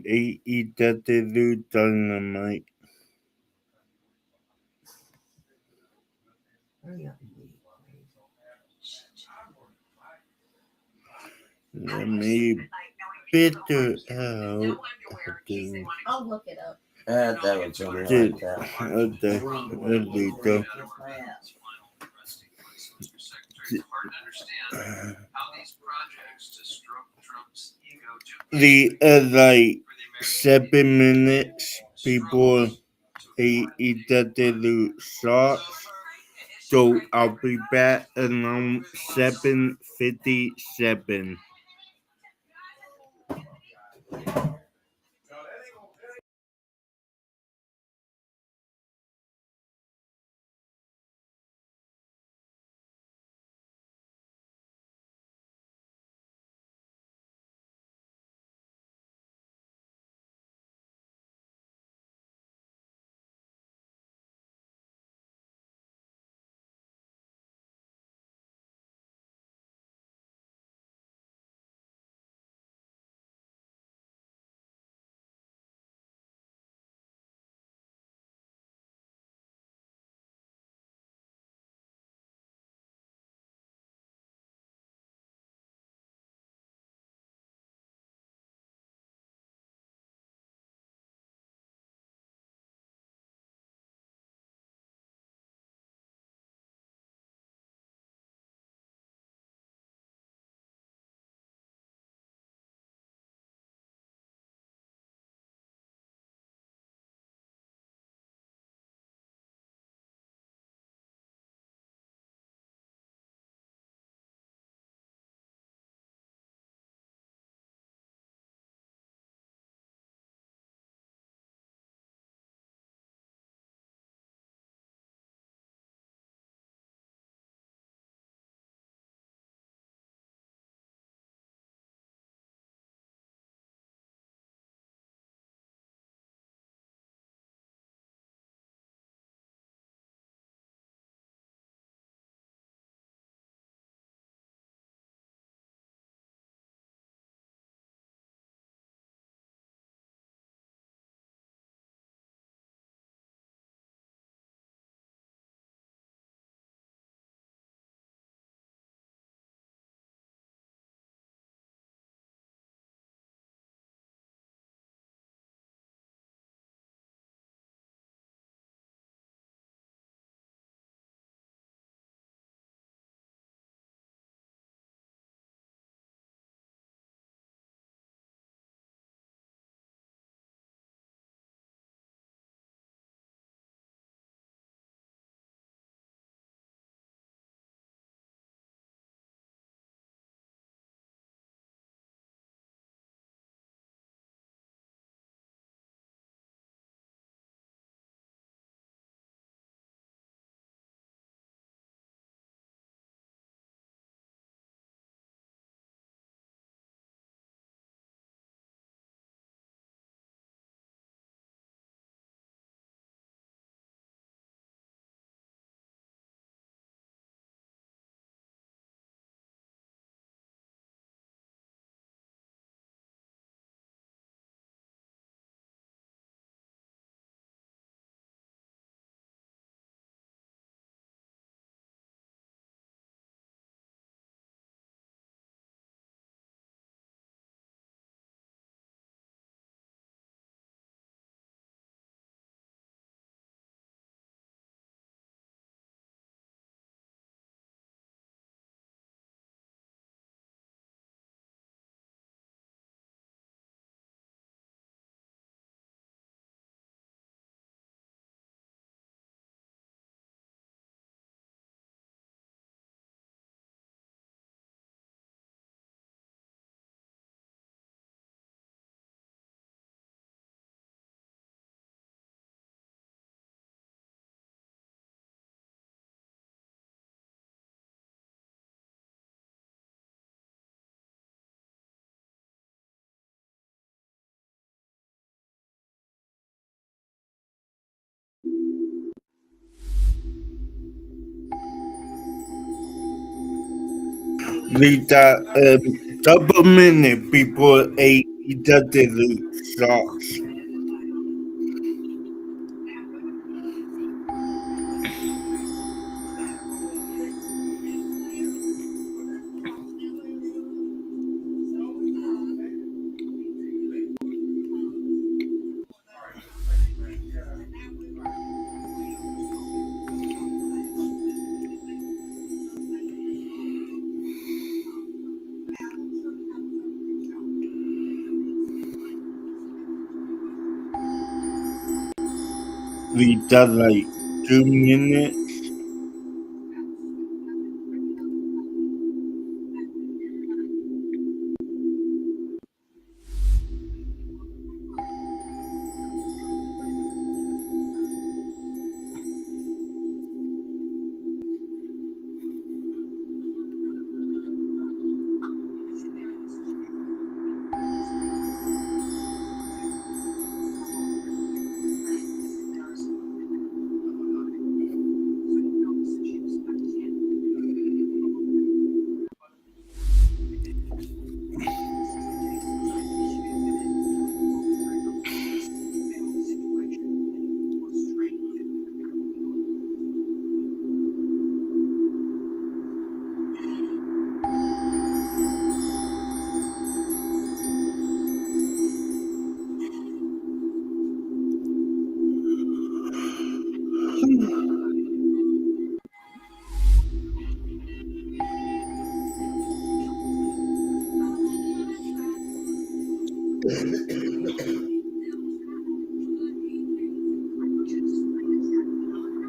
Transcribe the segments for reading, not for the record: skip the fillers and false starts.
AEW Dynamite. Let me bitter out. I'll look it up. That was something Dude, like that. The like 7 minutes before AEW starts. So I'll be back around 7:57. With that double minute before He doesn't look socks. We done like 2 minutes.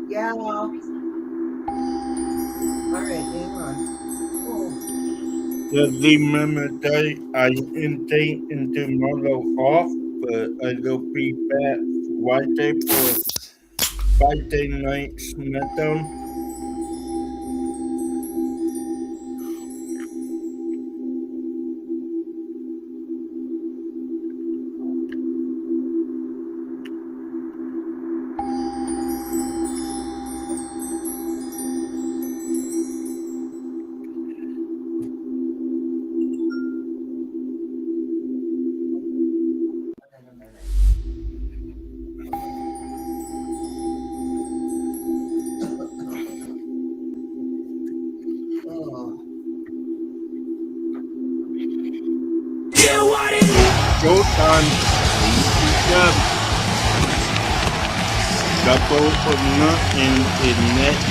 Yeah. All right, hang on. Just remember that I intend into tomorrow off, but I will be back Friday for Friday night SmackDown. Showtime. Up. Double or nothing in next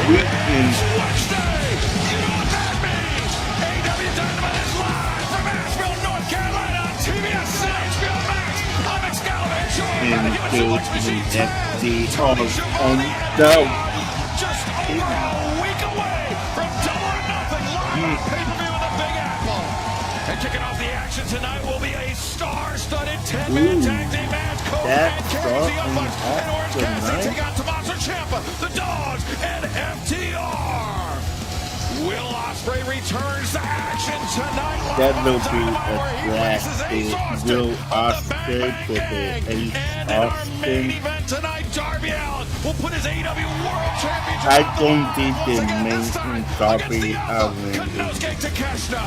weekend. Wednesday! You know what that means! AEW Dynamite is live from Asheville, North Carolina on TBS and HBO Max. I'm Excalibur, joined by the human Into suplex machine the Tony FD on Schiavone, down. just over a week away from Double or Nothing live on pay-per-view in the Big Apple. And kicking off the action tonight will be a star-studded 10-man tag team match. That's Codename Carries the Young starting Bucks off and Orange Cassidy tonight. take out Tommaso Ciampa, the Dogs, and FTR. Will Ospreay returns to action tonight live That on will be Dynamite, a where he black faces Ace Austin Will of the Ospreay Bang Bang for the Gang. Ace And in our main Austin. event tonight, Darby Allin will put his AEW World Championship I on the don't line think once the again, main this time against Darby the Allin is. Konosuke Takeshita.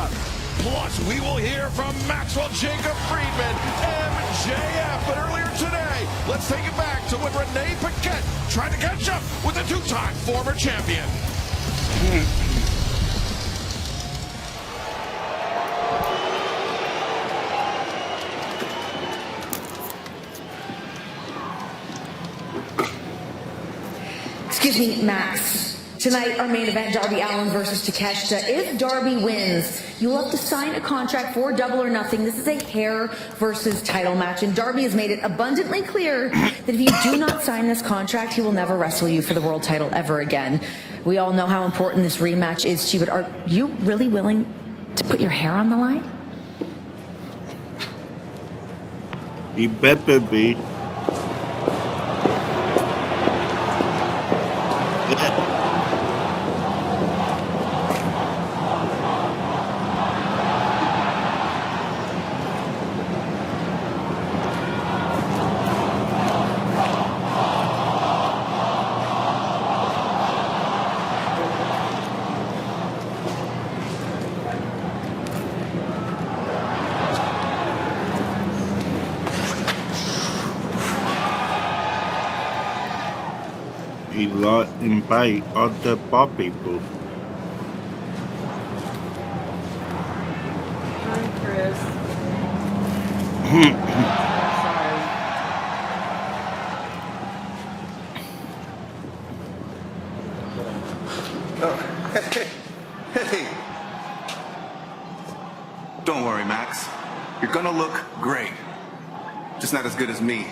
Plus, we will hear from Maxwell Jacob Friedman, MJF. But earlier today, let's take it back to when Renee Paquette tried to catch up with the two-time former champion. Excuse me, Max. Tonight, our main event, Darby Allin versus Takeshita. If Darby wins, you'll have to sign a contract for Double or Nothing. This is a hair versus title match, and Darby has made it abundantly clear that if you do not sign this contract, he will never wrestle you for the world title ever again. We all know how important this rematch is to you, but are you really willing to put your hair on the line? He better be. a lot invite other pop people. Hi, Chris. Hey. Don't worry, Max. You're gonna look great. Just not as good as me.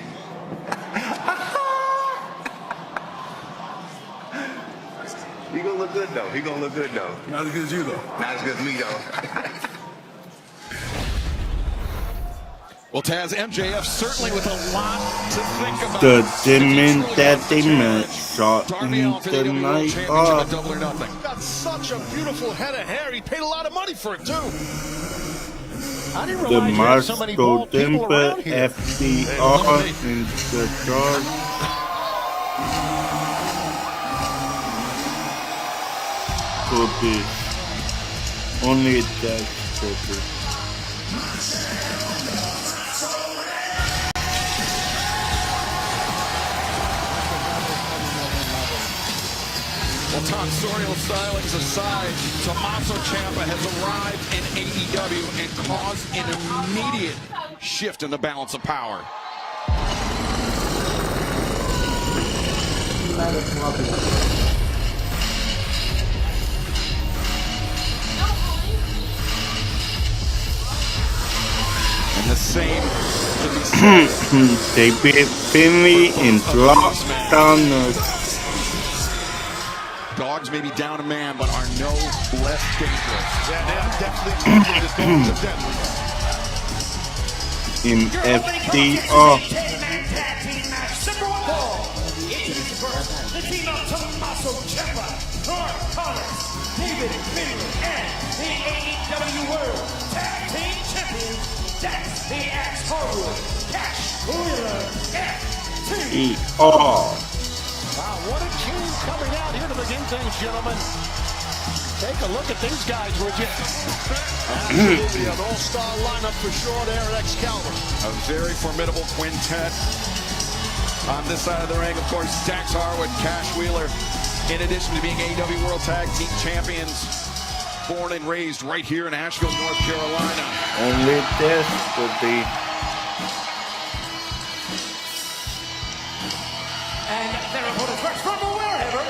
He gonna look good though. He gonna look good though. Not as good as you, though. Not as good as me though. Well, Taz, MJF certainly with a lot to think about. The demon that they met shot Darby in Allin for the the AEW World night Championship off. at Double or Nothing. Got such a beautiful head of hair. He paid a lot of money for it, too. I didn't The realize you had so many Master bald people Temper around here. FDR in the charge. Could be only that could be. Well, tonsorial stylings aside, Tommaso Ciampa has arrived in AEW and caused an immediate shift in the balance of power. And the same to be said. They beat Finley and dropped down the Dogs may be down a man, but are no less dangerous. Yeah, they're definitely moving the dogs of death. in FDR. The team of Tommaso Ciampa, Mark Connors, David Finley, and the AEW World Tag Team Champions, Dax the Axe Harwood, Cash Wheeler, FT. ER. Wow, what a team coming out here to begin things, gentlemen. Take a look at these guys, would you? Absolutely an all-star lineup for sure there at Excalibur. A very formidable quintet. On this side of the ring, of course, Dax Harwood, Cash Wheeler, in addition to being AEW World Tag Team Champions, born and raised right here in Asheville, North Carolina. Only this could be. And their opponent first from wherever,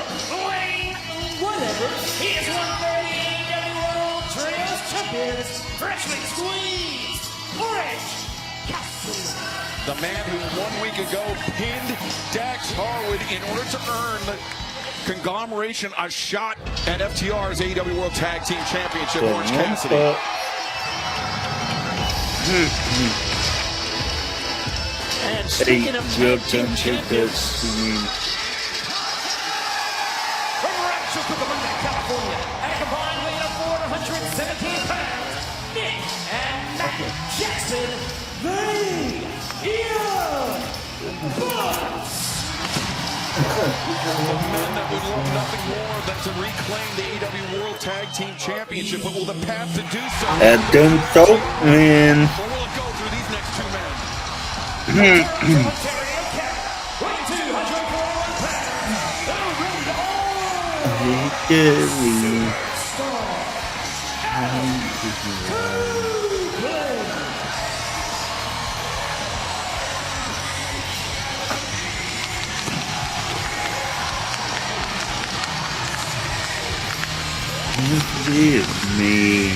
weighing whatever, he is one of the AEW World Trios Champions, freshly squeezed, Orange Cassidy. The man who 1 week ago pinned Dax Harwood in order to earn the conglomeration a shot at FTR's AEW World Tag Team Championship, Orange Cassidy. And speaking of tag team champions, From Rancho Cucamonga, California, at a combined weight of 417 pounds, Nick and Matt Jackson, they The men that would love nothing more than to reclaim the AEW World Tag Team Championship, but will the path to do so? Adam Tolkien. Or will it go through these next two men? Ontario, Canada, weighing 241 pounds, the Forgive me.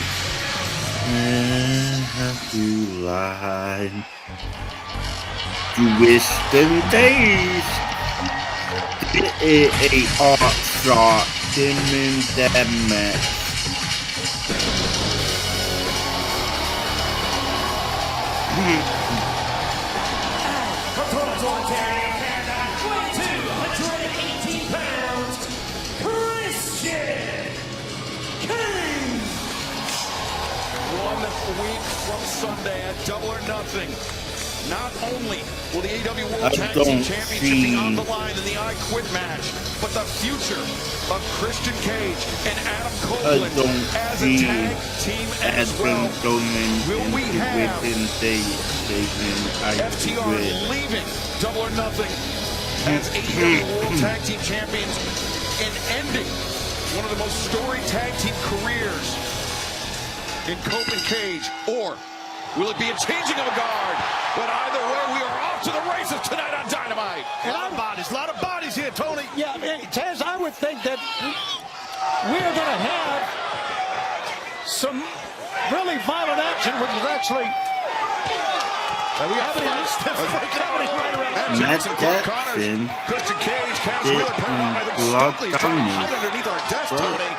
And have to lie. Twist and taste. A art shot. Them in that match. From Toronto, Ontario, Canada, weighing 218 pounds, Christian King. 1 week from Sunday at Double or Nothing. Not only will the AEW World I Tag Team don't Championship see- be on the line in the I Quit match, but the future of Christian Cage and Adam Copeland don't as a see tag team as Adam well. Tolkien Will we have within the station. I FTR quit. leaving Double or Nothing as AEW World Tag Team Champions and ending one of the most storied tag team careers in Cope and Cage? Or will it be a changing of a guard? But either way, we are off to the races tonight on Dynamite. A lot of bodies here, Tony. Yeah, Taz, I would think that we are going to have some really violent action, which is actually we have Matt Jackson Christian Cage, Cash did Wheeler, block down right underneath our desk, Tony.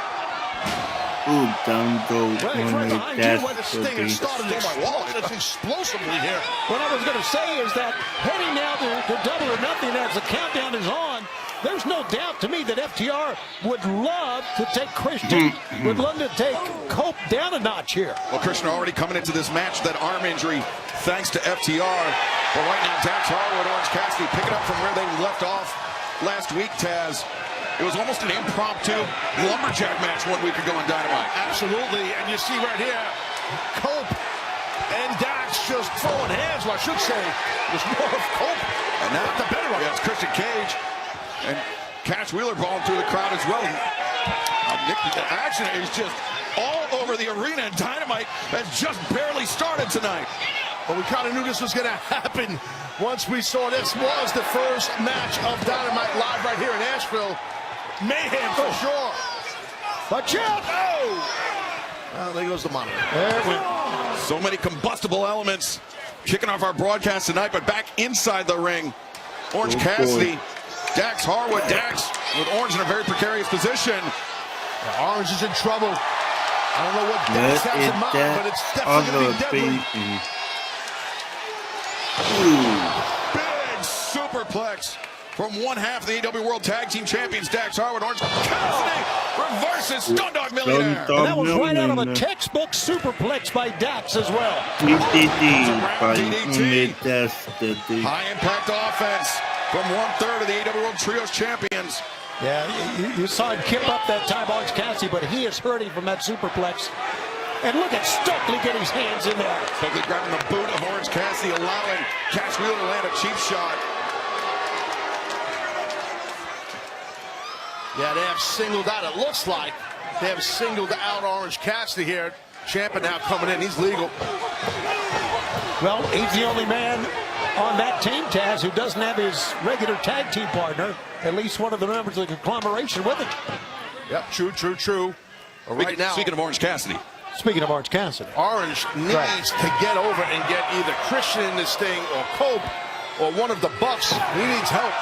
Ooh, down go on the desk. Stinger started my wallet. It's explosively here. What I was going to say is that heading now to Double or Nothing as the countdown is on, there's no doubt to me that FTR would love to take Christian, would love to take Cope down a notch here. Well, Christian already coming into this match, that arm injury, thanks to FTR. But right now, Dax Harwood, Orange Cassidy picking up from where they left off last week, Taz. It was almost an impromptu lumberjack match 1 week ago on Dynamite. Absolutely, and you see right here, Cope and Dax just throwing hands. Well, I should say, it was more of Cope. And now the better one. It's Christian Cage and Cash Wheeler balling through the crowd as well. The action is just all over the arena, and Dynamite has just barely started tonight. But we kind of knew this was going to happen once we saw this was the first match of Dynamite live right here in Asheville. Mayhem for sure. But Chad, Well, there goes the monitor. there it went. So many combustible elements kicking off our broadcast tonight, but back inside the ring, Orange Cassidy, Dax Harwood. Dax with Orange in a very precarious position. Orange is in trouble. I don't know what Dax has in mind, but it's definitely going to be deadly. Big superplex from one half of the AEW World Tag Team Champions, Dax Harwood. Orange Cassidy reverses Stun Dog Millionaire. And that was right out of a textbook superplex by Dax as well. High impact offense from 1/3 of the AEW World Trios Champions. Yeah, you saw him kip up that time, Orange Cassidy, but he is hurting from that superplex. And look at Stokely get his hands in there. Stokely grabbing the boot of Orange Cassidy, allowing Cash Wheeler to land a cheap shot. Yeah, they have singled out, it looks like they have singled out Orange Cassidy here. Ciampa now coming in, he's legal. Well, he's the only man on that team, Taz, who doesn't have his regular tag team partner, at least one of the members of the conglomeration with him. Yep, true. Right now, Speaking of Orange Cassidy. Speaking of Orange Cassidy. Orange needs to get over and get either Christian in this thing or Cope or one of the Bucks. He needs help.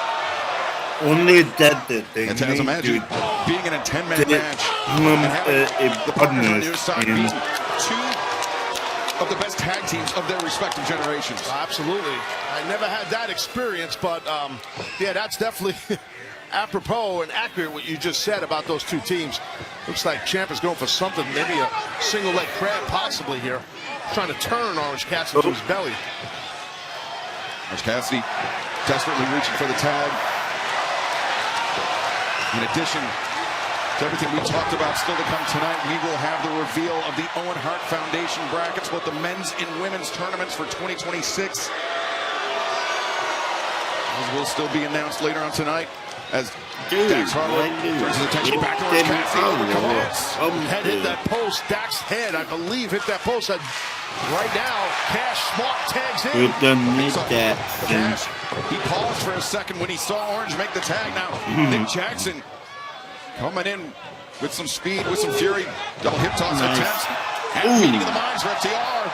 Only that the thing. And Taz, imagine being in a 10-man match and having the partners on your side being two of the best tag teams of their respective generations. Absolutely. I never had that experience, but yeah, that's definitely apropos and accurate what you just said about those two teams. Looks like Ciampa's going for something, maybe a single leg crab possibly here. Trying to turn Orange Cassidy to his belly. Orange Cassidy desperately reaching for the tag. In addition to everything we talked about still to come tonight, we will have the reveal of the Owen Hart Foundation brackets, both the men's and women's tournaments for 2026. Those will still be announced later on tonight as Dax Harwood turns his attention back to Orange Cassidy. Head hit that post. Dax's head, I believe, hit that post. Right now, Cash Smart tags in. We don't need that. Cash, he paused for a second when he saw Orange make the tag. Now, Nick Jackson coming in with some speed, with some fury. Double hip toss attempts. And meeting of the minds for FTR.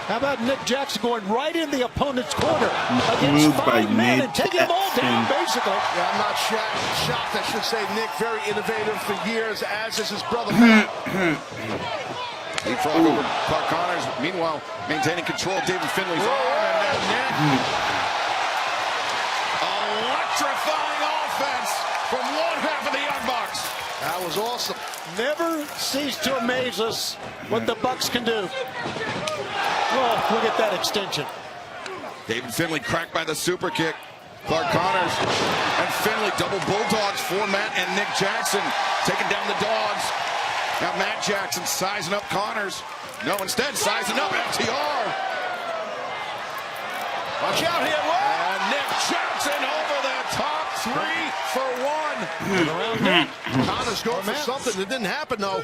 How about Nick Jackson going right in the opponent's corner against 5 men and taking them all down, basically. Yeah, I'm not shocked. I should say Nick, very innovative for years, as is his brother. Leapfrog over Clark Connors. Meanwhile, maintaining control of David Finley's arm. And then electrifying offense from one half of the Young Bucks. That was awesome. Never cease to amaze us what the Bucks can do. Oh, look at that extension. David Finley cracked by the super kick. Clark Connors and Finley double bulldogs for Matt and Nick Jackson, taking down the dogs. Now Matt Jackson sizing up Connors. No, instead sizing up FTR. Watch out here, and Nick Jackson over the top, Around that. Connors going for something that didn't happen, though.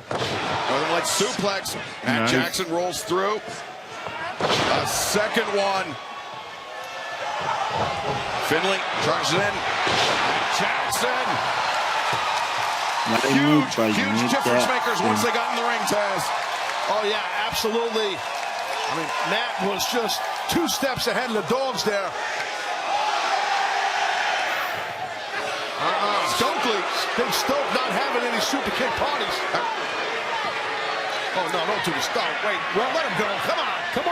Northern Lights suplex. Matt Jackson rolls through. A second one. Finley charges in. Jackson. Huge difference makers once they got in the ring, Taz. Oh, yeah, absolutely. I mean, Matt was just 2 steps ahead of the dogs there. Stokely. Big Stoke not having any super kick parties. Oh, no, don't do the stop. Wait, well, let him go. Come on. Come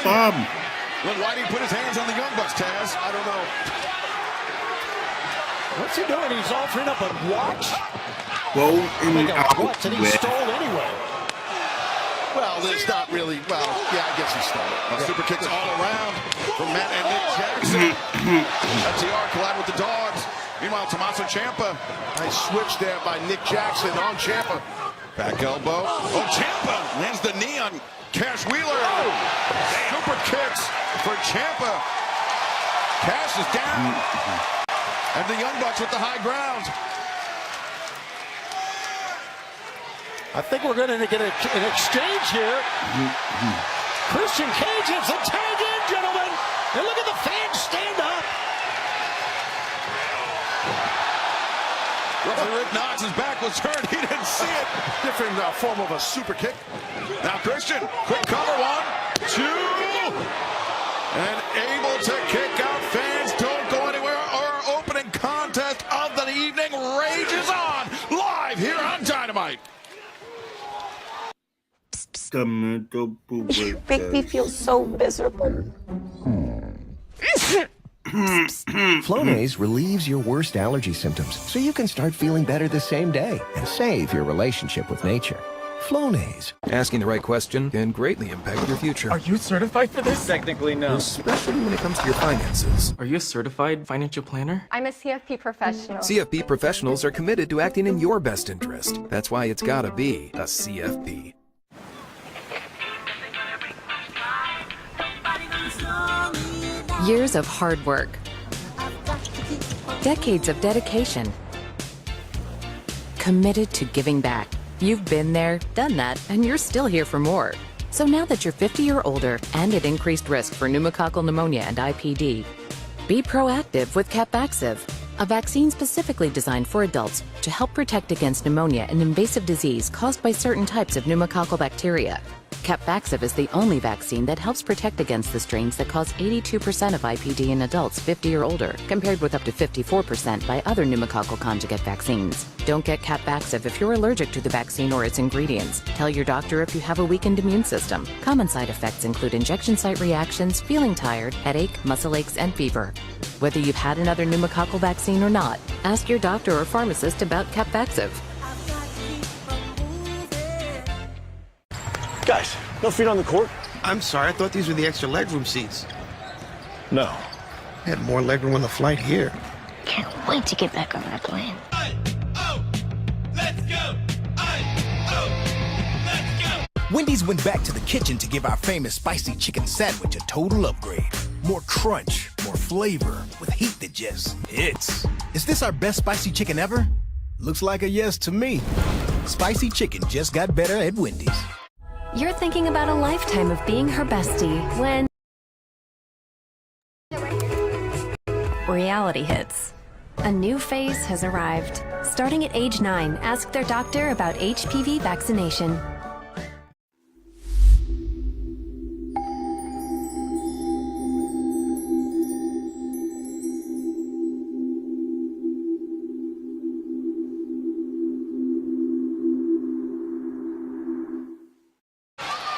on. Well, why did he put his hands on the Young Bucks, Taz? I don't know. What's he doing? He's offering up a watch. Watch And he stole anyway. Well, there's not really. Well, yeah, I guess he stole it. Super kicks all around from Matt and Nick Jackson. FTR collide with the dogs. Meanwhile, Tommaso Ciampa. Nice switch there by Nick Jackson on Ciampa. Back elbow. Oh, Ciampa lands the knee on Cash Wheeler. Super kicks for Ciampa. Cash is down. And the Young Bucks with the high ground. I think we're going to get an exchange here. Christian Cage hits a tag in, gentlemen. And look at the fans stand up. Referee Rick Knox's back was turned. He didn't see it. Different form of a super kick. Now Christian, quick cover, 1, 2. And able to kick out. Fans don't go anywhere. Our opening contest of the evening rages on. Live here on Dynamite. You make me feel so miserable. Flonase relieves your worst allergy symptoms so you can start feeling better the same day and save your relationship with nature. Flonase. Asking the right question can greatly impact your future. Are you certified for this? Technically, no. Especially when it comes to your finances. Are you a certified financial planner? I'm a CFP professional. CFP professionals are committed to acting in your best interest. That's why it's gotta be a CFP. Years of hard work. Decades of dedication. Committed to giving back. You've been there, done that, and you're still here for more. So now that you're 50 or older and at increased risk for pneumococcal pneumonia and IPD, be proactive with Capvaxive, a vaccine specifically designed for adults to help protect against pneumonia, an invasive disease caused by certain types of pneumococcal bacteria. Capvaxive is the only vaccine that helps protect against the strains that cause 82% of IPD in adults 50 or older, compared with up to 54% by other pneumococcal conjugate vaccines. Don't get Capvaxive if you're allergic to the vaccine or its ingredients. Tell your doctor if you have a weakened immune system. Common side effects include injection site reactions, feeling tired, headache, muscle aches, and fever. Whether you've had another pneumococcal vaccine or not, ask your doctor or pharmacist about Capvaxive. Guys, no feet on the court. I'm sorry, I thought these were the extra legroom seats. No. I had more legroom on the flight here. Can't wait to get back on that plane. Let's go! Let's go! Wendy's went back to the kitchen to give our famous spicy chicken sandwich a total upgrade. More crunch, more flavor, with heat that just hits. Is this our best spicy chicken ever? Looks like a yes to me. Spicy chicken just got better at Wendy's. You're thinking about a lifetime of being her bestie when reality hits. A new phase has arrived. Starting at age 9, ask their doctor about HPV vaccination.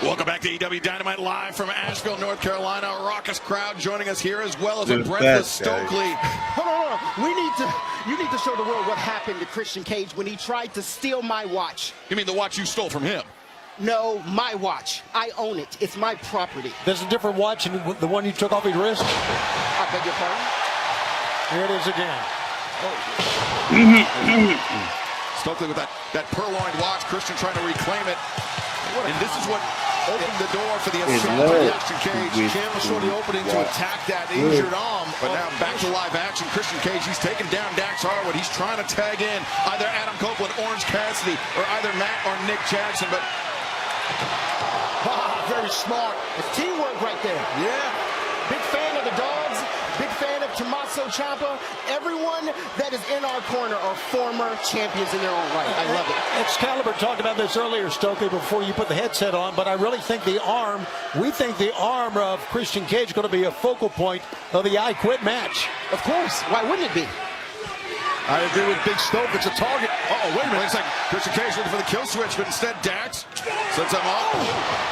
Welcome back to AEW Dynamite live from Asheville, North Carolina. A raucous crowd joining us here as well as a breathless Stokely. Hold on. You need to show the world what happened to Christian Cage when he tried to steal my watch. You mean the watch you stole from him? No, my watch. I own it. It's my property. There's a different watch than the one you took off your wrist? I beg your pardon? Here it is again. Stokely with that purloined watch. Christian trying to reclaim it. And this is what opened the door for the It assault led on Christian Cage. with Ciampa saw the opening to attack that injured arm. But now back to live action. Christian Cage, he's taking down Dax Harwood. He's trying to tag in either Adam Copeland, Orange Cassidy, or either Matt or Nick Jackson. But very smart. It's teamwork right there. yeah. Big fan of the dogs. Big fan of Tommaso Ciampa. Everyone that is in our corner are former champions in their own right. I love it. Excalibur talked about this earlier, Stokely, before you put the headset on, but I really think we think the arm of Christian Cage is going to be a focal point of the I Quit match. Of course. Why wouldn't it be? I agree with Big Stoke. It's a target. Uh-oh, wait a minute. It's like Christian Cage looking for the kill switch, but instead Dax sends him off.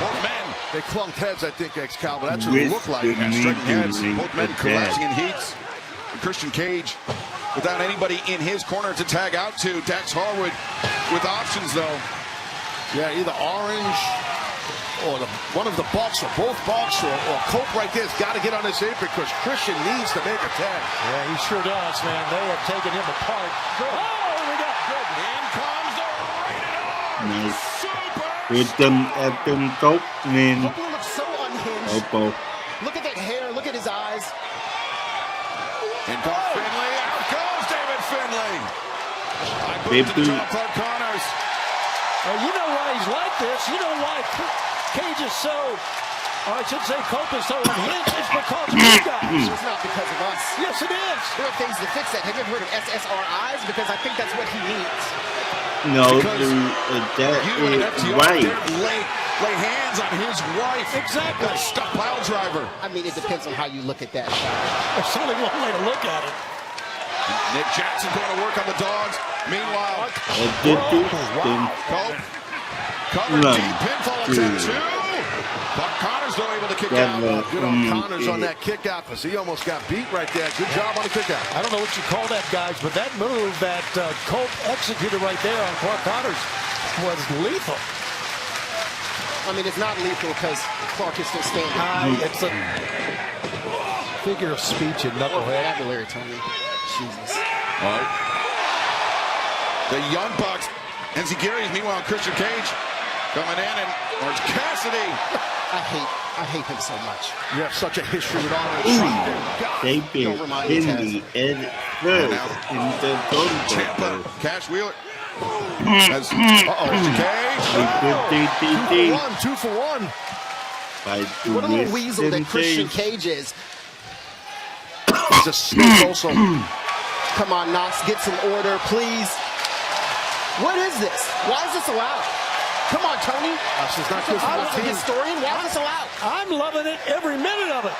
Both men, they clunked heads, I think, Excalibur. That's what it looked like. Striking heads. Both men collapsing in heats. And Christian Cage, without anybody in his corner to tag out to. Dax Harwood with options, though. Yeah, either Orange or one of the Bucks, or both Bucks, or Cope right there's got to get on his apron because Christian needs to make a tag. Yeah, he sure does, man. They have taken him apart. Good. Oh, we got good. In comes the rated R. Nice. Adam Copeland. Copeland looks so unhinged. Opo. Look at that hair. Look at his eyes. In comes Finlay. Out goes David Finlay. I believe to John Clark Connors. You know why he's like this. You know why Cage is so, or I should say Cope is so unhinged. It's because of you guys. It's not because of us. Yes, it is. There are things to fix that. Have you ever heard of SSRIs? Because I think that's what he needs. No, Because that you and is FTR right. lay hands on his wife. Exactly. That stuck pile driver. I mean, it depends on how you look at that. There's only one way to look at it. Nick Jackson going to work on the dogs. Meanwhile, Cope covered deep pinfall attempt two. But Connors though able to kick out. Good on Connors on that kick out because he almost got beat right there. Good job on the kick out. I don't know what you call that, guys, but that move that Cope executed right there on Clark Connors was lethal. I mean, it's not lethal because Clark is still standing. It's a figure of speech in knucklehead. Vocabulary, Tony. Jesus. The Young Bucks and Zagiri. Meanwhile, Christian Cage coming in, and Orange Cassidy. I hate him so much. You have such a history with Orange. They've been in the end first in the Ciampa. Cash Wheeler. Christian Cage. 2 for 1. What a little weasel that Christian Cage is. He's a snake also. Come on, Knox, get some order, please. What is this? Why is this allowed? Come on, Tony. She's not good for I'm the a team. historian. Why is this allowed? I'm loving it every minute of it.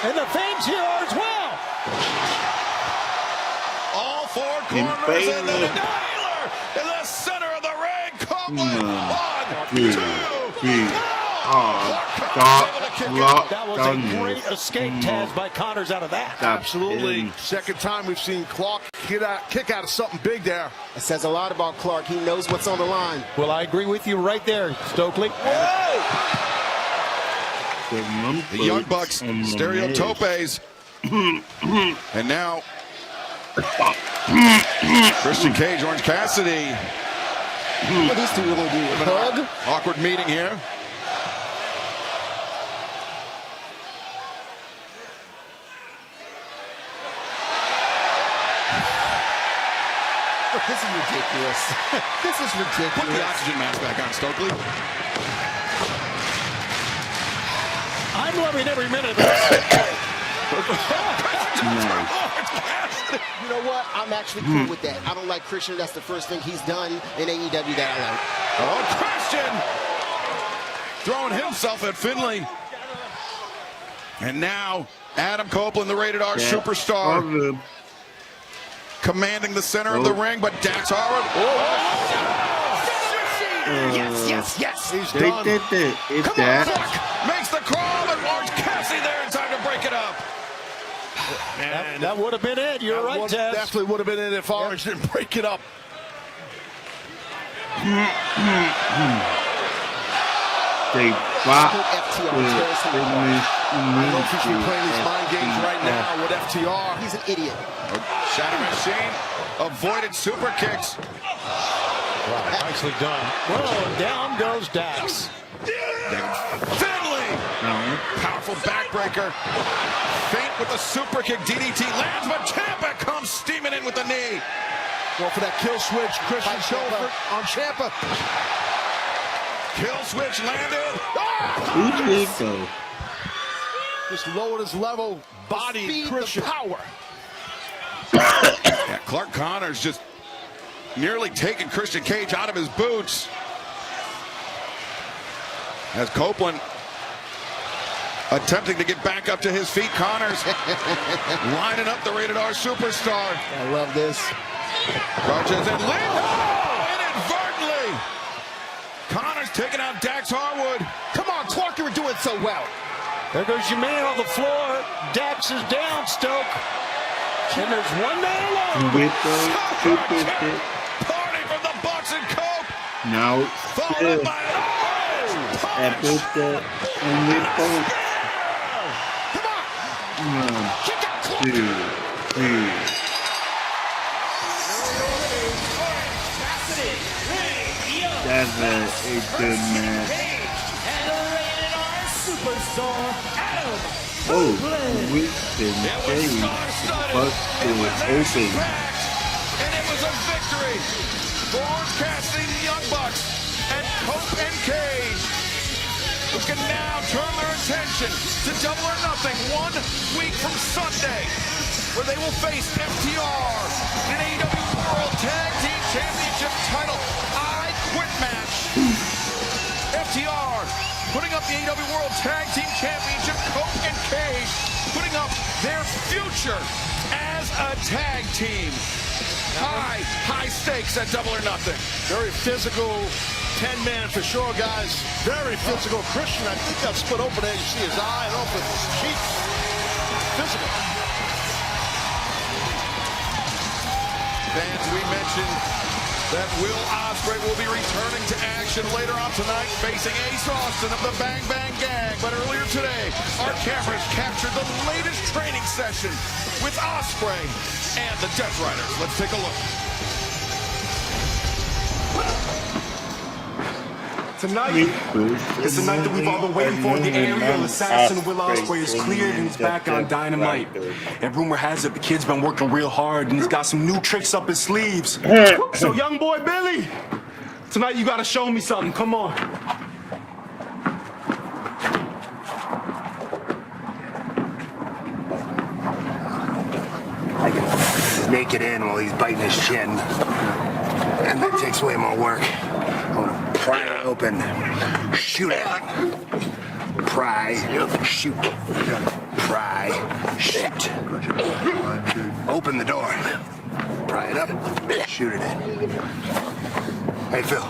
And the fans here are as well. All four corners and then a nailer in the center of the ring. Come on. 1, 2, 3. That was a great escape, Taz, by Connors out of that. Absolutely. Second time we've seen Clark kick out of something big there. It says a lot about Clark. He knows what's on the line. Well, I agree with you right there, Stokely. The Young Bucks, Stereo Topes. And now Christian Cage, Orange Cassidy. What these two are going to do? Hug? Awkward meeting here. This is ridiculous. This is ridiculous. Put the oxygen mask back on, Stokely. I'm loving every minute of this. You know what? I'm actually cool with that. I don't like Christian. That's the first thing he's done in AEW that I like. Oh, Christian throwing himself at Finlay. And now Adam Copeland, the Rated R superstar, commanding the center of the ring, but Dax Harwood. Yes. He's done. Come on, Clark makes the crawl, and Orange Cassidy there in time to break it up. That would have been it. You're right, Taz. Definitely would have been it if Orange didn't break it up. They fought I know he's playing these mind games right now with FTR. He's an idiot. Shatter Machine avoided super kicks. Wow, nicely done. Whoa, down goes Dax. Finley! Powerful backbreaker. Feint with the super kick. DDT lands, but Ciampa comes steaming in with the knee. Go for that kill switch. Christian Shelford on Ciampa. Kill switch landed. Who did though? Just lowered his level. Body Speed, Christian. the power. Yeah, Clark Connors just nearly taking Christian Cage out of his boots. As Copeland attempting to get back up to his feet. Connors lining up the Rated R superstar. I love this. Crutches and lead. Inadvertently. Connors taking out Dax Harwood. Come on, Clark, you were doing so well. There goes your man on the floor. Dax is down, Stoke. And there's one man alone. With the super kick. Party from the Bucks and Cope. Now Followed still. by I put the only point. Come on. 1, 2, 3. That's a good match. Oh, we've been changed. Busted open. And it was a victory for Orange Cassidy, the Young Bucks, and Cope and Cage, who can now turn their attention to Double or Nothing 1 week from Sunday, where they will face FTR in an AEW World Tag Team Championship title I Quit match. FTR putting up the AEW World Tag Team Championship. Cope and Cage putting up their future as a tag team. High stakes at Double or Nothing. Very physical 10-man for sure, guys. Very physical. Christian, I think got split open there. You see his eye and open his cheek. Physical. Fans, we mentioned that Will Ospreay will be returning to action later on tonight, facing Ace Austin of the Bang Bang Gang. But earlier today, our cameras captured the latest training session with Ospreay and the Death Riders. Let's take a look. Tonight is the night that we've all been waiting for. The aerial assassin Will Ospreay is cleared and he's back on Dynamite. And rumor has it the kid's been working real hard and he's got some new tricks up his sleeves. So young boy Billy, tonight you gotta show me something. Come on. I can snake it in while he's biting his chin. And that takes way more work. I want to pry it open, shoot it. Pry, shoot. Pry, shoot. Open the door. Pry it up, shoot it in. Hey, Phil.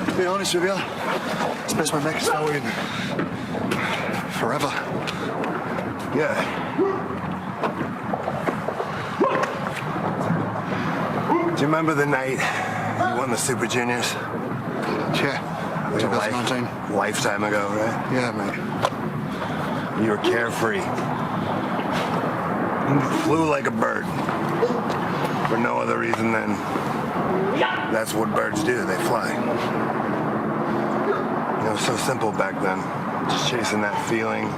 To be honest with you, it's best my neck is now in forever. Yeah. Do you remember the night you won the Super Juniors? Yeah, 2019. Lifetime ago, right? Yeah, man. You were carefree. You flew like a bird. For no other reason than that's what birds do, they fly. It was so simple back then. Just chasing that feeling.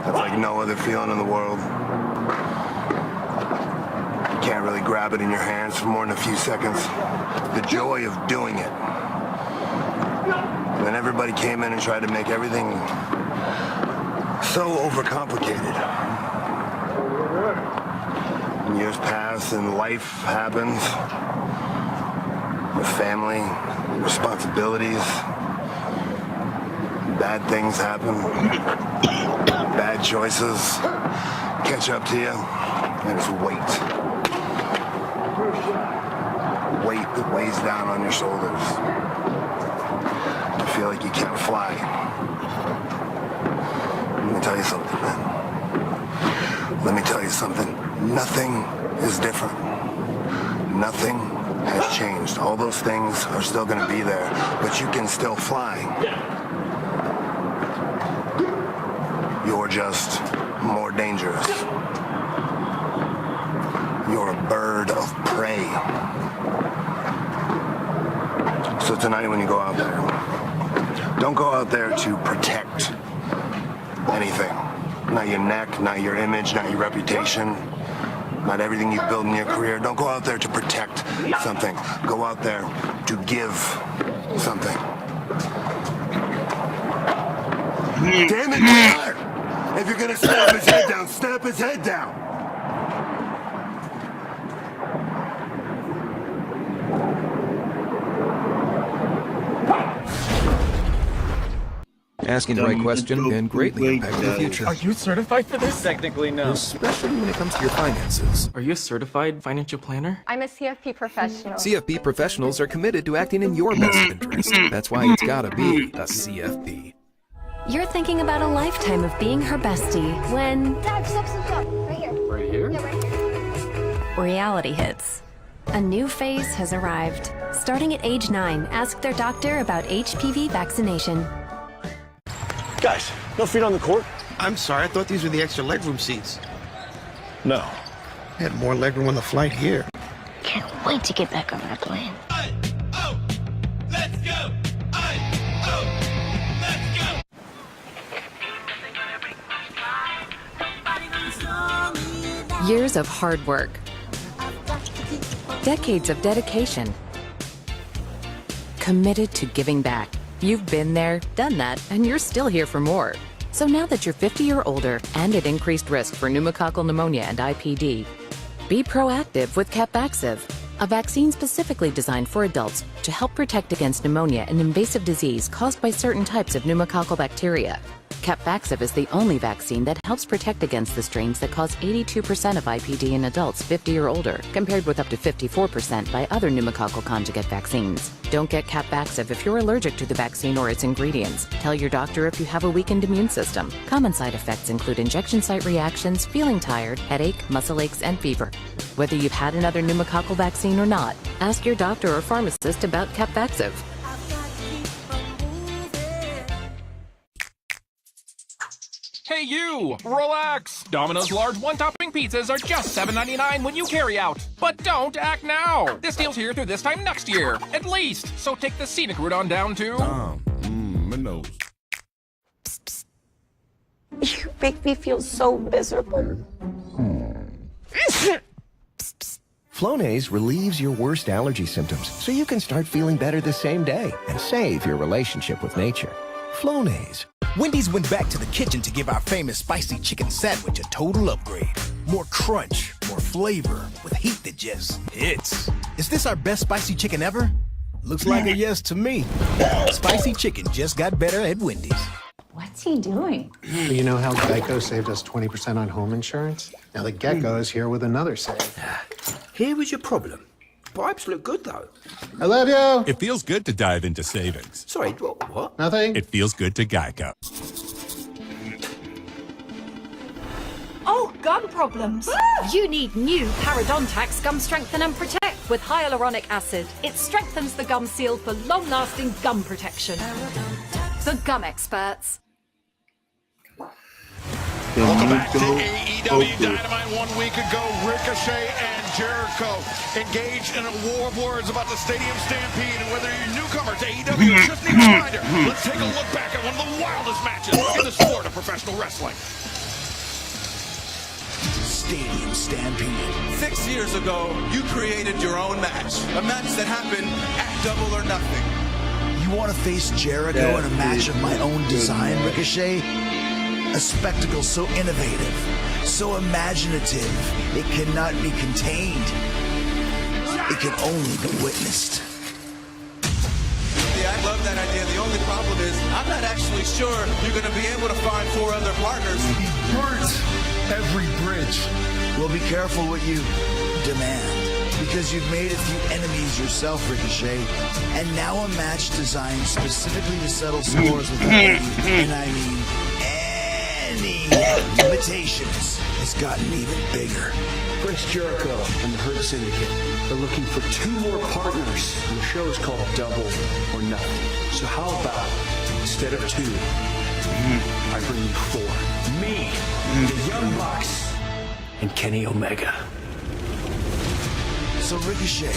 That's like no other feeling in the world. You can't really grab it in your hands for more than a few seconds. The joy of doing it. And then everybody came in and tried to make everything so overcomplicated. And years pass and life happens. With family, responsibilities. Bad things happen. Bad choices catch up to you. And it's weight. Weight that weighs down on your shoulders. You feel like you can't fly. Let me tell you something, man. Let me tell you something. Nothing is different. Nothing has changed. All those things are still going to be there, but you can still fly. You're just more dangerous. You're a bird of of prey. So tonight when you go out there, don't go out there to protect anything. Not your neck, not your image, not your reputation, not everything you've built in your career. Don't go out there to protect something. Go out there to give something. Damn it, Taylor! If you're gonna snap his head down, snap his head down! Asking the right question can greatly impact your future. Are you certified for this? Technically, no. Especially when it comes to your finances. Are you a certified financial planner? I'm a CFP professional. CFP professionals are committed to acting in your best interest. That's why it's gotta be a CFP. You're thinking about a lifetime of being her bestie when Dad, stop. Right here. Right here? Yeah, right here. reality hits. A new phase has arrived. Starting at age 9, ask their doctor about HPV vaccination. Guys, no feet on the court? I'm sorry, I thought these were the extra legroom seats. No. I had more legroom on the flight here. Can't wait to get back on that plane. Let's go! Years of hard work. Decades of dedication. Committed to giving back. You've been there, done that, and you're still here for more. So now that you're 50 or older and at increased risk for pneumococcal pneumonia and IPD, be proactive with Capvaxive, a vaccine specifically designed for adults to help protect against pneumonia, an invasive disease caused by certain types of pneumococcal bacteria. Capvaxive is the only vaccine that helps protect against the strains that cause 82% of IPD in adults 50 or older, compared with up to 54% by other pneumococcal conjugate vaccines. Don't get Capvaxive if you're allergic to the vaccine or its ingredients. Tell your doctor if you have a weakened immune system. Common side effects include injection site reactions, feeling tired, headache, muscle aches, and fever. Whether you've had another pneumococcal vaccine or not, ask your doctor or pharmacist about Capvaxive. Hey you! Relax! Domino's large one-topping pizzas are just $7.99 when you carry out. But don't act now! This deal's here through this time next year, at least! So take the scenic route on down to... my nose. You make me feel so miserable. Flonase relieves your worst allergy symptoms so you can start feeling better the same day and save your relationship with nature. Flonase. Wendy's went back to the kitchen to give our famous spicy chicken sandwich a total upgrade. More crunch, more flavor, with heat that just hits. Is this our best spicy chicken ever? Looks like a yes to me. Spicy chicken just got better at Wendy's. What's he doing? You know how Geico saved us 20% on home insurance? Now the Gecko is here with another save. Here was your problem. Pipes look good, though. I love you. It feels good to dive into savings. Sorry, what? Nothing. It feels good to Geico. Oh, gum problems. You need new Parodontax Gum Strengthen and Protect with hyaluronic acid. It strengthens the gum seal for long-lasting gum protection. The gum experts. Welcome back to AEW Dynamite. 1 week ago, Ricochet and Jericho engaged in a war of words about the Stadium Stampede, and whether you're a newcomer to AEW or just need a reminder, let's take a look back at one of the wildest matches in the sport of professional wrestling. Stadium Stampede. 6 years ago, you created your own match. A match that happened at Double or Nothing. You want to face Jericho in a match of my own design, Ricochet? A spectacle so innovative, so imaginative, it cannot be contained. It can only be witnessed. Yeah, I love that idea. The only problem is, I'm not actually sure you're going to be able to find 4 other partners. Burnt every bridge. Well, be careful what you demand, because you've made a few enemies yourself, Ricochet, and now a match designed specifically to settle scores with any, and I mean any limitations has gotten even bigger. Chris Jericho and the Hurt Syndicate are looking for 2 more partners. And the show is called Double or Nothing. So how about, instead of 2, I bring you 4. Me, the Young Bucks, and Kenny Omega. So Ricochet,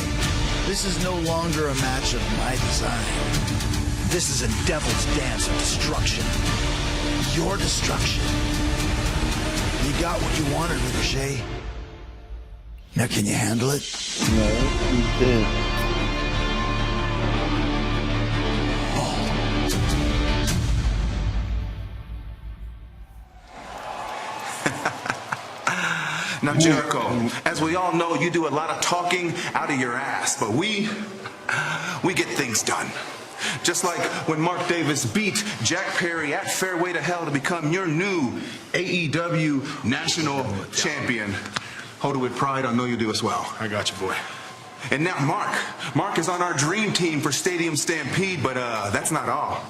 this is no longer a match of my design. This is a devil's dance of destruction. Your destruction. You got what you wanted, Ricochet. Now can you handle it? No, you did. Now, Jericho, as we all know, you do a lot of talking out of your ass, but we get things done. Just like when Mark Davis beat Jack Perry at Fairway to Hell to become your new AEW National Champion. Hold it with pride. I know you do as well. I got you, boy. And now Mark is on our dream team for Stadium Stampede, but that's not all.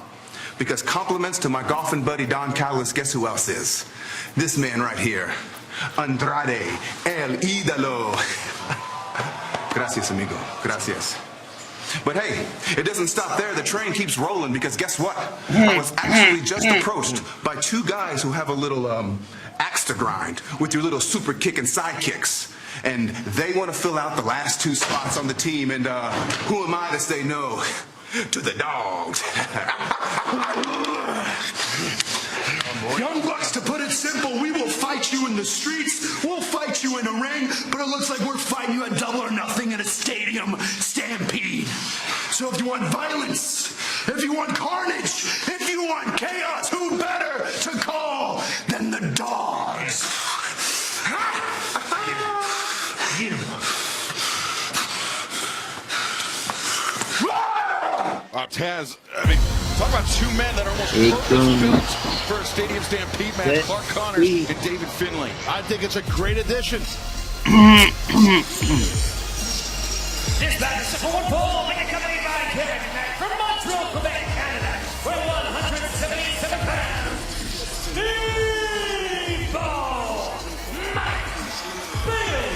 Because compliments to my golfing buddy Don Callis, guess who else is? This man right here. Andrade, El Ídolo. Gracias, amigo. Gracias. But hey, it doesn't stop there. The train keeps rolling because guess what? I was actually just approached by two guys who have a little axe to grind with your little super kick and sidekicks. And they want to fill out the last two spots on the team. And who am I to say no to the dogs? Young Bucks, to put it simple, we will fight you in the streets, we'll fight you in a ring, but it looks like we're fighting you at Double or Nothing in a Stadium Stampede. So if you want violence, if you want carnage, if you want chaos, who better to call than the dogs? Taz, I mean, talk about two men that are almost built for a Stadium Stampede match. Clark Connors and David Finlay. I think it's a great addition. This match is for one fall, accompanied by Kevin Mack from Montreal, Quebec, Canada, for 177 pounds. Speedball Mike Bailey.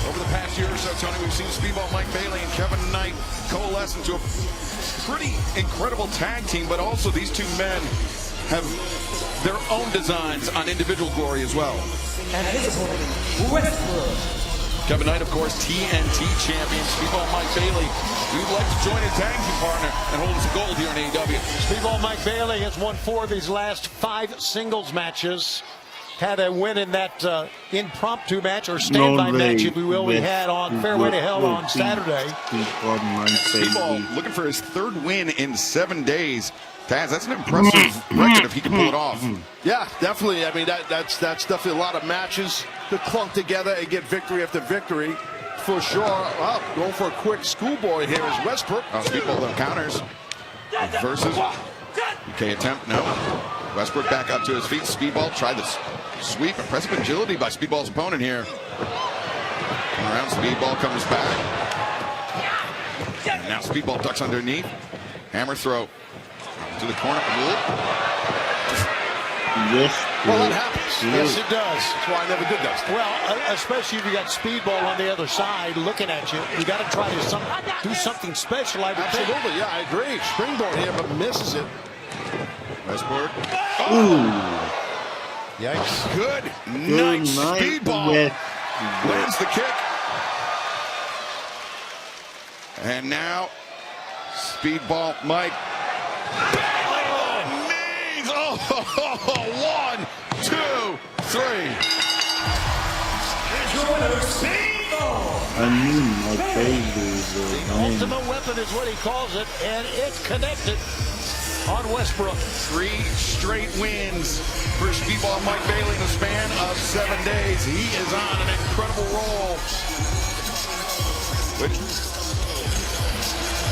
Over the past year or so, Tony, we've seen Speedball Mike Bailey and Kevin Knight coalesce into a pretty incredible tag team, but also these two men have their own designs on individual glory as well. And his opponent, Westbrook. Kevin Knight, of course, TNT champion. Speedball Mike Bailey, we'd like to join a tag team partner and hold us a gold here in AEW. Speedball Mike Bailey has won 4 of his last 5 singles matches. Had a win in that impromptu match, or standby match, if you will, we had on Fairway to Hell on Saturday. Speedball looking for his 3rd win in 7 days. Taz, that's an impressive record if he can pull it off. Yeah, definitely. I mean, that's definitely a lot of matches to clump together and get victory after victory, for sure. Well, going for a quick schoolboy here is Westbrook. Speedball though counters versus UK attempt. No. Westbrook back up to his feet. Speedball tried this sweep. Impressive agility by Speedball's opponent here. Come around, Speedball comes back. And now Speedball ducks underneath. Hammer throw to the corner. Yes. Well, that happens. Yes, it does. That's why I never did that. Well, especially if you got Speedball on the other side looking at you, you got to try to do something special. Absolutely, yeah, I agree. Springboard here, but misses it. Westbrook. Ooh. Yikes. Good night, Speedball. Lands the kick. And now, Speedball Mike. Knees. Oh, 1, 2, 3. Here's your winner, Speedball. I mean, my baby. The ultimate weapon is what he calls it, and it connected on Westbrook. 3 straight wins for Speedball Mike Bailey in the span of 7 days. He is on an incredible roll. Which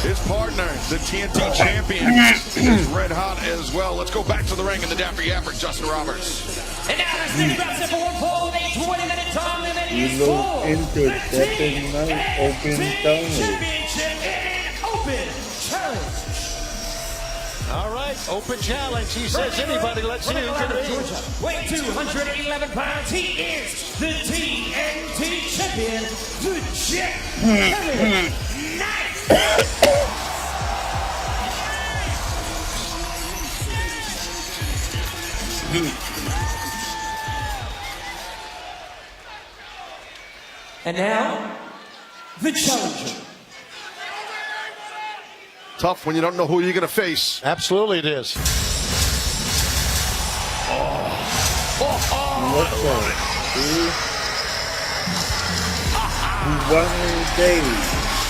his partner, the TNT champion, is red hot as well. Let's go back to the ring in the Dapper Yapper, Justin Roberts. And now the City Bouncer for one fall with a 20-minute time limit You is look for into the Saturday Night Open Challenge. Championship and Open Challenge. All right, Open Challenge. He says anybody, let's see who can be. Weight 211 pounds. He is the TNT champion, the Jack Kevin Knight. And now, the challenger. Tough when you don't know who you're going to face. Absolutely it is. One day,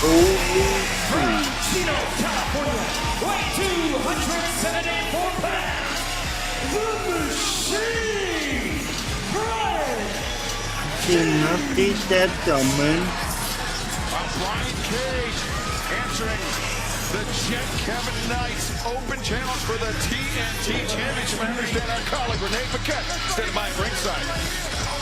only From Chino, California, weighing 274 pounds, the Machine, Brian. cannot take that coming. Brian Cage answering the Jet Kevin Knight Open Challenge for the TNT Championship. I understand our colleague Renee Paquette standing by ringside.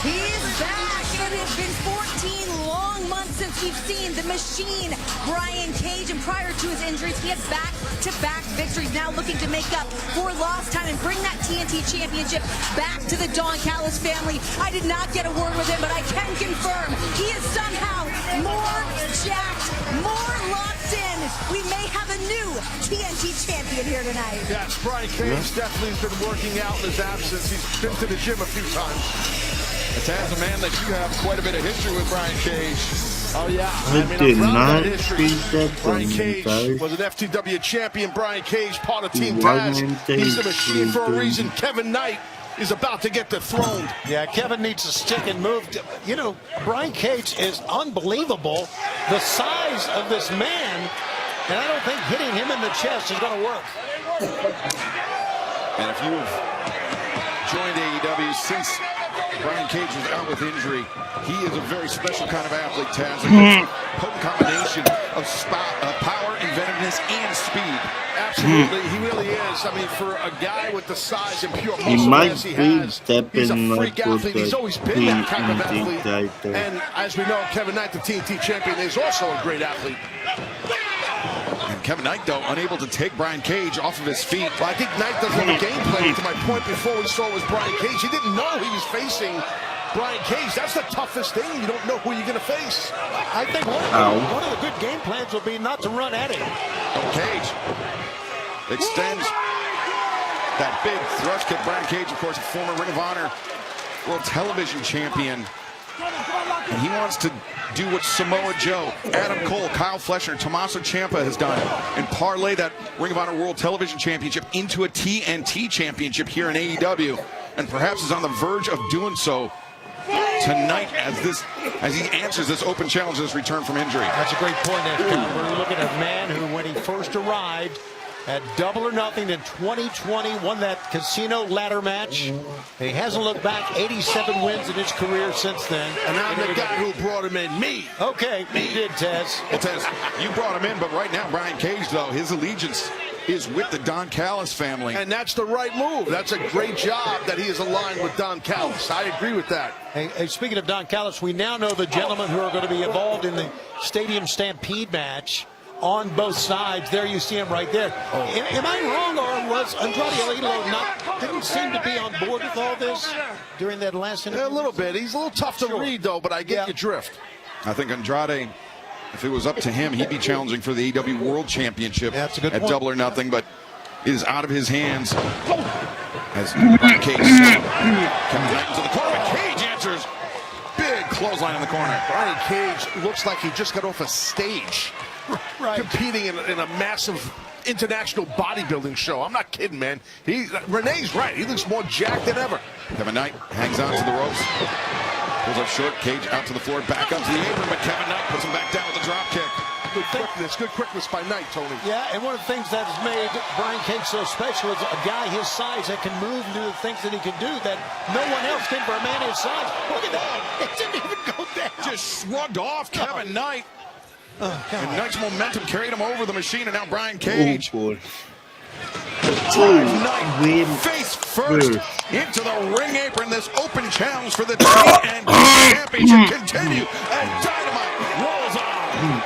He's back. It has been 14 long months since we've seen the Machine, Brian Cage, and prior to his injuries, he had back-to-back victories, now looking to make up for lost time and bring that TNT Championship back to the Don Callis family. I did not get a word with him, but I can confirm he is somehow more jacked, more locked in. We may have a new TNT champion here tonight. Yes, Brian Cage definitely has been working out in his absence. He's been to the gym a few times. It's as a man that you have quite a bit of history with Brian Cage. Oh, yeah. I did not see that Brian coming, Cage guys. was an FTW champion. Brian Cage, part of Team Taz. He's the Machine for a reason. Kevin Knight is about to get dethroned. Yeah, Kevin needs to stick and move. You know, Brian Cage is unbelievable. The size of this man, and I don't think hitting him in the chest is going to work. And if you've joined AEW since Brian Cage was out with injury, he is a very special kind of athlete, Taz. A potent combination of power, inventiveness, and speed. Absolutely, he really is. I mean, for a guy with the size and pure He muscle might as he be has, stepping he's a like freak athlete. He's always been that kind of athlete. title. And as we know, Kevin Knight, the TNT champion, is also a great athlete. And Kevin Knight, though, unable to take Brian Cage off of his feet. Well, I think Knight doesn't have a game plan. To my point before we saw was Brian Cage. He didn't know he was facing Brian Cage. That's the toughest thing. You don't know who you're going to face. I think one of the good game plans will be not to run at him. Cage extends that big thrust kick. Brian Cage, of course, a former Ring of Honor World Television Champion. And he wants to do what Samoa Joe, Adam Cole, Kyle Fletcher, Tommaso Ciampa has done and parlay that Ring of Honor World Television Championship into a TNT Championship here in AEW, and perhaps is on the verge of doing so tonight as he answers this open challenge, this return from injury. That's a great point, Ed. We're looking at a man who, when he first arrived at Double or Nothing in 2020, won that casino ladder match. He hasn't looked back. 87 wins in his career since then. And I'm the guy who brought him in. Me. Okay, you did, Tez. Well, Tez, you brought him in, but right now, Brian Cage, though, his allegiance is with the Don Callis family. And that's the right move. That's a great job that he is aligned with Don Callis. I agree with that. Hey, speaking of Don Callis, we now know the gentlemen who are going to be involved in the Stadium Stampede match on both sides. There you see him right there. Am I wrong, or was Andrade Alilo didn't seem to be on board with all this during that last interview? A little bit. He's a little tough to read, though, but I get your drift. I think Andrade, if it was up to him, he'd be challenging for the AEW World Championship at Double or Nothing, but it is out of his hands as Brian Cage Kevin Knight into the corner. Cage answers. Big clothesline in the corner. Brian Cage looks like he just got off a stage. Competing in a massive international bodybuilding show. I'm not kidding, man. Renee's right. He looks more jacked than ever. Kevin Knight hangs on to the ropes. Pulls up short. Cage out to the floor. Back onto the apron, but Kevin Knight puts him back down with a drop kick. Good quickness by Knight, Tony. Yeah, and one of the things that has made Brian Cage so special is a guy his size that can move and do the things that he can do that no one else can for a man his size. Look at that. It didn't even go down. Just shrugged off Kevin Knight. And Knight's momentum carried him over the Machine, and now Brian Cage. Oh, boy. Drives Knight face first into the ring apron. This open challenge for the TNT Championship continue as Dynamite rolls on.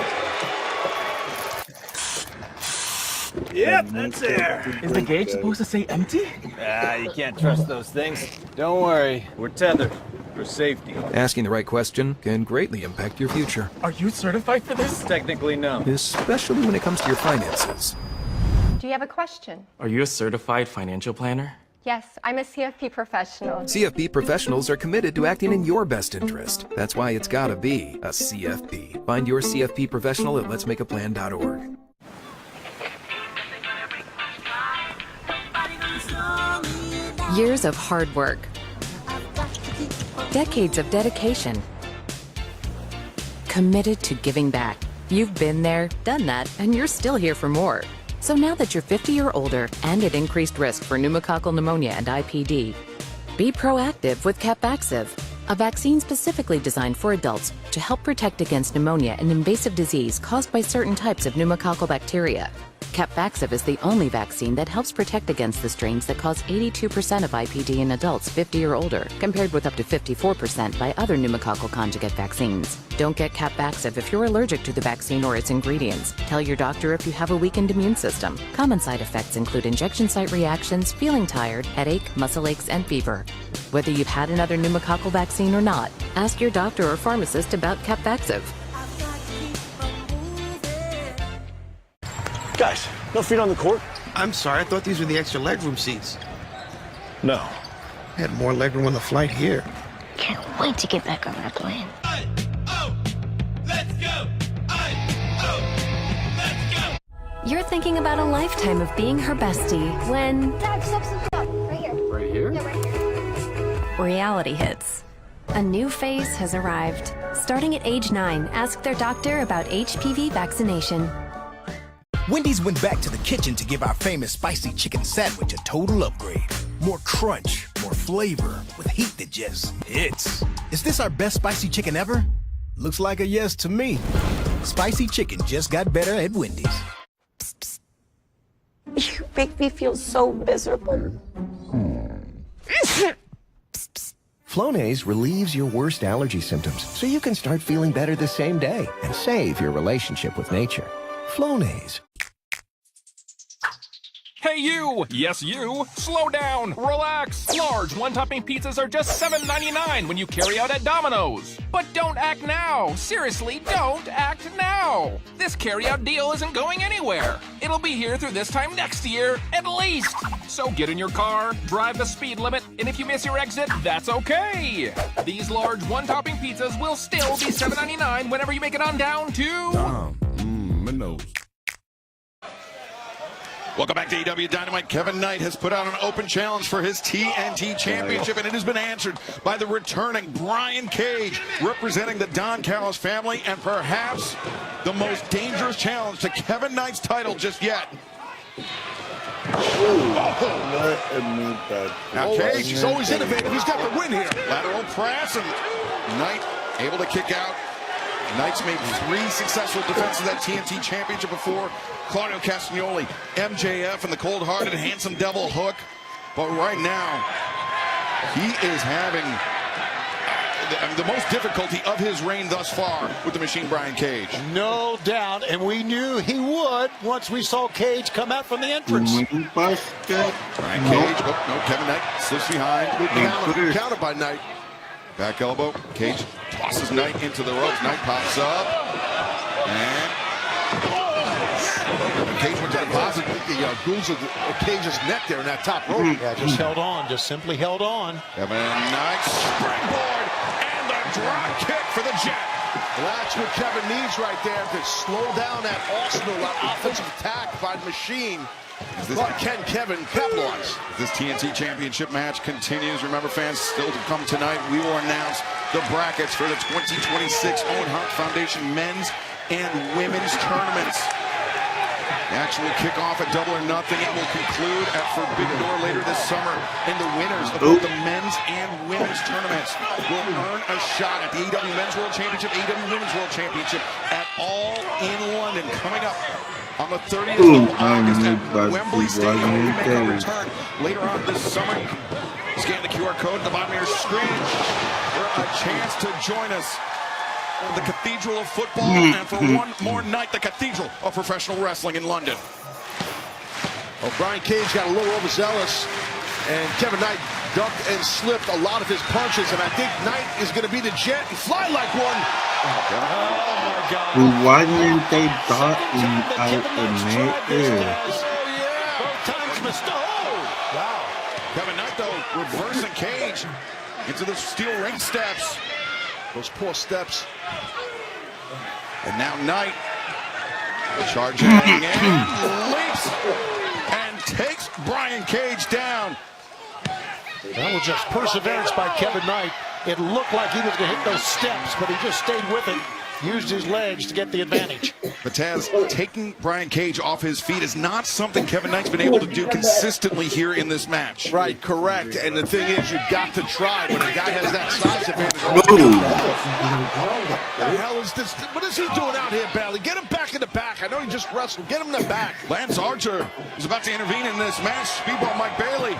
Yep, that's there. Is the gauge supposed to say empty? You can't trust those things. Don't worry, we're tethered for safety. Asking the right question can greatly impact your future. Are you certified for this? Technically, no. Especially when it comes to your finances. Do you have a question? Are you a certified financial planner? Yes, I'm a CFP professional. CFP professionals are committed to acting in your best interest. That's why it's gotta be a CFP. Find your CFP professional at letsmakeaplan.org. Years of hard work. Decades of dedication. Committed to giving back. You've been there, done that, and you're still here for more. So now that you're 50 or older and at increased risk for pneumococcal pneumonia and IPD, be proactive with Capvaxive, a vaccine specifically designed for adults to help protect against pneumonia, an invasive disease caused by certain types of pneumococcal bacteria. Capvaxive is the only vaccine that helps protect against the strains that cause 82% of IPD in adults 50 or older, compared with up to 54% by other pneumococcal conjugate vaccines. Don't get Capvaxive if you're allergic to the vaccine or its ingredients. Tell your doctor if you have a weakened immune system. Common side effects include injection site reactions, feeling tired, headache, muscle aches, and fever. Whether you've had another pneumococcal vaccine or not, ask your doctor or pharmacist about Capvaxive. Guys, no feet on the court? I'm sorry, I thought these were the extra legroom seats. No. I had more legroom on the flight here. Can't wait to get back on that plane. You're thinking about a lifetime of being her bestie when Dad, stop. Right here. Right here? Yeah, right here. reality hits. A new phase has arrived. Starting at age 9, ask their doctor about HPV vaccination. Wendy's went back to the kitchen to give our famous spicy chicken sandwich a total upgrade. More crunch, more flavor, with heat that just hits. Is this our best spicy chicken ever? Looks like a yes to me. Spicy chicken just got better at Wendy's. You make me feel so miserable. Flonase relieves your worst allergy symptoms so you can start feeling better the same day and save your relationship with nature. Flonase. Hey you! Yes you! Slow down! Relax! Large one-topping pizzas are just $7.99 when you carry out at Domino's. But don't act now! Seriously, don't act now! This carry-out deal isn't going anywhere. It'll be here through this time next year, at least! So get in your car, drive the speed limit, and if you miss your exit, that's okay! These large one-topping pizzas will still be $7.99 whenever you make it on down to... Minnows. Welcome back to AEW Dynamite. Kevin Knight has put out an open challenge for his TNT Championship, and it has been answered by the returning Brian Cage, representing the Don Callis family, and perhaps the most dangerous challenge to Kevin Knight's title just yet. Now Cage, he's always innovative. He's got the win here. Lateral press, and Knight able to kick out. Knight's made 3 successful defenses of that TNT Championship before. Claudio Castagnoli, MJF, and the cold-hearted handsome devil Hook. But right now, he is having the most difficulty of his reign thus far with the Machine Brian Cage. No doubt, and we knew he would once we saw Cage come out from the entrance. Brian Cage, no, Kevin Knight slips behind. Counter by Knight. Back elbow, Cage tosses Knight into the ropes. Knight pops up, and Cage went to the positive. Goons of Cage's neck there in that top rope. Yeah, just held on, just simply held on. Kevin Knight, springboard, and the drop kick for the Jet. Well, that's what Kevin needs right there to slow down that arsenal, that offensive attack by the Machine. But can Kevin capitalize? This TNT Championship match continues. Remember, fans, still to come tonight, we will announce the brackets for the 2026 Owen Hart Foundation men's and women's tournaments. The actual kickoff at Double or Nothing. It will conclude at Forbidden Door later this summer. And the winners of both the men's and women's tournaments will earn a shot at the AEW Men's World Championship, AEW Women's World Championship at All in London, coming up on the 30th of August at Wembley Stadium. We make a return later on this summer. You can scan the QR code at the bottom of your screen for a chance to join us the Cathedral of Football, and for one more night, the Cathedral of Professional Wrestling in London. Well, Brian Cage got a little overzealous, and Kevin Knight ducked and slipped a lot of his punches, and I think Knight is going to be the Jet and fly like one. Why didn't they dot him out in mid-air? Both times missed. Oh, wow. Kevin Knight, though, reversing Cage into the steel ring steps. Those poor steps. And now Knight charging in, leaps, and takes Brian Cage down. That was just perseverance by Kevin Knight. It looked like he was going to hit those steps, but he just stayed with it, used his legs to get the advantage. But Taz, taking Brian Cage off his feet is not something Kevin Knight's been able to do consistently here in this match. Right, correct. And the thing is, you've got to try when a guy has that size advantage. Whoa. What the hell is this? What is he doing out here, Bailey? Get him back in the back. I know he just wrestled. Get him in the back. Lance Archer is about to intervene in this match. Speedball Mike Bailey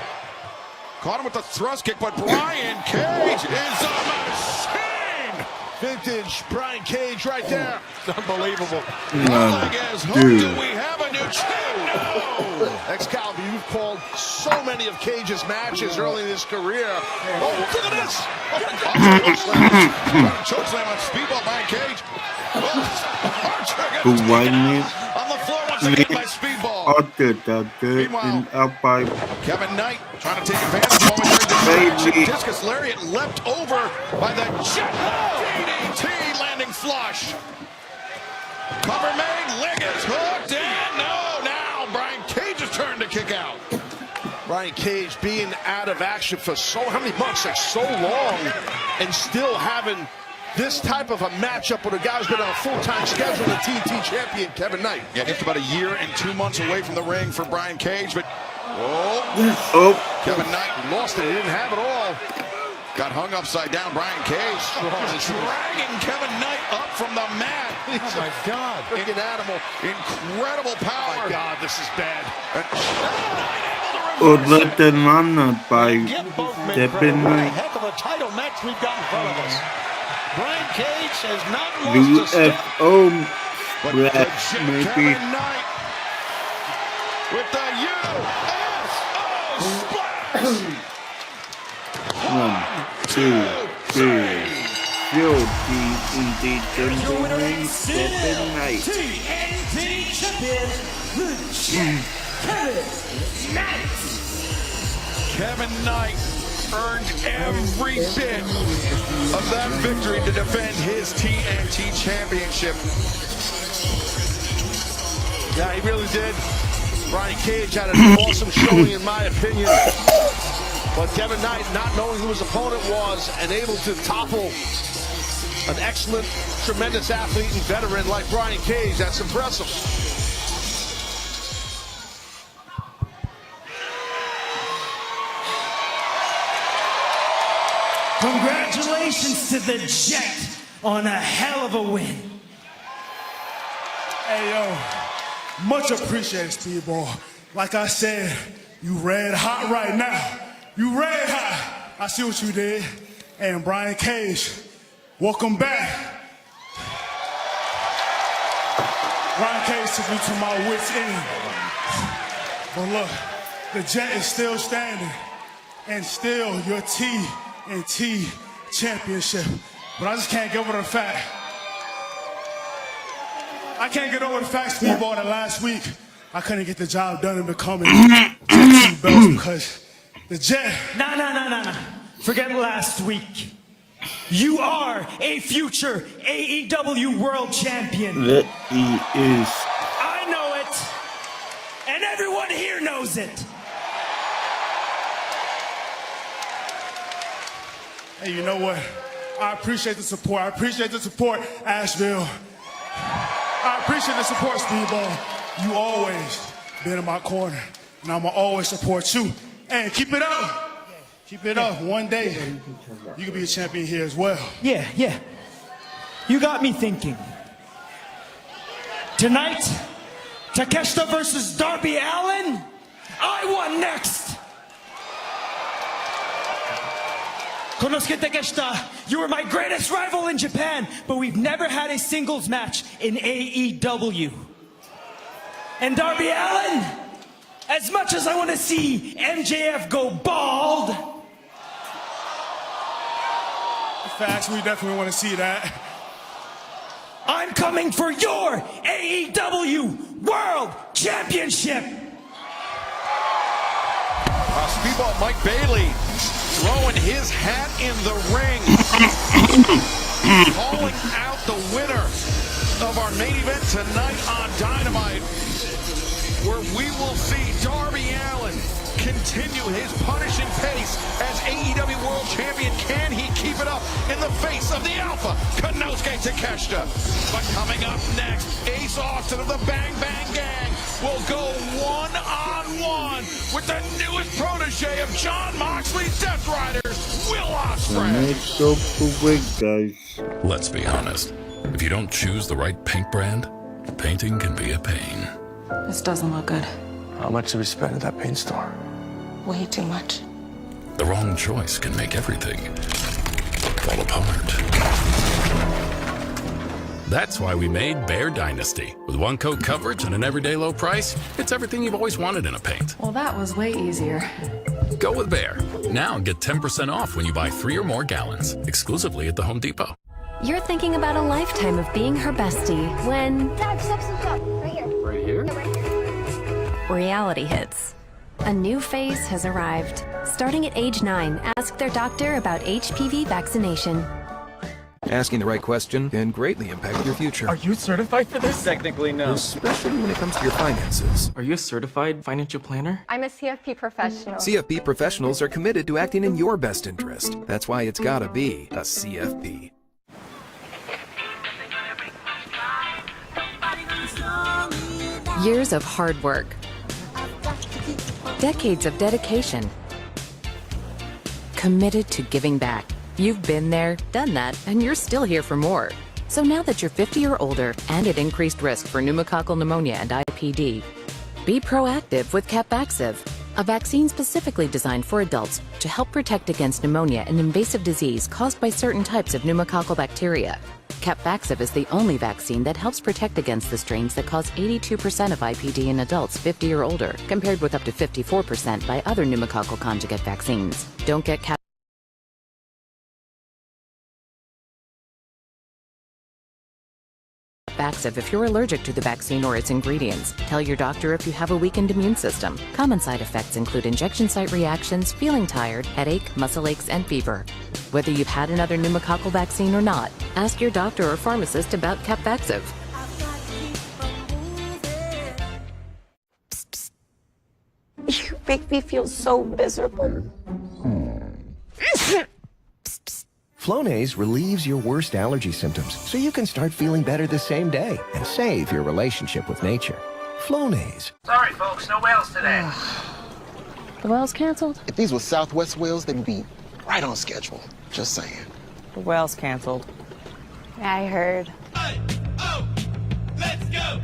caught him with the thrust kick, but Brian Cage is a machine. Vintage Brian Cage right there. Unbelievable. Who do we have a new No! Excalibur, you've called so many of Cage's matches early in his career. Oh, look at this! Chokeslam on Speedball Brian Cage. Who won it? On the floor once again by Speedball. Kevin Knight trying to take advantage of momentary discus lariat leapt over by the jet DDT landing flush. Cover made, leg is hooked, and now Brian Cage's turn to kick out. Brian Cage being out of action for how many months? Like so long, and still having this type of a matchup with a guy who's been on a full-time schedule, the TNT champion, Kevin Knight. Yeah, just about a year and 2 months away from the ring for Brian Cage, but Kevin Knight lost it. He didn't have it all. Got hung upside down. Brian Cage dragging Kevin Knight up from the mat. Oh my God! Freaking animal! Incredible power. Oh my God, this is bad. Overturned by Kevin Knight. Heck of a title match we've got in front of us. Brian Cage has not lost a step. UFO match, maybe. Kevin Knight with the UFO splash. 1, 2, 3. Guilty in the gentleman, Kevin Knight. TNT champion, Kevin Knight. Kevin Knight earned every bit of that victory to defend his TNT championship. Yeah, he really did. Brian Cage had an awesome showing, in my opinion. But Kevin Knight, not knowing who his opponent was and able to topple an excellent, tremendous athlete and veteran like Brian Cage, that's impressive. Congratulations to the Jet on a hell of a win. Hey, yo, much appreciated, Speedball. Like I said, you red hot right now. You red hot. I see what you did. And Brian Cage, welcome back. Brian Cage took me to my wit's end. But look, the Jet is still standing and still your TNT championship. But I just can't get over the fact. I can't get over the fact, Speedball, that last week I couldn't get the job done in becoming Jet belts because the Jet. Nah. Forget last week. You are a future AEW World Champion. That he is. I know it. And everyone here knows it. Hey, you know what? I appreciate the support. I appreciate the support, Asheville. I appreciate the support, Speedball. You always been in my corner, and I'm gonna always support you. And keep it up. Keep it up. One day, you can be a champion here as well. Yeah. You got me thinking. Tonight, Takeshita versus Darby Allin. I won next. Konosuke Takeshita, you were my greatest rival in Japan, but we've never had a singles match in AEW. And Darby Allin, as much as I want to see MJF go bald. Facts, we definitely want to see that. I'm coming for your AEW World Championship. Speedball Mike Bailey throwing his hat in the ring. Calling out the winner of our main event tonight on Dynamite, where we will see Darby Allin continue his punishing pace as AEW World Champion. Can he keep it up in the face of the Alpha, Konosuke Takeshita? But coming up next, Ace Austin of the Bang Bang Gang will go one-on-one with the newest protege of Jon Moxley's Death Riders, Will Ospreay. Next up the week, guys. Let's be honest. If you don't choose the right paint brand, painting can be a pain. This doesn't look good. How much did we spend at that paint store? Way too much. The wrong choice can make everything fall apart. That's why we made Bear Dynasty. With one coat coverage and an everyday low price, it's everything you've always wanted in a paint. Well, that was way easier. Go with Bear. Now get 10% off when you buy 3 or more gallons, exclusively at the Home Depot. You're thinking about a lifetime of being her bestie when Dad, stop. Right here. Right here? No, right here. reality hits. A new phase has arrived. Starting at age 9, ask their doctor about HPV vaccination. Asking the right question can greatly impact your future. Are you certified for this? Technically, no. Especially when it comes to your finances. Are you a certified financial planner? I'm a CFP professional. CFP professionals are committed to acting in your best interest. That's why it's gotta be a CFP. Years of hard work. Decades of dedication. Committed to giving back. You've been there, done that, and you're still here for more. So now that you're 50 or older and at increased risk for pneumococcal pneumonia and IPD, be proactive with Capvaxive, a vaccine specifically designed for adults to help protect against pneumonia, an invasive disease caused by certain types of pneumococcal bacteria. Capvaxive is the only vaccine that helps protect against the strains that cause 82% of IPD in adults 50 or older, compared with up to 54% by other pneumococcal conjugate vaccines. Don't get Capvaxive if you're allergic to the vaccine or its ingredients. Tell your doctor if you have a weakened immune system. Common side effects include injection site reactions, feeling tired, headache, muscle aches, and fever. Whether you've had another pneumococcal vaccine or not, ask your doctor or pharmacist about Capvaxive. You make me feel so miserable. Flonase relieves your worst allergy symptoms so you can start feeling better the same day and save your relationship with nature. Flonase. Sorry, folks, no whales today. The whale's canceled? If these were Southwest whales, they'd be right on schedule. Just saying. The whale's canceled. Yeah, I heard. Let's go!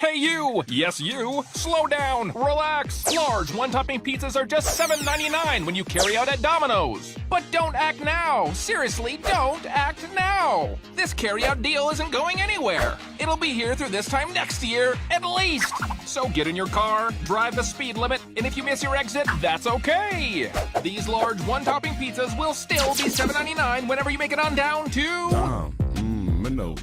Hey you! Yes you! Slow down! Relax! Large one-topping pizzas are just $7.99 when you carry out at Domino's. But don't act now! Seriously, don't act now! This carry-out deal isn't going anywhere. It'll be here through this time next year, at least! So get in your car, drive the speed limit, and if you miss your exit, that's okay! These large one-topping pizzas will still be $7.99 whenever you make it on down to... Minnows.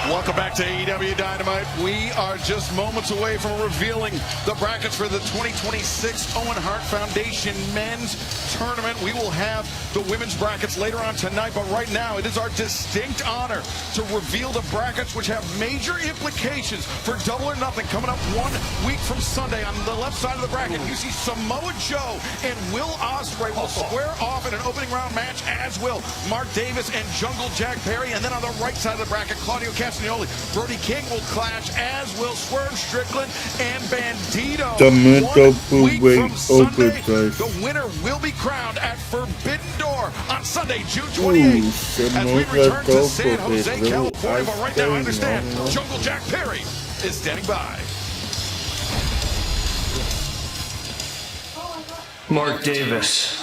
Welcome back to AEW Dynamite. We are just moments away from revealing the brackets for the 2026 Owen Hart Foundation Men's Tournament. We will have the women's brackets later on tonight, but right now it is our distinct honor to reveal the brackets, which have major implications for Double or Nothing coming up 1 week from Sunday. On the left side of the bracket, you see Samoa Joe and Will Ospreay will square off in an opening round match, as will Mark Davis and Jungle Jack Perry. And then on the right side of the bracket, Claudio Castagnoli, Brody King will clash, as will Swerve Strickland and Bandito. The mental from Sunday, overtime. the winner will be crowned at Forbidden Door on Sunday, June 28th. As we return to San Jose, California. But right now, I understand Jungle Jack Perry is standing by. Mark Davis,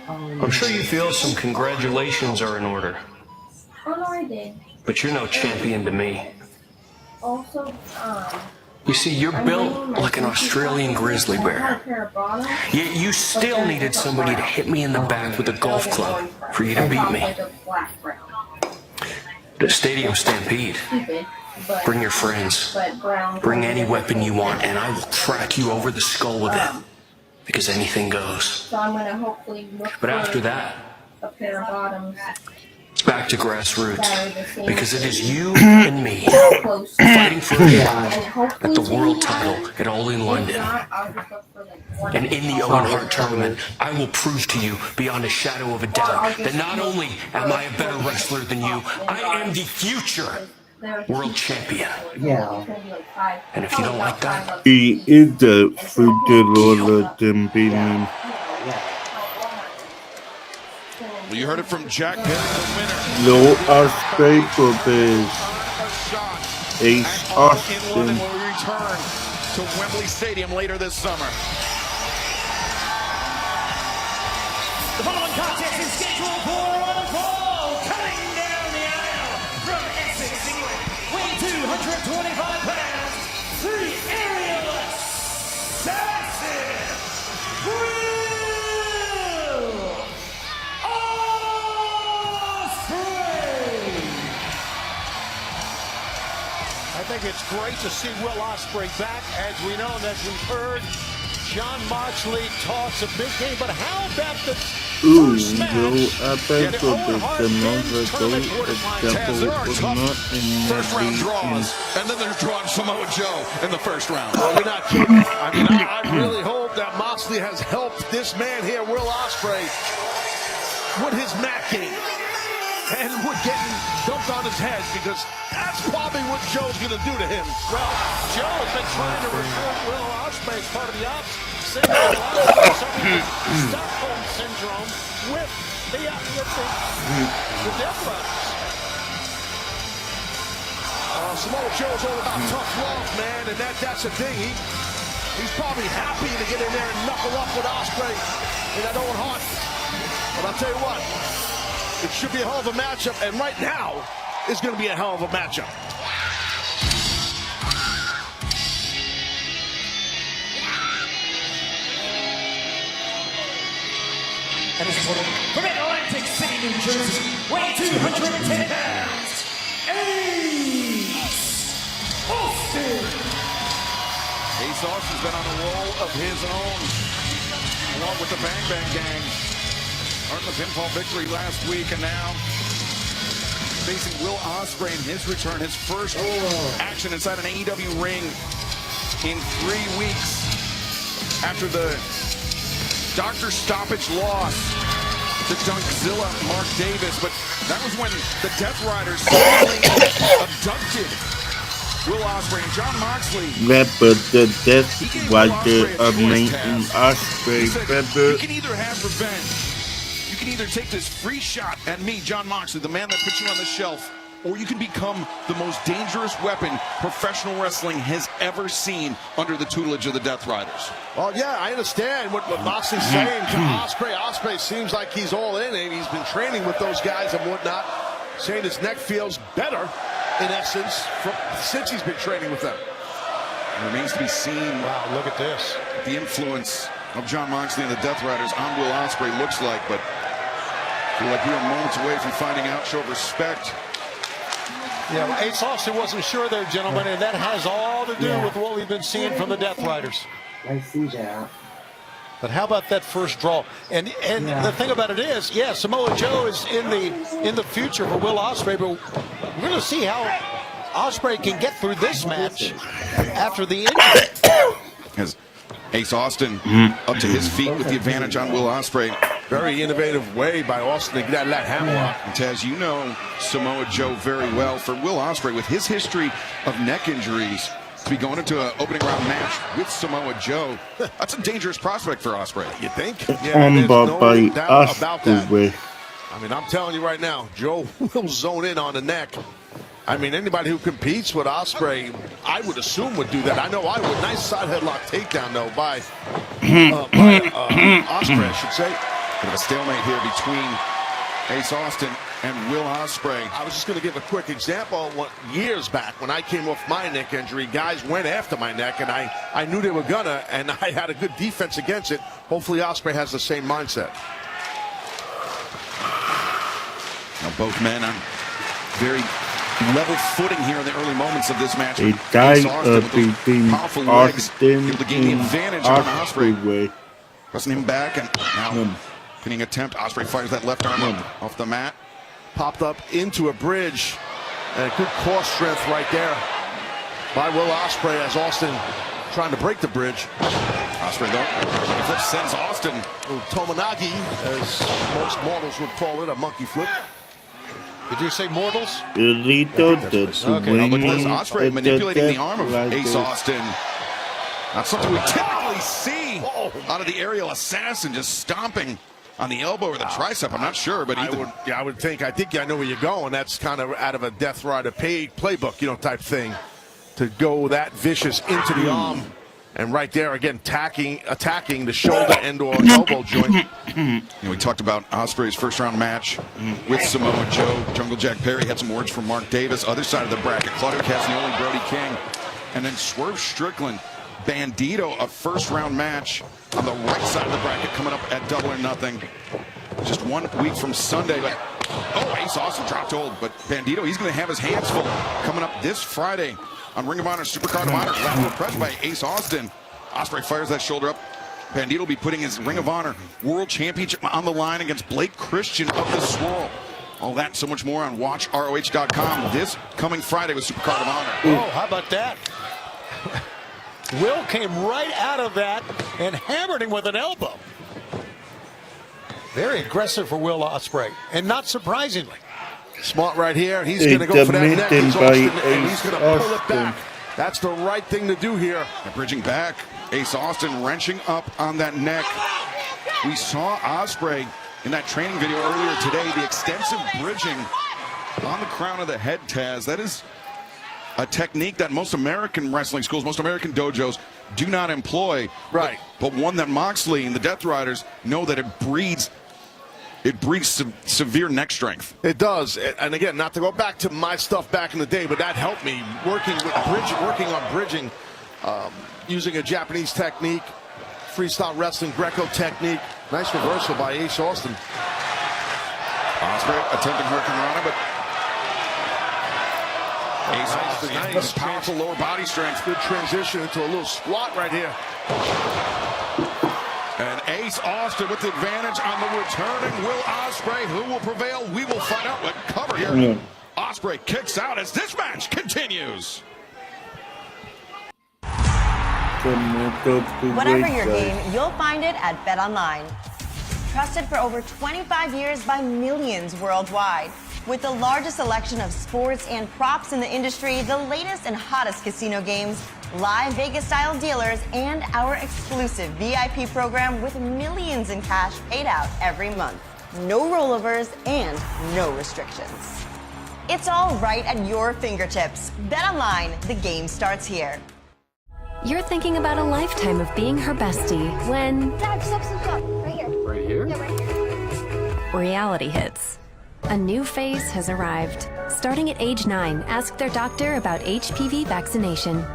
I'm sure you feel some congratulations are in order, Oh, no, I did. but you're no champion to me. Also, You see, you're built like an Australian grizzly bear, yet you still needed somebody to hit me in the back with a golf club for you to beat me. The Stadium Stampede. Bring your friends. Bring any weapon you want, and I will crack you over the skull with it. Because anything goes. So I'm gonna hopefully look But after that, a pair of bottoms. back to grassroots. Because it is you and me fighting for a shot at the world title at All In London. And in the Owen Hart tournament, I will prove to you beyond a shadow of a doubt that not only am I a better wrestler than you, I am the future world champion. Yeah. And if you don't like that, He is the future world champion. Well, you heard it from Jack Perry, the winner. Will Ospreay versus Ace In Austin. London when we return to Wembley Stadium later this summer. The following contest is scheduled for one fall. Cutting down the aisle from Essex, England, weighing 225 pounds, the aerial assassin, Will Ospreay. I think it's great to see Will Ospreay back. As we know and as we've heard, John Moxley talks a big game, but how about the first match? I bet for the number goal of double was not in First round the draws, and then there's drawing Samoa Joe in the first round. Well, you're not kidding. I mean, I really hope that Moxley has helped this man here, Will Ospreay, with his mat game and with getting dumped on his head, because that's probably what Joe's going to do to him. Well, Joe has been trying to recruit Will Ospreay as part of the ops. Stockholm syndrome with the Death Riders. Samoa Joe's all about tough love, man, and that's the thing. He's probably happy to get in there and knuckle up with Ospreay in that Owen Hart. But I'll tell you what, it should be a hell of a matchup, and right now is going to be a hell of a matchup. And this is from Atlantic City, New Jersey, weighing 210 pounds, Ace Austin. Ace Austin's been on a roll of his own, along with the Bang Bang Gang. Earned the pinfall victory last week, and now facing Will Ospreay in his return, his first action inside an AEW ring in 3 weeks after the Dr. Stoppage loss to Dunkzilla Mark Davis. But that was when the Death Riders suddenly abducted Will Ospreay and John Moxley. But the Death Rider of Nathan Ospreay. You can either have revenge. You can either take this free shot at me, John Moxley, the man that put you on the shelf, or you can become the most dangerous weapon professional wrestling has ever seen under the tutelage of the Death Riders. Well, yeah, I understand what Moxley's saying to Ospreay. Ospreay seems like he's all in. He's been training with those guys and whatnot, saying his neck feels better, in essence, since he's been training with them. It remains to be seen. Wow, look at this. The influence of John Moxley and the Death Riders on Will Ospreay looks like, but I feel like we are moments away from finding out. Show respect. Yeah, well, Ace Austin wasn't sure there, gentlemen, and that has all to do with what we've been seeing from the Death Riders. I see that. But how about that first draw? And the thing about it is, yeah, Samoa Joe is in the future for Will Ospreay, but we're going to see how Ospreay can get through this match after the injury. As Ace Austin up to his feet with the advantage on Will Ospreay. Very innovative way by Austin to get that hammer up. And Taz, you know Samoa Joe very well. For Will Ospreay, with his history of neck injuries, to be going into an opening round match with Samoa Joe, that's a dangerous prospect for Ospreay. You think? Yeah, there's no doubt about that. Way. I mean, I'm telling you right now, Joe will zone in on the neck. I mean, anybody who competes with Ospreay, I would assume would do that. I know I would. Nice side headlock takedown, though, by Ospreay, I should say. Bit of a stalemate here between Ace Austin and Will Ospreay. I was just going to give a quick example. Years back, when I came off my neck injury, guys went after my neck, and I knew they were gonna, and I had a good defense against it. Hopefully, Ospreay has the same mindset. Now, both men on very level footing here in the early moments of this match. A guy Ace Austin with those beating powerful legs, Austin able to gain the in advantage on Ospreay. way. Pressing him back, and now pinning attempt. Ospreay fires that left arm off the mat. Popped up into a bridge. And a good core strength right there by Will Ospreay as Austin trying to break the bridge. Ospreay though, flip sends Austin. Tomonagi, as most mortals would call it, a monkey flip. Did you say mortals? Elito the Okay, look at this. Ospreay manipulating the arm of like Ace this. Austin. Not something we typically see out of the aerial assassin, just stomping on the elbow or the tricep. I'm not sure, but either. I would think. I think I know where you're going. That's kind of out of a Death Rider playbook, type thing, to go that vicious into the arm, and right there again, attacking the shoulder and/or elbow joint. We talked about Ospreay's first-round match with Samoa Joe. Jungle Jack Perry had some words from Mark Davis. Other side of the bracket, Claudio Castagnoli, Brody King, and then Swerve Strickland, Bandito, a first-round match on the right side of the bracket coming up at Double or Nothing. Just 1 week from Sunday. But Ace Austin dropped hold. But Bandito, he's going to have his hands full coming up this Friday on Ring of Honor Supercard of Honor. Lateral press by Ace Austin. Ospreay fires that shoulder up. Bandito will be putting his Ring of Honor World Championship on the line against Blake Christian of the Swirl. All that and so much more on WatchROH.com this coming Friday with Supercard of Honor. Oh, how about that? Will came right out of that and hammered him with an elbow. Very aggressive for Will Ospreay, and not surprisingly. Smart right here. He's going to go for that neck. It's Austin, and he's going to pull it back. That's the right thing to do here. And bridging back, Ace Austin wrenching up on that neck. We saw Ospreay in that training video earlier today, the extensive bridging on the crown of the head, Taz. That is a technique that most American wrestling schools, most American dojos do not employ. Right. But one that Moxley and the Death Riders know that it breeds severe neck strength. It does. And again, not to go back to my stuff back in the day, but that helped me working on bridging, using a Japanese technique, freestyle wrestling, Greco technique. Nice reversal by Ace Austin. Ospreay attempting Hurricanrana, but Ace Austin, nice, powerful lower body strength. Good transition into a little squat right here. And Ace Austin with the advantage on the returning Will Ospreay. Who will prevail? We will find out. What cover here. Ospreay kicks out as this match continues. Whatever your game, you'll find it at BetOnline. Trusted for over 25 years by millions worldwide. With the largest selection of sports and props in the industry, the latest and hottest casino games, live Vegas-style dealers, and our exclusive VIP program with millions in cash paid out every month. No rollovers and no restrictions. It's all right at your fingertips. BetOnline, the game starts here. You're thinking about a lifetime of being her bestie when... Dad, stop. Right here. Right here? Yeah, right here. reality hits. A new phase has arrived. Starting at age 9, ask their doctor about HPV vaccination.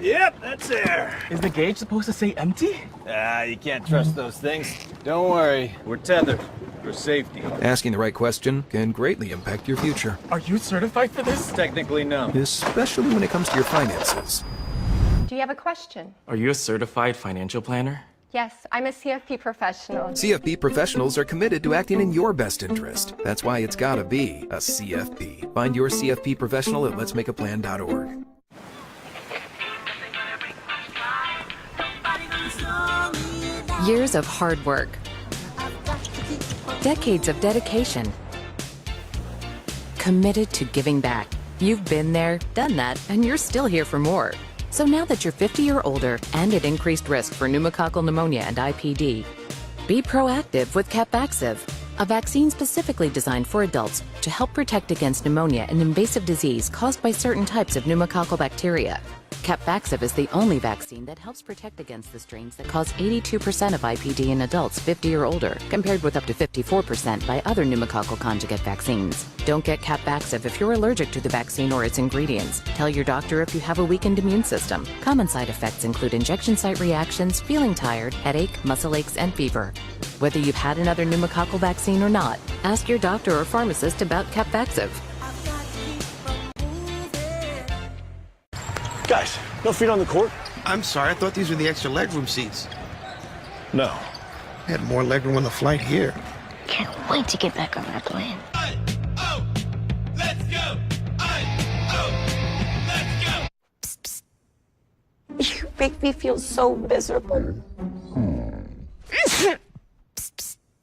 Yep, that's there. Is the gauge supposed to say empty? You can't trust those things. Don't worry, we're tethered for safety. Asking the right question can greatly impact your future, Are you certified for this? Technically, no. especially when it comes to your finances. Do you have a question? Are you a certified financial planner? Yes, I'm a CFP professional. CFP professionals are committed to acting in your best interest. That's why it's gotta be a CFP. Find your CFP professional at letsmakeaplan.org. Years of hard work. Decades of dedication. Committed to giving back. You've been there, done that, and you're still here for more. So now that you're 50 or older and at increased risk for pneumococcal pneumonia and IPD, be proactive with Capvaxive, a vaccine specifically designed for adults to help protect against pneumonia, an invasive disease caused by certain types of pneumococcal bacteria. Capvaxive is the only vaccine that helps protect against the strains that cause 82% of IPD in adults 50 or older, compared with up to 54% by other pneumococcal conjugate vaccines. Don't get Capvaxive if you're allergic to the vaccine or its ingredients. Tell your doctor if you have a weakened immune system. Common side effects include injection site reactions, feeling tired, headache, muscle aches, and fever. Whether you've had another pneumococcal vaccine or not, ask your doctor or pharmacist about Capvaxive. Guys, no feet on the court? I'm sorry, I thought these were the extra legroom seats. No. I had more legroom on the flight here. Can't wait to get back on that plane. Let's go! Let's go! You make me feel so miserable.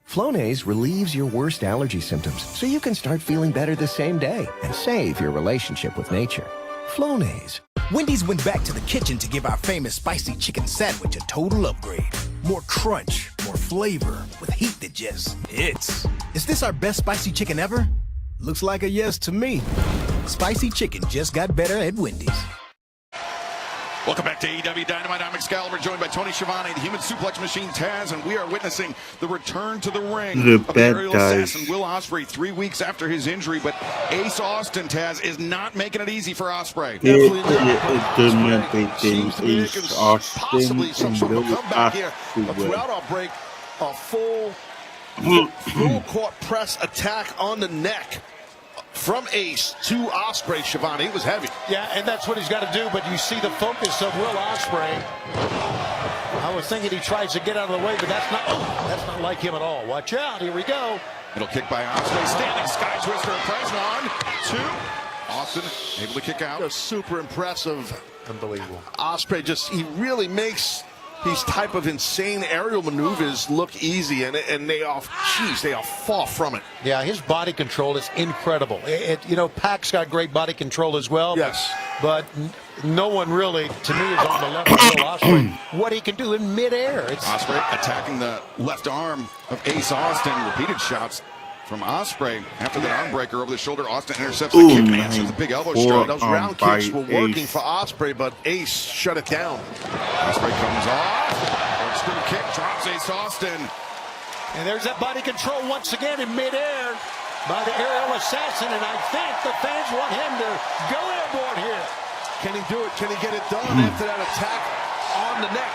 Flonase relieves your worst allergy symptoms so you can start feeling better the same day and save your relationship with nature. Flonase. Wendy's went back to the kitchen to give our famous spicy chicken sandwich a total upgrade. More crunch, more flavor, with heat that just hits. Is this our best spicy chicken ever? Looks like a yes to me. Spicy chicken just got better at Wendy's. Welcome back to AEW Dynamite. I'm Excalibur, joined by Tony Schiavone, the Human Suplex Machine Taz, and we are witnessing the return to the ring The of the bad aerial guys. assassin Will Ospreay 3 weeks after his injury. But Ace Austin, Taz, is not making it easy for Ospreay. It didn't make Ace Austin Possibly some and sort of Will a comeback here. But Ospreay. throughout our break, a full court press attack on the neck from Ace to Ospreay. Schiavone, it was heavy. Yeah, and that's what he's got to do, but you see the focus of Will Ospreay. I was thinking he tries to get out of the way, but that's not like him at all. Watch out, here we go. Middle kick by Ospreay, standing sky twister, pressing on 2. Austin able to kick out. Just super impressive. Unbelievable. Ospreay he really makes these type of insane aerial maneuvers look easy, and they all fall from it. Yeah, his body control is incredible. Pac's got great body control as well. Yes. But no one really, to me, is on the level of Will Ospreay. What he can do in midair. Ospreay attacking the left arm of Ace Austin. Repeated shots from Ospreay. After that arm breaker over the shoulder, Austin intercepts the kick and answers the big elbow strike. Those round kicks were working for Ospreay, but Ace shut it down. Ospreay comes off. Screw kick, drops Ace Austin. And there's that body control once again in midair by the aerial assassin, and I think the fans want him to go airborne here. Can he do it? Can he get it done after that attack on the neck?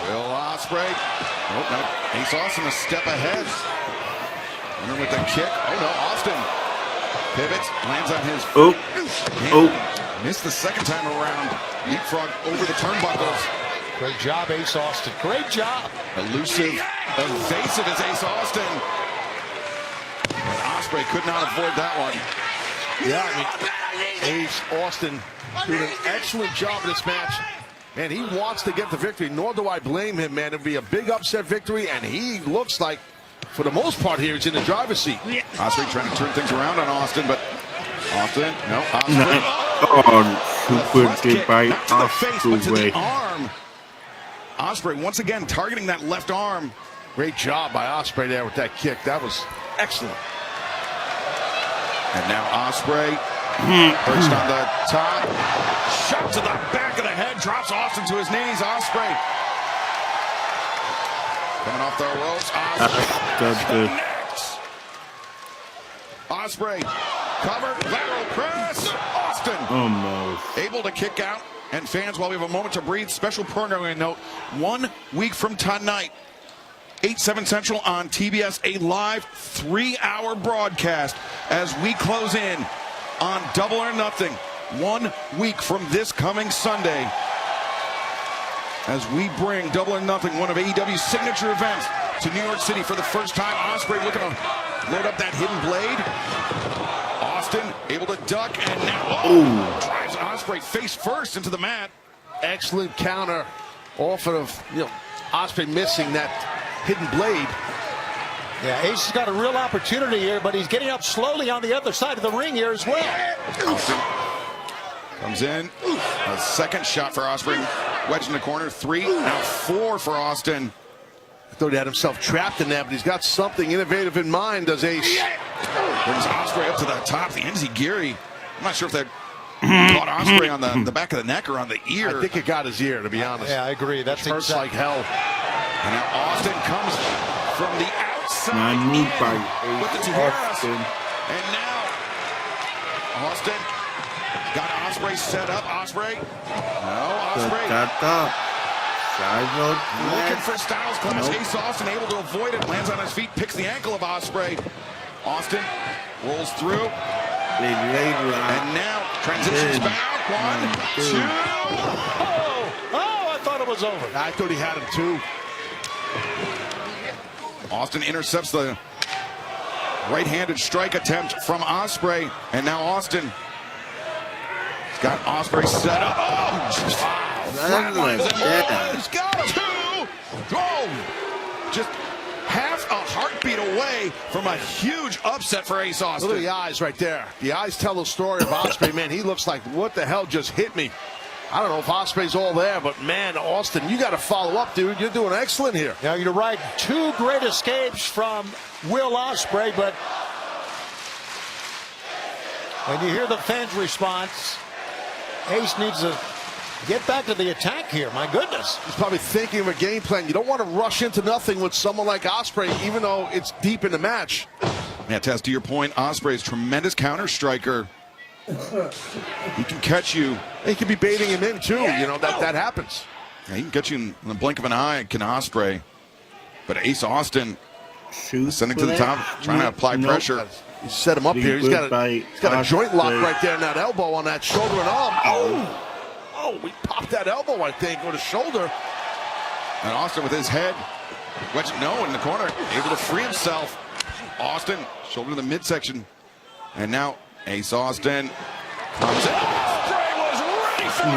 Will Ospreay. Oh, no. Ace Austin a step ahead. Winner with the kick. Oh, no. Austin pivots, lands on his foot. Missed the second time around. Leapfrog over the turnbuckles. Great job, Ace Austin. Great job. Elusive, evasive as Ace Austin. But Ospreay could not avoid that one. Yeah, Ace Austin did an excellent job in this match. And he wants to get the victory, nor do I blame him, man. It'll be a big upset victory, and he looks like, for the most part here, he's in the driver's seat. Ospreay trying to turn things around on Austin, but Austin, no, Super kick by not to the face, but to the Ospreay. arm. Ospreay once again targeting that left arm. Great job by Ospreay there with that kick. That was excellent. And now Ospreay perched on the top. Shot to the back of the head. Drops Austin to his knees. Ospreay coming off the ropes. Ospreay covered. Lateral press. Austin Almost. able to kick out. And fans, while we have a moment to breathe, special programming note. 1 week from tonight, 8/7 Central on TBS, a live 3-hour broadcast as we close in on Double or Nothing. 1 week from this coming Sunday, as we bring Double or Nothing, one of AEW's signature events, to New York City for the first time. Ospreay looking to load up that hidden blade. Austin able to duck, and now drives Ospreay face first into the mat. Excellent counter off of Ospreay missing that hidden blade. Yeah, Ace has got a real opportunity here, but he's getting up slowly on the other side of the ring here as well. Austin comes in. A second shot for Ospreay. Wedge in the corner. 3, now 4 for Austin. I thought he had himself trapped in that, but he's got something innovative in mind, does Ace. Brings Ospreay up to the top. The enziguri. I'm not sure if that caught Ospreay on the back of the neck or on the ear. I think it got his ear, to be honest. Yeah, I agree. That's hurts like hell. And now Austin comes from the outside Knee by with the Ace Tijeras. Austin. And now Austin Got Ospreay set up. Ospreay. No, Ospreay. Looking for Styles Clash. Nope. Ace Austin able to avoid it. Lands on his feet. Picks the ankle of Ospreay. Austin rolls through. And now transitions back. 1, 2. Oh, I thought it was over. I thought he had him too. Austin intercepts the right-handed strike attempt from Ospreay. And now Austin has got Ospreay set up. Oh, just he's got him. 2. Oh, just half a heartbeat away from a huge upset for Ace Austin. Look at the eyes right there. The eyes tell the story of Ospreay. Man, he looks like, what the hell just hit me? I don't know if Ospreay's all there, but man, Austin, you got to follow up, dude. You're doing excellent here. Yeah, you're right. 2 great escapes from Will Ospreay, but when you hear the fans' response, Ace needs to get back to the attack here. My goodness. He's probably thinking of a game plan. You don't want to rush into nothing with someone like Ospreay, even though it's deep in the match. Yeah, Tess, to your point, Ospreay's tremendous counter striker. He can catch you. He can be baiting him in too. You know, that happens. Yeah, he can get you in the blink of an eye, can Ospreay. But Ace Austin sending to the top, trying to apply pressure. He set him up here. He's got a joint lock right there in that elbow on that shoulder and arm. Oh, we popped that elbow, I think, with his shoulder. And Austin with his head. In the corner. Able to free himself. Austin, shoulder to the midsection. And now Ace Austin comes in. Ospreay was ready for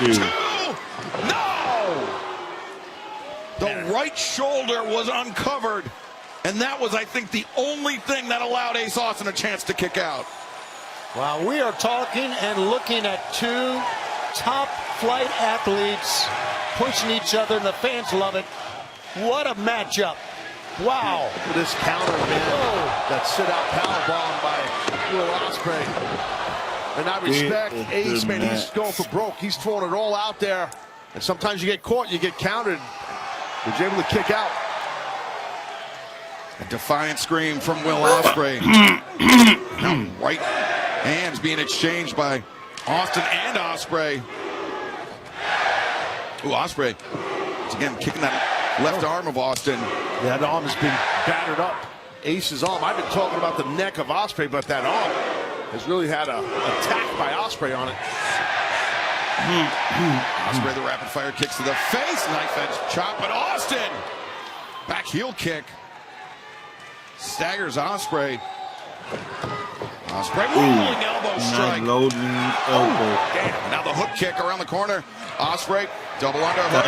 2. No! The right shoulder was uncovered. And that was, I think, the only thing that allowed Ace Austin a chance to kick out. Wow, we are talking and looking at 2 top flight athletes pushing each other, and the fans love it. What a matchup. Wow. Look at this counter, man. Whoa. That sit-out powerbomb by Will Ospreay. And I respect Ace, man. He's going for broke. He's throwing it all out there. And sometimes you get caught, you get countered. He's able to kick out. A defiant scream from Will Ospreay. Now right hands being exchanged by Austin and Ospreay. Ooh, Ospreay is again kicking that left arm of Austin. That arm has been battered up. Ace's arm. I've been talking about the neck of Ospreay, but that arm has really had an attack by Ospreay on it. Ospreay, the rapid fire kicks to the face. Knife edge chop, but Austin back heel kick. Staggers Ospreay. Ospreay rolling elbow strike. Damn. Now the hook kick around the corner. Ospreay, double underhook.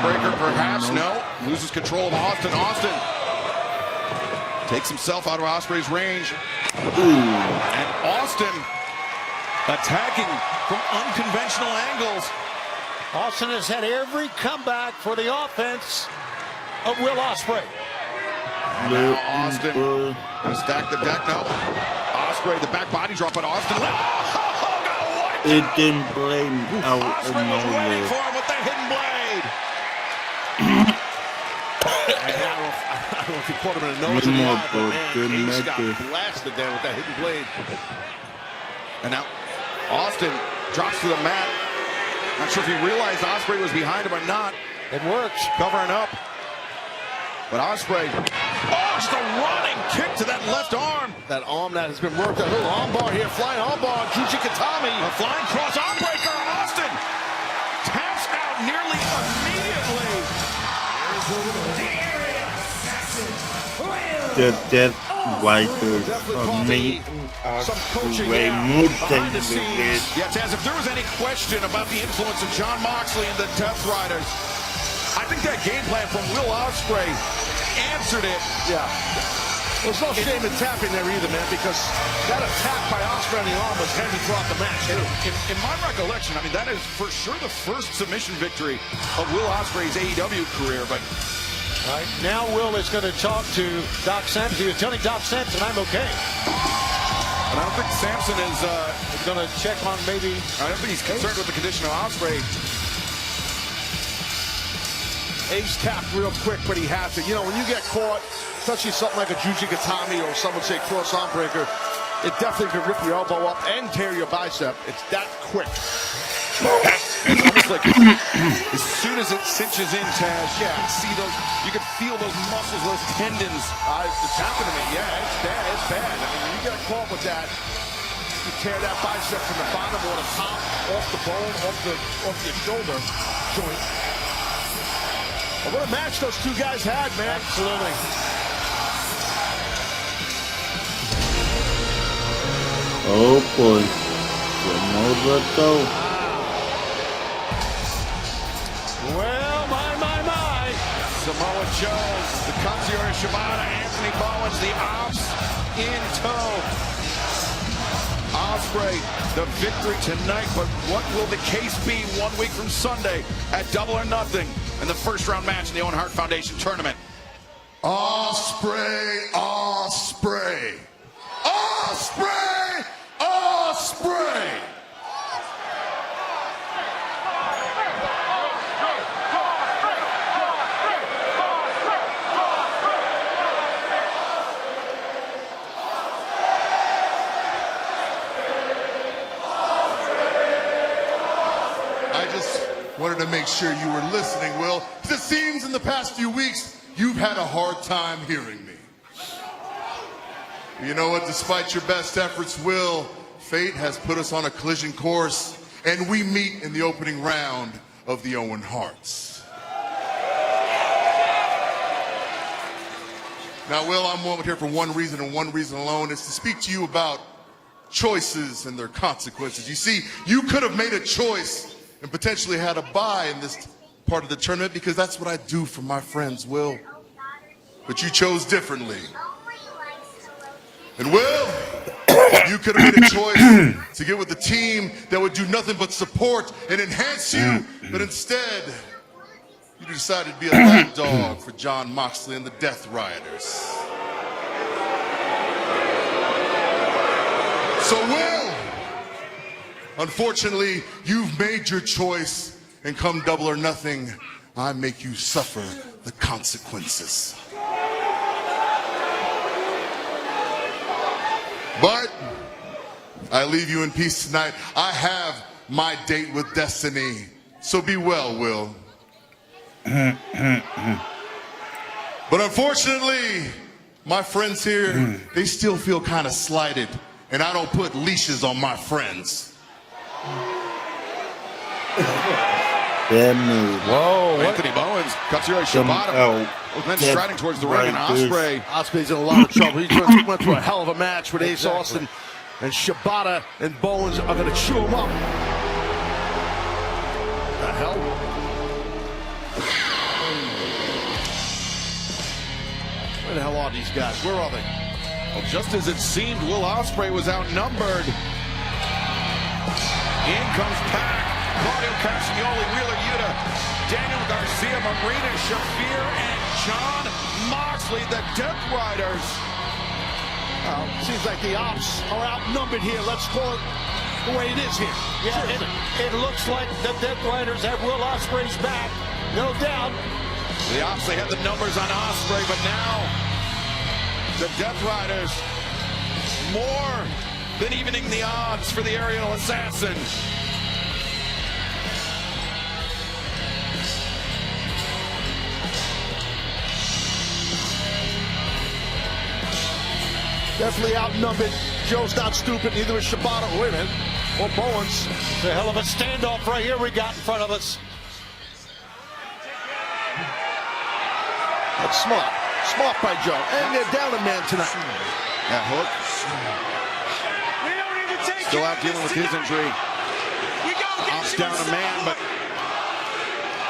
Breaker perhaps. No. Loses control of Austin. Austin takes himself out of Ospreay's range. And Austin attacking from unconventional angles. Austin has had every comeback for the offense of Will Ospreay. Now Austin gonna stack the deck. No. Ospreay, the back body drop on Austin. It didn't blame out of Ospreay was waiting nowhere. for him with the hidden blade. I don't know if he caught him in the nose or the eye, but man, Ace got blasted there with that hidden blade. And now Austin drops to the mat. Not sure if he realized Ospreay was behind him or not. It works. Covering up. But Ospreay, just a running kick to that left arm. That arm that has been worked, a little arm bar here, flying arm bar, Juji Katami. A flying cross arm breaker. Austin taps out nearly immediately. The Death Riders of me are way more than this. Yeah, Taz, if there was any question about the influence of John Moxley and the Death Riders, I think that game plan from Will Ospreay answered it. Yeah. There's no shame in tapping there either, man, because that attack by Ospreay on the arm was heavy throughout the match, too. In my recollection, I mean, that is for sure the first submission victory of Will Ospreay's AEW career, but... All right, now Will is going to talk to Doc Sampson. He was telling Doc Sampson, I'm okay. And I don't think Sampson is going to check on maybe... I don't think he's concerned with the condition of Ospreay. Ace tapped real quick, but he had to. You know, when you get caught, especially something like a Juji Gatami or some would say cross arm breaker, it definitely could rip your elbow up and tear your bicep. It's that quick. It's almost like as soon as it cinches in, Taz, you can see those, you can feel those muscles, those tendons. It's happened to me. Yeah, it's bad. It's bad. I mean, when you get caught with that, you tear that bicep from the bottom or the top, off the bone, off your shoulder joint. Well, what a match those two guys had, man. Absolutely. Oh boy. Another go. Well, my. Samoa Joe, the Kazuchika Shibata, Anthony Bowens, the Ops in tow. Ospreay, the victory tonight, but what will the case be 1 week from Sunday at Double or Nothing in the first round match in the Owen Hart Foundation tournament? Ospreay, Ospreay, Ospreay, Ospreay. I just wanted to make sure you were listening, Will. It seems in the past few weeks, you've had a hard time hearing me. You know what? Despite your best efforts, Will, fate has put us on a collision course, and we meet in the opening round of the Owen Harts. Now, Will, I'm here for one reason and one reason alone. It's to speak to you about choices and their consequences. You see, you could have made a choice and potentially had a bye in this part of the tournament because that's what I do for my friends, Will. But you chose differently. And Will, you could have made a choice to get with a team that would do nothing but support and enhance you, but instead, you decided to be a lapdog for Jon Moxley and the Death Riders. So Will, unfortunately, you've made your choice, and come Double or Nothing, I make you suffer the consequences. But I leave you in peace tonight. I have my date with destiny. So be well, Will. But unfortunately, my friends here, they still feel kind of slighted. And I don't put leashes on my friends. Whoa, Anthony Bowens, Katsuyori Shibata, both men striding towards the ring, and Ospreay's in a lot of trouble. He went through a hell of a match with Ace Austin, and Shibata and Bowens are going to chew him up. The hell? Where the hell are these guys? Where are they? Well, just as it seemed, Will Ospreay was outnumbered. In comes Pac. Claudio Castagnoli, Wheeler Yuta, Daniel Garcia, Marina Shafir, and Jon Moxley, the Death Riders. Seems like the Ops are outnumbered here. Let's call it the way it is here. Yeah, it looks like the Death Riders have Will Ospreay's back, no doubt. The Ops, they had the numbers on Ospreay, but now the Death Riders more than evening the odds for the aerial assassin. Definitely outnumbered. Joe's not stupid, neither is Shibata. Wait a minute. Or Bowens. It's a hell of a standoff right here we got in front of us. That's smart. Smart by Joe. And they're down a man tonight. Yeah, Hook. Still out dealing with his injury. Ops down a man, but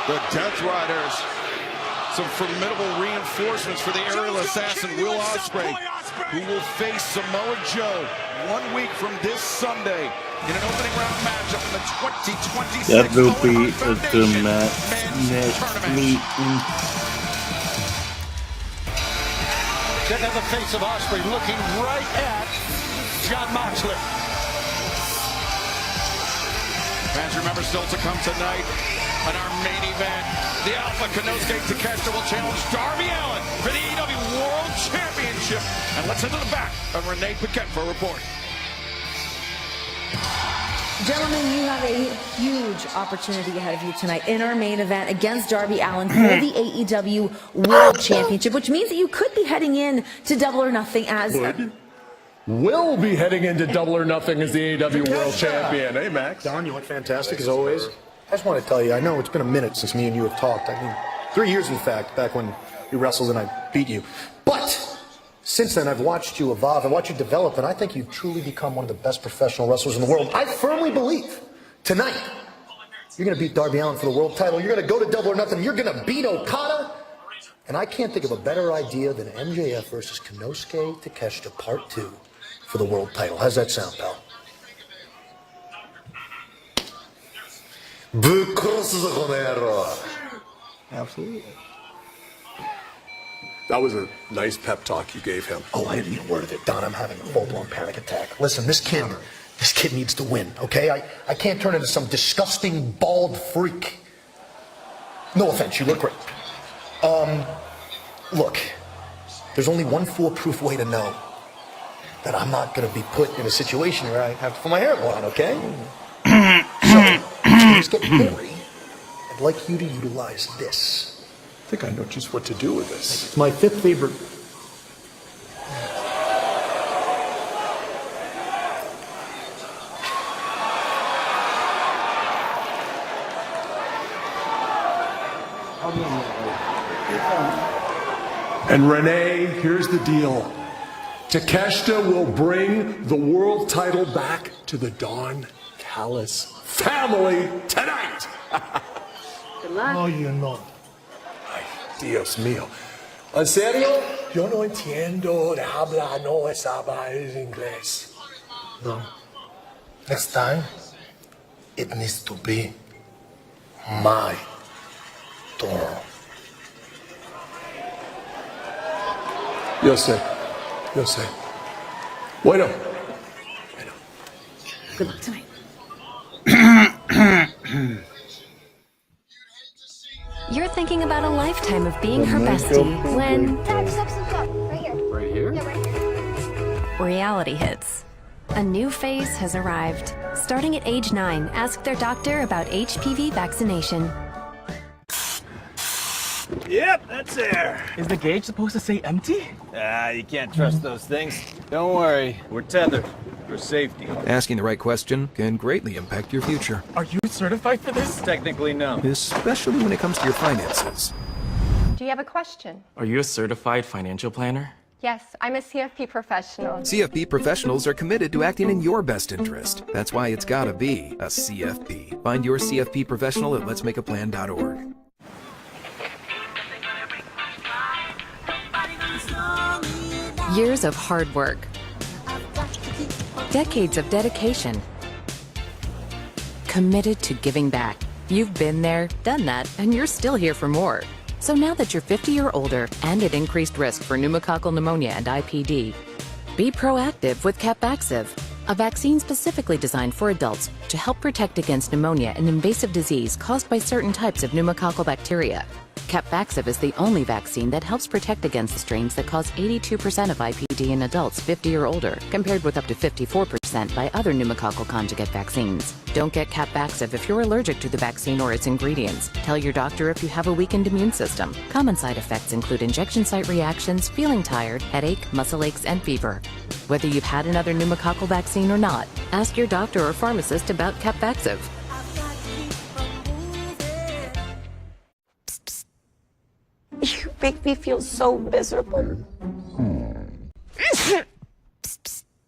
the Death Riders, some formidable reinforcements for the aerial assassin, Will Ospreay, who will face Samoa Joe 1 week from this Sunday in an opening round matchup in the 2026 That will be Foundation the Men's next meeting. Check out the face of Ospreay looking right at Jon Moxley. Fans, remember still to come tonight on our main event. The Alpha Konosuke Takeshita will challenge Darby Allin for the AEW World Championship. And let's head to the back of Renee Paquette for a report. Gentlemen, you have a huge opportunity ahead of you tonight in our main event against Darby Allin for the AEW World Championship, which means that you could be heading in to Double or Nothing as... Will be heading into Double or Nothing as the AEW World Champion. Hey, Max. Don, you look fantastic as always. I just want to tell you, I know it's been a minute since me and you have talked. I mean, 3 years in fact, back when you wrestled and I beat you. But since then, I've watched you evolve, I've watched you develop, and I think you've truly become one of the best professional wrestlers in the world. I firmly believe tonight you're going to beat Darby Allin for the world title. You're going to go to Double or Nothing. You're going to beat Okada. And I can't think of a better idea than MJF versus Konosuke Takeshita Part 2 for the world title. How's that sound, pal? Absolutely. That was a nice pep talk you gave him. Oh, I didn't need a word of it, Don. I'm having a full-blown panic attack. Listen, this kid needs to win, okay? I can't turn into some disgusting, bald freak. No offense, you look great. Look, there's only one foolproof way to know that I'm not going to be put in a situation where I have to put my hair on, okay? So, let's get hairy. I'd like you to utilize this. I think I know just what to do with this. It's my 5th favorite. And Renee, here's the deal. Takeshita will bring the world title back to the Don Callis family tonight. Good luck. Oh, you know. Ay, Dios mío. ¿En serio? Yo no entiendo de hablar, no sabes inglés. No. Next time, it needs to be my turn. Yo sé. Bueno. Good luck tonight. You're thinking about a lifetime of being her bestie when Right here? Yeah, right here. reality hits. A new phase has arrived. Starting at age 9, ask their doctor about HPV vaccination. Yep, that's there. Is the gauge supposed to say empty? You can't trust those things. Don't worry, we're tethered for safety. Asking the right question can greatly impact your future, Are you certified for this? Technically, no. especially when it comes to your finances. Do you have a question? Are you a certified financial planner? Yes, I'm a CFP professional. CFP professionals are committed to acting in your best interest. That's why it's gotta be a CFP. Find your CFP professional at letsmakeaplan.org. Years of hard work. Decades of dedication. Committed to giving back. You've been there, done that, and you're still here for more. So now that you're 50 or older and at increased risk for pneumococcal pneumonia and IPD, be proactive with Capvaxive, a vaccine specifically designed for adults to help protect against pneumonia, an invasive disease caused by certain types of pneumococcal bacteria. Capvaxive is the only vaccine that helps protect against the strains that cause 82% of IPD in adults 50 or older, compared with up to 54% by other pneumococcal conjugate vaccines. Don't get Capvaxive if you're allergic to the vaccine or its ingredients. Tell your doctor if you have a weakened immune system. Common side effects include injection site reactions, feeling tired, headache, muscle aches, and fever. Whether you've had another pneumococcal vaccine or not, ask your doctor or pharmacist about Capvaxive. You make me feel so miserable.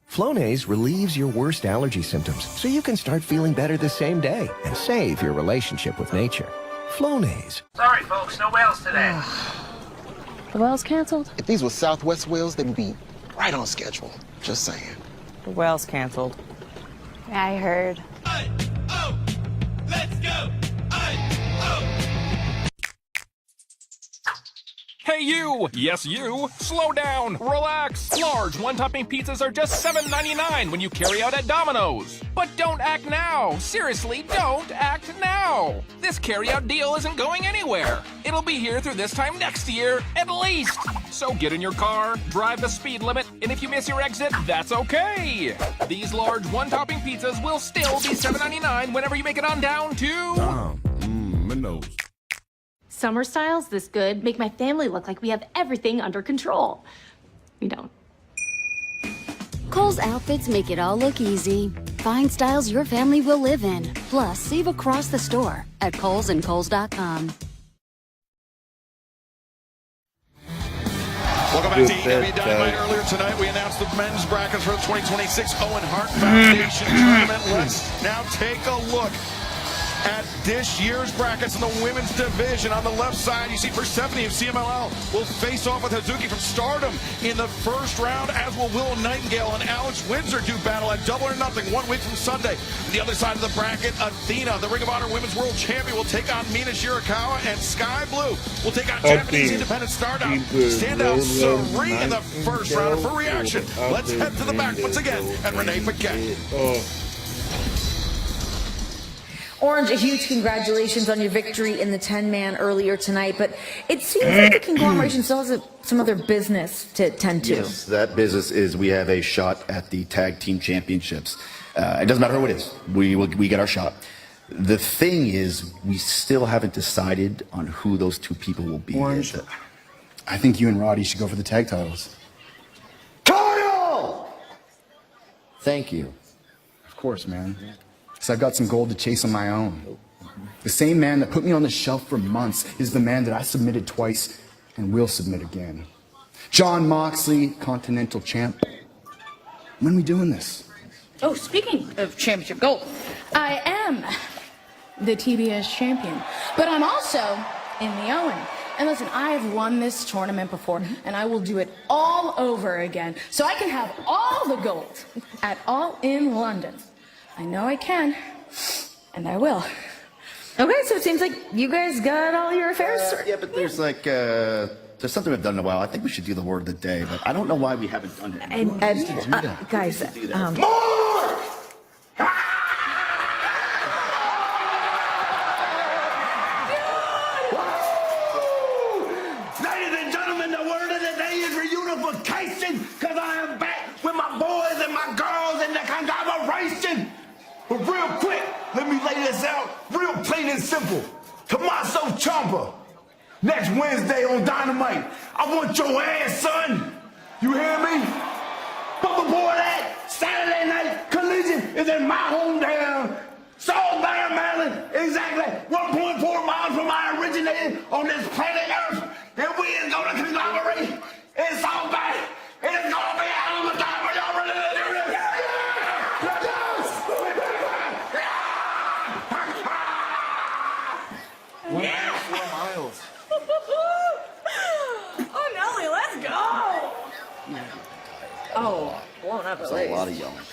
Flonase relieves your worst allergy symptoms so you can start feeling better the same day and save your relationship with nature. Flonase. Sorry, folks, no whales today. The whales canceled? If these were Southwest whales, they'd be right on schedule. Just saying. The whale's canceled. I heard. Hey, Hey, you! Yes, you! Slow down! Relax! Large one-topping pizzas are just $7.99 when you carry out at Domino's. But don't act now! Seriously, don't act now! This carry-out deal isn't going anywhere. It'll be here through this time next year, at least! So get in your car, drive the speed limit, and if you miss your exit, that's okay! These large one-topping pizzas will still be $7.99 whenever you make it on down to... Minnows. Summer styles this good make my family look like we have everything under control. We don't. Kohl's outfits make it all look easy. Find styles your family will live in. Plus, save across the store at Kohl's and Kohl's.com. Welcome back to AEW Dynamite. Earlier tonight, we announced the men's brackets for the 2026 Owen Hart Foundation Tournament. Let's now take a look at this year's brackets in the women's division. On the left side, you see Persephone of CMLL will face off with Hazuki from Stardom in the first round, as will Willow Nightingale and Alex Windsor do battle at Double or Nothing 1 week from Sunday. On the other side of the bracket, Athena, the Ring of Honor Women's World Champion, will take on Mina Shirakawa, and Sky Blue will take on Japanese Independent Stardom. Standout Serene in the first round. For reaction, let's head to the back once again at Renee Paquette. Orange, a huge congratulations on your victory in the 10-man earlier tonight, but it seems like the conglomeration still has some other business to tend to. Yes, that business is we have a shot at the tag team championships. It doesn't matter who it is. We get our shot. The thing is, we still haven't decided on who those two people will be. Orange, I think you and Roddy should go for the tag titles. Kyle! Thank you. Of course, man. Because I've got some gold to chase on my own. The same man that put me on the shelf for months is the man that I submitted twice and will submit again. John Moxley, Continental Champ. When are we doing this? Oh, speaking of championship gold, I am the TBS champion, but I'm also in the Owen. And listen, I have won this tournament before, and I will do it all over again, so I can have all the gold at All in London. I know I can, and I will. Okay, so it seems like you guys got all your affairs sorted. Yeah, but there's there's something we've done in a while. I think we should do the word of the day, but I don't know why we haven't done it. Guys, More! Ladies and gentlemen, the word of the day is reunification, because I am back with my boys and my girls in the conglomeration. But real quick, let me lay this out real plain and simple. Tommaso Ciampa, next Wednesday on Dynamite. I want your ass, son. You hear me? But before that, Saturday Night Collision is in my hometown, Salisbury, Maryland, exactly 1.4 miles from I originated on this planet Earth. And we is going to conglomerate in Salisbury. It's going to be out on the top. Are y'all ready to do this? Yeah! 4 miles. Oh, Nelly, let's go! Oh, blown up There's at least. a lot of yelling.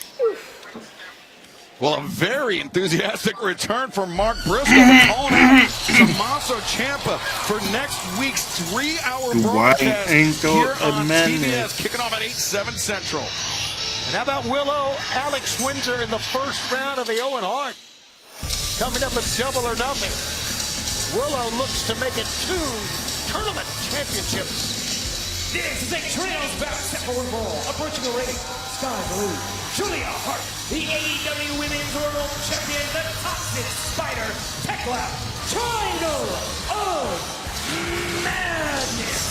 Well, a very enthusiastic return from Mark Briscoe calling out Tommaso Ciampa for next week's 3-hour broadcast here on TBS, kicking off at 8/7 Central. And how about Willow, Alex Windsor in the first round of the Owen Hart? Coming up at Double or Nothing. Willow looks to make it 2 tournament championships. This is a trios bout separate brawl. Approaching the ring, Sky Blue, Julia Hart, the AEW Women's World Champion, the Toxic Spider, Tekla, Triangle of Madness.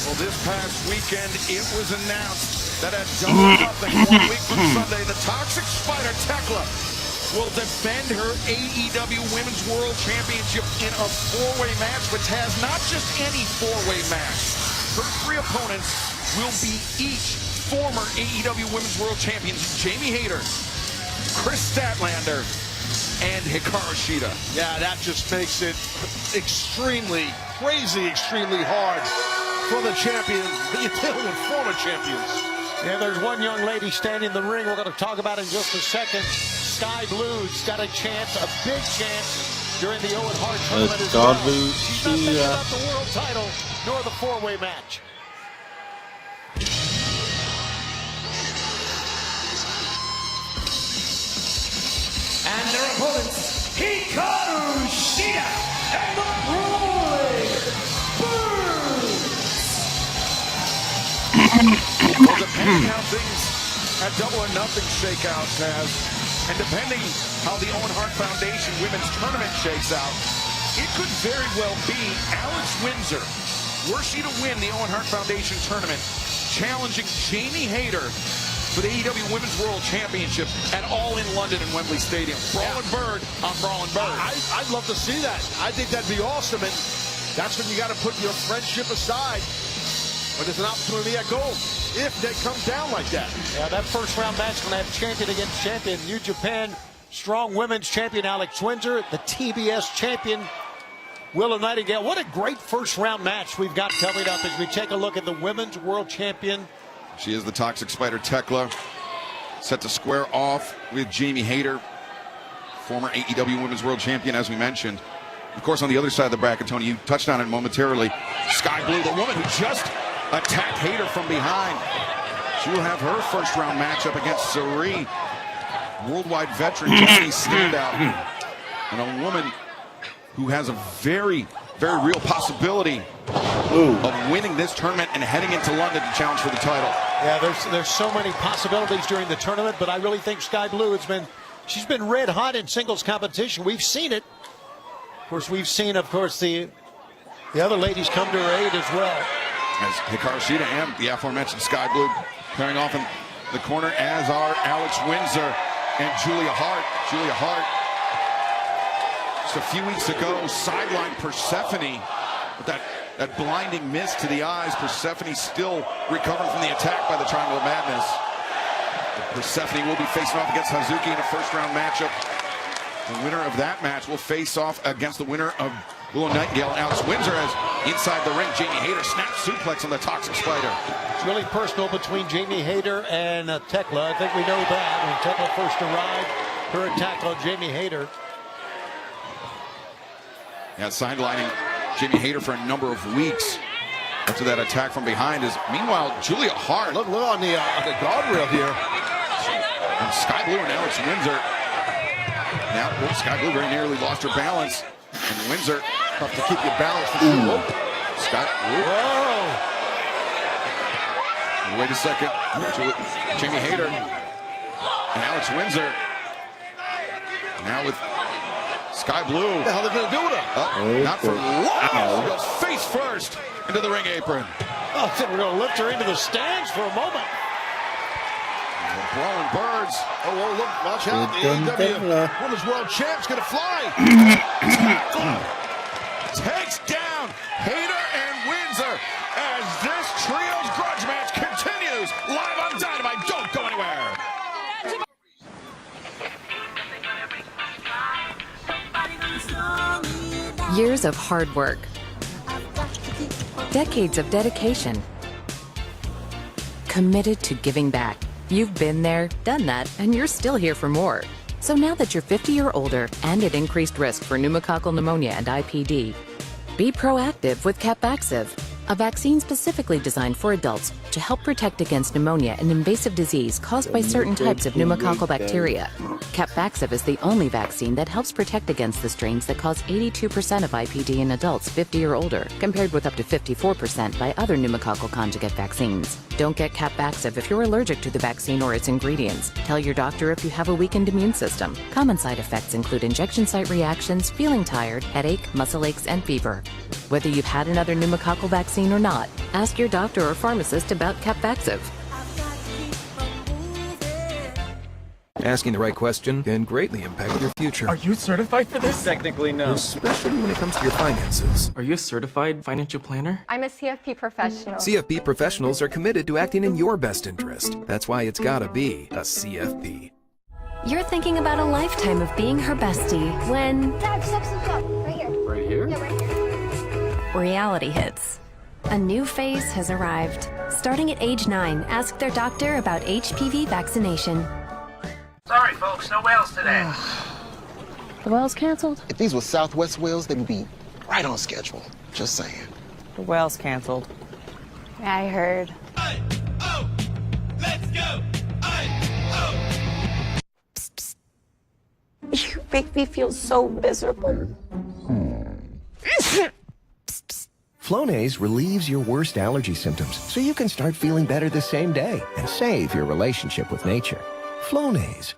Well, this past weekend, it was announced that at Double or Nothing 1 week from Sunday, the Toxic Spider, Tekla, will defend her AEW Women's World Championship in a 4-way match, which has not just any 4-way match. Her 3 opponents will be each former AEW Women's World Champions Jamie Hayter, Chris Statlander, and Hikaru Shida. Yeah, that just makes it extremely hard for the champions, the former champions. And there's one young lady standing in the ring we're going to talk about in just a second. Sky Blue's got a chance, a big chance, during the Owen Hart tournament as well. She's not thinking about the world title nor the four-way match. And their opponents, Hikaru Shida and the Brawling Well, depending how things at Double or Nothing shake out, Taz, and depending how the Owen Hart Foundation Women's Tournament shakes out, it could very well be Alex Windsor, were she to win the Owen Hart Foundation Tournament, challenging Jamie Hayter for the AEW Women's World Championship at All in London in Wembley Stadium. Brawling Bird on Brawling Bird. I'd love to see that. I think that'd be awesome, and that's when you got to put your friendship aside when there's an opportunity at gold, if they come down like that. Yeah, that first round match is going to have champion against champion. New Japan Strong Women's Champion Alex Windsor, the TBS Champion Willow Nightingale. What a great first round match we've got coming up as we take a look at the Women's World Champion. She is the Toxic Spider Tekla, set to square off with Jamie Hayter, former AEW Women's World Champion, as we mentioned. Of course, on the other side of the bracket, Tony, you touched on it momentarily. Sky Blue, the woman who just attacked Hayter from behind. She will have her first round matchup against Sari, worldwide veteran, Japanese standout, and a woman who has a very, very real possibility of winning this tournament and heading into London to challenge for the title. Yeah, there's so many possibilities during the tournament, but I really think Sky Blue she's been red hot in singles competition. We've seen it. Of course, we've seen, the other ladies come to her aid as well. As Hikaru Shida and the aforementioned Sky Blue pairing off in the corner, as are Alex Windsor and Julia Hart. Julia Hart, just a few weeks ago, sidelined Persephone with that blinding mist to the eyes. Persephone still recovering from the attack by the Triangle of Madness. Persephone will be facing off against Hazuki in a first-round matchup. The winner of that match will face off against the winner of Willow Nightingale and Alex Windsor, as inside the ring, Jamie Hayter snaps suplex on the Toxic Spider. It's really personal between Jamie Hayter and Tekla. I think we know that. When Tekla first arrived, her attack on Jamie Hayter. Yeah, sidelining Jamie Hayter for a number of weeks after that attack from behind. Meanwhile, Julia Hart. Look on the guardrail here. And Sky Blue and Alex Windsor. Now, Sky Blue very nearly lost her balance. And Windsor, tough to keep your balance. Sky Blue. Whoa. Wait a second. Jamie Hayter and Alex Windsor. Now with Sky Blue. What the hell are they going to do with her? Not for long. She goes face first into the ring apron. Oh, I think we're going to lift her into the stands for a moment. The Brawling Birds. Oh, look, watch out. The AEW Women's World Champ's going to fly. Takes down Hayter and Windsor as this trio's grudge match continues live on Dynamite. Don't go anywhere. Years of hard work. Decades of dedication. Committed to giving back. You've been there, done that, and you're still here for more. So now that you're 50 or older and at increased risk for pneumococcal pneumonia and IPD, be proactive with Capvaxive, a vaccine specifically designed for adults to help protect against pneumonia, an invasive disease caused by certain types of pneumococcal bacteria. Capvaxive is the only vaccine that helps protect against the strains that cause 82% of IPD in adults 50 or older, compared with up to 54% by other pneumococcal conjugate vaccines. Don't get Capvaxive if you're allergic to the vaccine or its ingredients. Tell your doctor if you have a weakened immune system. Common side effects include injection site reactions, feeling tired, headache, muscle aches, and fever. Whether you've had another pneumococcal vaccine or not, ask your doctor or pharmacist about Capvaxive. Asking the right question can greatly impact your future. Are you certified for this? Technically, no. Especially when it comes to your finances. Are you a certified financial planner? I'm a CFP professional. CFP professionals are committed to acting in your best interest. That's why it's gotta be a CFP. You're thinking about a lifetime of being her bestie when... Dad, stop. Right here. Right here? Yeah, right here. Reality hits. A new phase has arrived. Starting at age 9, ask their doctor about HPV vaccination. Sorry, folks, no whales today. The whale's canceled? If these were Southwest whales, they would be right on schedule. Just saying. The whale's canceled. I heard. Let's go! You make me feel so miserable. Flonase relieves your worst allergy symptoms so you can start feeling better the same day and save your relationship with nature. Flonase.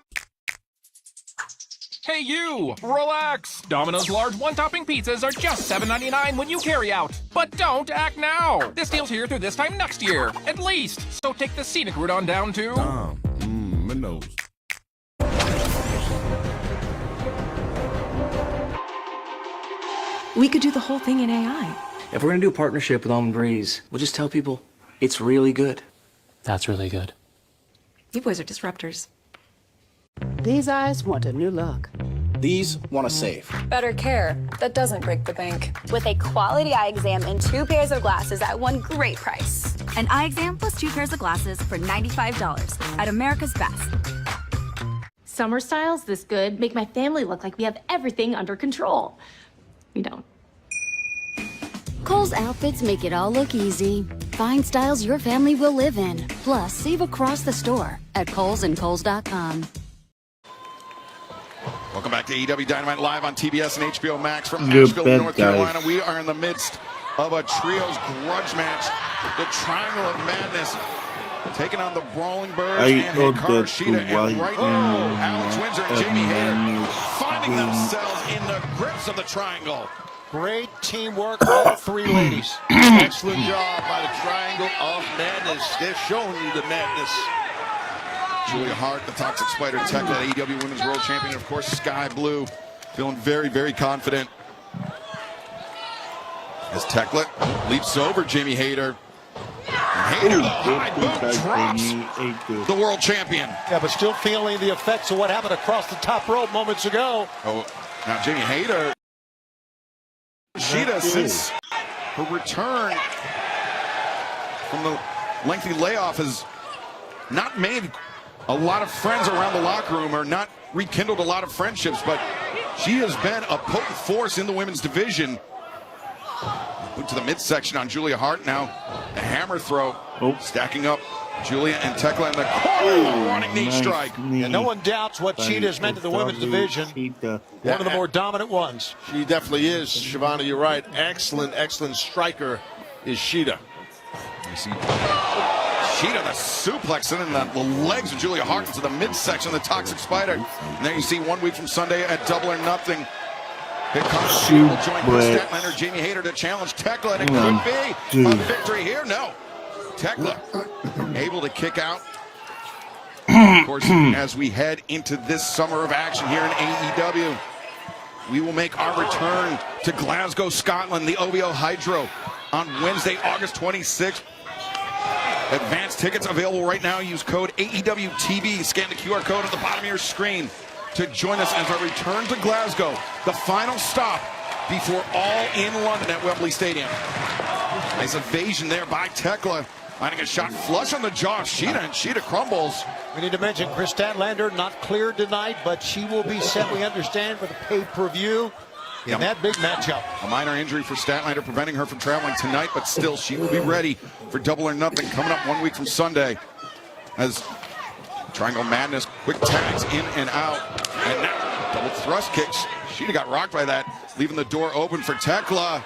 Hey you! Relax! Domino's large one-topping pizzas are just $7.99 when you carry out. But don't act now! This deal's here through this time next year, at least. So take the scenic route on down to... my nose. We could do the whole thing in AI. If we're gonna do a partnership with Almond Breeze, we'll just tell people it's really good. That's really good. You boys are disruptors. These eyes want a new look. These want to save. Better care that doesn't break the bank. With a quality eye exam and 2 pairs of glasses at one great price. An eye exam plus 2 pairs of glasses for $95 at America's Best. Summer styles this good make my family look like we have everything under control. We don't. Kohl's outfits make it all look easy. Find styles your family will live in. Plus, save across the store at Kohl's and Kohl's.com. Welcome back to AEW Dynamite live on TBS and HBO Max from Asheville, North Carolina. We are in the midst of a trios grudge match. The Triangle of Madness taking on the Brawling Birds and Hikaru Shida. And right now, Alex Windsor and Jamie Hayter finding themselves in the grips of the Triangle. Great teamwork, all 3 ladies. Excellent job by the Triangle of Madness. They're showing you the madness. Julia Hart, the Toxic Spider, Tekla, AEW Women's World Champion, of course, Sky Blue, feeling very, very confident. As Tekla leaps over Jamie Hayter. Hayter, the high boot drops the world champion. Yeah, but still feeling the effects of what happened across the top rope moments ago. Oh, now Jamie Hayter. Shida, since her return from the lengthy layoff, has not made a lot of friends around the locker room, or not rekindled a lot of friendships, but she has been a potent force in the women's division. Put to the midsection on Julia Hart now. The hammer throw. Stacking up Julia and Tekla in the corner. Running knee strike. And no one doubts what Shida has meant to the women's division. One of the more dominant ones. She definitely is. Shivana, you're right. Excellent, excellent striker is Shida. You see Shida, the suplex, and then the legs of Julia Hart into the midsection of the Toxic Spider. And then you see 1 week from Sunday at Double or Nothing. Hikaru will join Chris Statlander, Jamie Hayter to challenge Tekla, and it could be a victory here. No. Tekla able to kick out. Of course, as we head into this summer of action here in AEW, we will make our return to Glasgow, Scotland, the OVO Hydro on Wednesday, August 26th. Advanced tickets available right now. Use code AEWTV. Scan the QR code at the bottom of your screen to join us as our return to Glasgow, the final stop before All In London at Wembley Stadium. Nice evasion there by Tekla. Finding a shot flush on the jaw of Shida, and Shida crumbles. We need to mention Chris Statlander, not cleared tonight, but she will be set, we understand, for the pay-per-view in that big matchup. A minor injury for Statlander preventing her from traveling tonight, but still she will be ready for Double or Nothing coming up 1 week from Sunday. As Triangle Madness, quick tags in and out. And now double thrust kicks. Shida got rocked by that, leaving the door open for Tekla.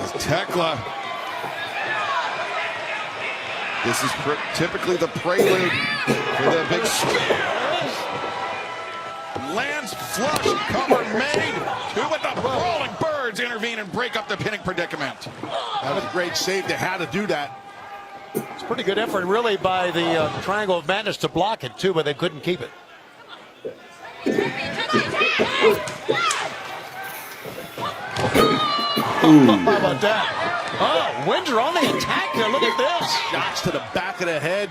As Tekla. This is typically the prelude for the big swing. Lands flush, cover made. 2 with the Brawling Birds intervene and break up the pinning predicament. That was a great save. They had to do that. It's a pretty good effort, really, by the Triangle of Madness to block it, too, but they couldn't keep it. How about that? Oh, Windsor on the attack here. Look at this. Shots to the back of the head.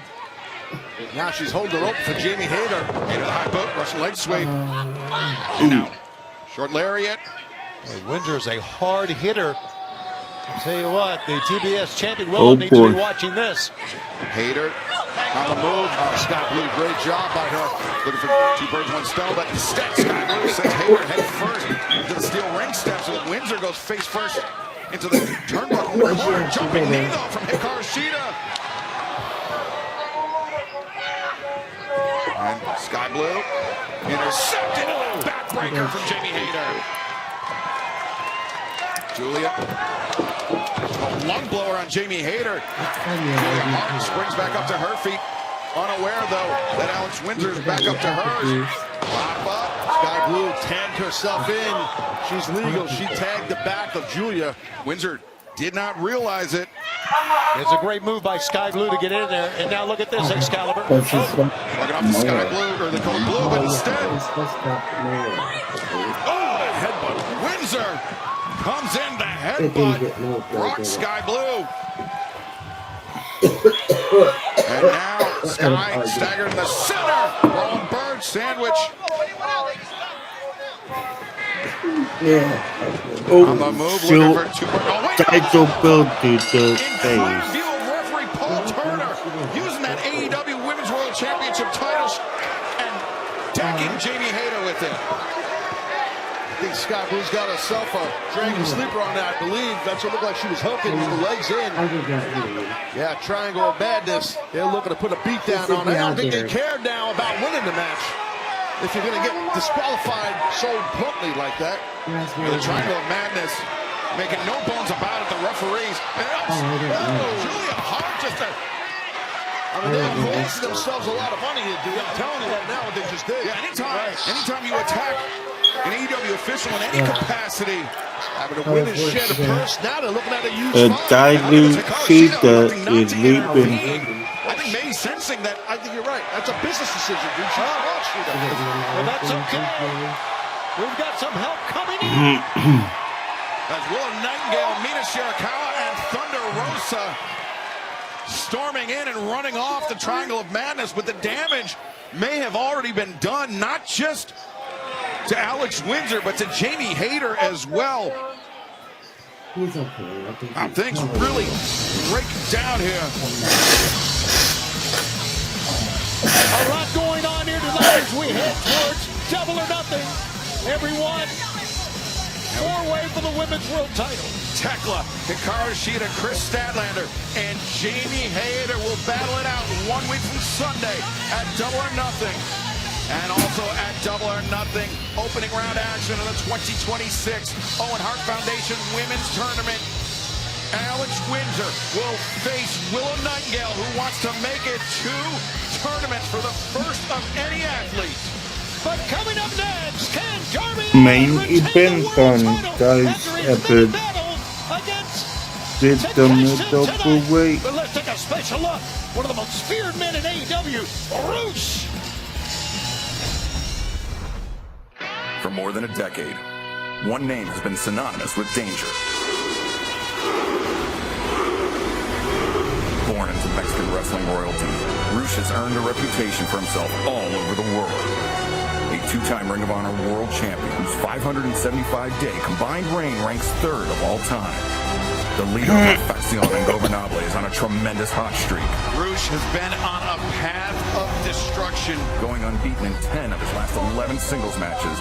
Now she's holding her open for Jamie Hayter. Hayter the high boot, Russian leg sweep. Now, short lariat. Hey, Windsor's a hard hitter. I'll tell you what, the TBS champion will need to be watching this. Hayter On the move, Scott Blue, great job by her. Looking for 2 birds, 1 stone, but instead Scott Blue sends Hayter head first into the steel ring steps. And Windsor goes face first into the turnbuckle. Jumping knee though from Hikaru Shida. And Sky Blue intercepted. Backbreaker from Jamie Hayter. Julia. A lung blower on Jamie Hayter. Julia Hart springs back up to her feet. Unaware, though, that Alex Windsor's back up to hers. Pop up. Sky Blue tagged herself in. She's legal. She tagged the back of Julia. Windsor did not realize it. It's a great move by Sky Blue to get in there. And now look at this, Excalibur. Walking off the Sky Blue, or the code Blue, but instead. Oh, a headbutt. Windsor comes in the headbutt. Rock Sky Blue. And now Sky staggered in the center. Rolling bird sandwich. Yeah. On the move, looking for 2. Title build to the face. View of referee Paul Turner using that AEW Women's World Championship title and tagging Jamie Hayter with it. I think Scott Blue's got herself a dragon sleeper on that, I believe. That's what looked like she was hooking with the legs in. Yeah, triangle of madness. They're looking to put a beat down on it. I don't think they care now about winning the match. If you're going to get disqualified so bluntly like that. The triangle of madness, making no bones about it, the referees. Julia Hart just they're wasting themselves a lot of money here, dude. I'm telling you right now what they just did. Yeah, anytime you attack an AEW official in any capacity, having to win and share the purse, now they're looking at a huge Dilute Cheetah is leaping. I think maybe sensing that, I think you're right. That's a business decision, dude. She wants you to. Well, that's okay. We've got some help coming in. As Willow Nightingale, Mina Shirakawa, and Thunder Rosa storming in and running off the Triangle of Madness, but the damage may have already been done, not just to Alex Windsor, but to Jamie Hayter as well. Things really break down here. A lot going on here tonight as we head towards Double or Nothing. Everyone, 4-way for the Women's World title. Tekla, Hikaru Shida, Chris Statlander, and Jamie Hayter will battle it out 1 week from Sunday at Double or Nothing. And also at Double or Nothing, opening round action of the 2026 Owen Hart Foundation Women's Tournament. Alex Windsor will face Willow Nightingale, who wants to make it 2 tournaments for the first of any athlete. But coming up next, can Darby Main event on guys epic. Did the double weight. But let's take a special look. One of the most feared men in AEW, Roosh. For more than a decade, one name has been synonymous with danger. Born into Mexican wrestling royalty, Roosh has earned a reputation for himself all over the world. A 2-time Ring of Honor world champion whose 575-day combined reign ranks 3rd of all time. The leader of Facción Ingobernable is on a tremendous hot streak. Roosh has been on a path of destruction, going unbeaten in 10 of his last 11 singles matches,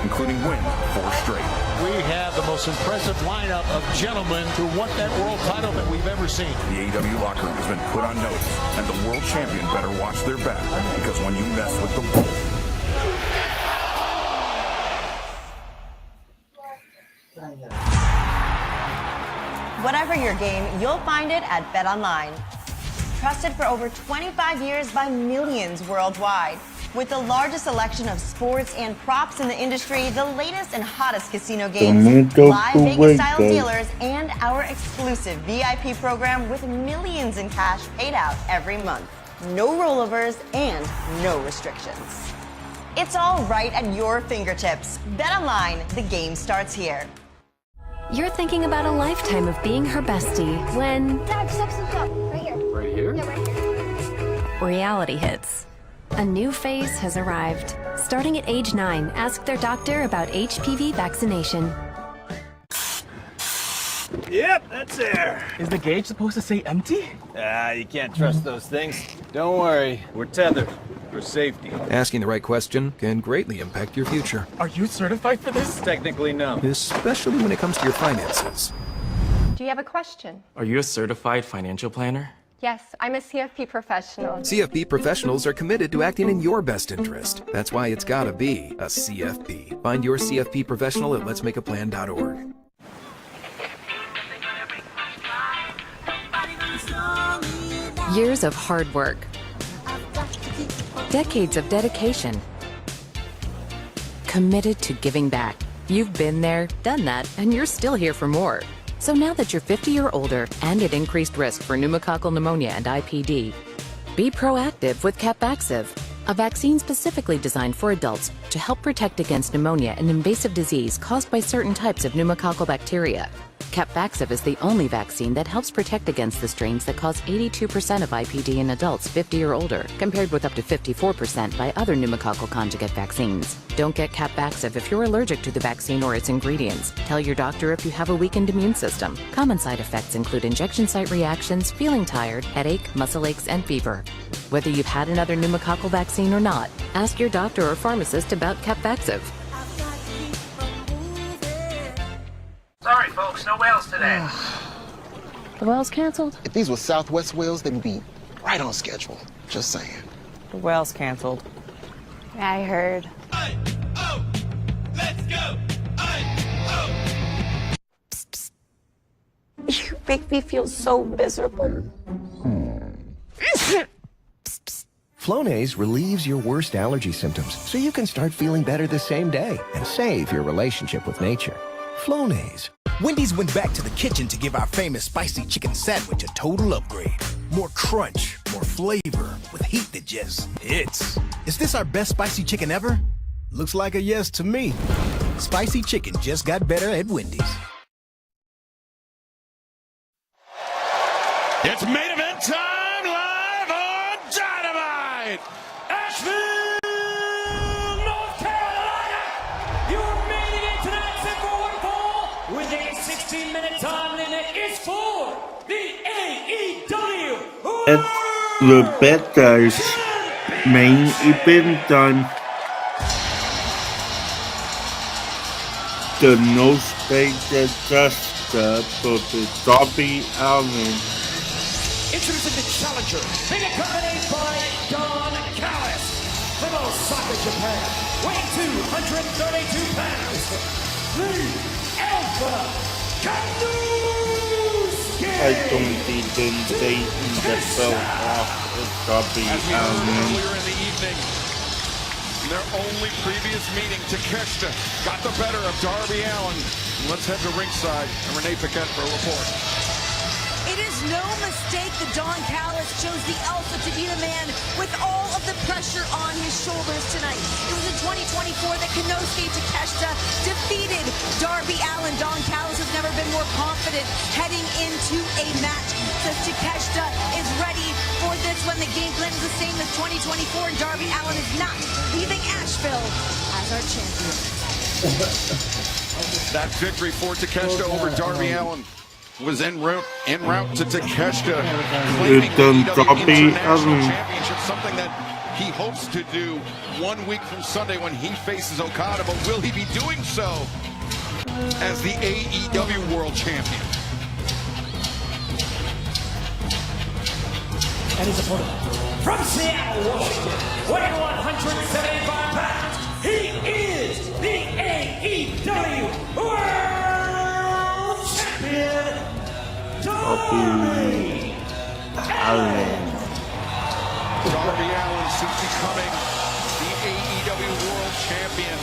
including wins 4 straight. We have the most impressive lineup of gentlemen who want that world title that we've ever seen. The AEW locker room has been put on notice, and the world champion better watch their back, because when you mess with the bull, whatever your game, you'll find it at BetOnline. Trusted for over 25 years by millions worldwide. With the largest selection of sports and props in the industry, the latest and hottest casino games, live Vegas-style dealers, and our exclusive VIP program with millions in cash paid out every month. No rollovers and no restrictions. It's all right at your fingertips. BetOnline, the game starts here. You're thinking about a lifetime of being her bestie when... Dad, stop. Right here. Right here? Yeah, right here. Reality hits. A new phase has arrived. Starting at age 9, ask their doctor about HPV vaccination. Yep, that's air. Is the gauge supposed to say empty? You can't trust those things. Don't worry, we're tethered for safety. Asking the right question can greatly impact your future. Are you certified for this? Technically, no. Especially when it comes to your finances. Do you have a question? Are you a certified financial planner? Yes, I'm a CFP professional. CFP professionals are committed to acting in your best interest. That's why it's gotta be a CFP. Find your CFP professional at letsmakeaplan.org. Years of hard work. Decades of dedication. Committed to giving back. You've been there, done that, and you're still here for more. So now that you're 50 or older and at increased risk for pneumococcal pneumonia and IPD, be proactive with Capvaxive, a vaccine specifically designed for adults to help protect against pneumonia, an invasive disease caused by certain types of pneumococcal bacteria. Capvaxive is the only vaccine that helps protect against the strains that cause 82% of IPD in adults 50 or older, compared with up to 54% by other pneumococcal conjugate vaccines. Don't get Capvaxive if you're allergic to the vaccine or its ingredients. Tell your doctor if you have a weakened immune system. Common side effects include injection site reactions, feeling tired, headache, muscle aches, and fever. Whether you've had another pneumococcal vaccine or not, ask your doctor or pharmacist about Capvaxive. Sorry, folks, no whales today. The whale's canceled? If these were Southwest whales, they'd be right on schedule. Just saying. The whale's canceled. Yeah, I heard. Let's go! You make me feel so miserable. Flonase relieves your worst allergy symptoms so you can start feeling better the same day and save your relationship with nature. Flonase. Wendy's went back to the kitchen to give our famous spicy chicken sandwich a total upgrade. More crunch, more flavor, with heat that just hits. Is this our best spicy chicken ever? Looks like a yes to me. Spicy chicken just got better at Wendy's. It's main event time live on Dynamite! Asheville, North Carolina! Your main event tonight, set for one fall, with a 16-minute time limit, is for the AEW At Rebecca's main event time, the no space adjuster for the Darby Allin. Introducing the challenger, being accompanied by Don Callis from Osaka, Japan, weighing 232 pounds, the Alpha Kanuski! I don't think they in the belt off of Darby Allin. Earlier in the evening, in their only previous meeting, Takeshita got the better of Darby Allin. Let's head to ringside and Renee Paquette for a report. It is no mistake that Don Callis chose the Alpha to be the man with all of the pressure on his shoulders tonight. It was in 2024 that Konosuke Takeshita defeated Darby Allin. Don Callis has never been more confident heading into a match. Says Takeshita is ready for this one. The game plan is the same as 2024, and Darby Allin is not leaving Asheville as our champion. That victory for Takeshita over Darby Allin was en route to Takeshita claiming the International Championship, something that he hopes to do 1 week from Sunday when he faces Okada. But will he be doing so as the AEW World Champion? And his opponent, from Seattle, Washington, weighing 175 pounds, he is the AEW World Champion, Darby Allin. Darby Allin soon becoming the AEW World Champion.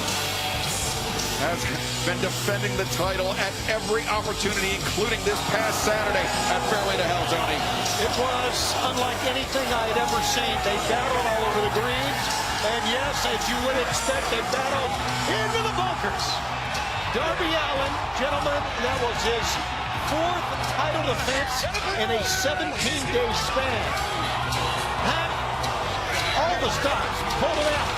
Has been defending the title at every opportunity, including this past Saturday at Fairway to Hell, Tony. It was unlike anything I had ever seen. They battled all over the greens, and yes, as you would expect, they battled into the bunkers. Darby Allin, gentlemen, that was his fourth title defense in a 17-day span. Had all the stops, pulled it out.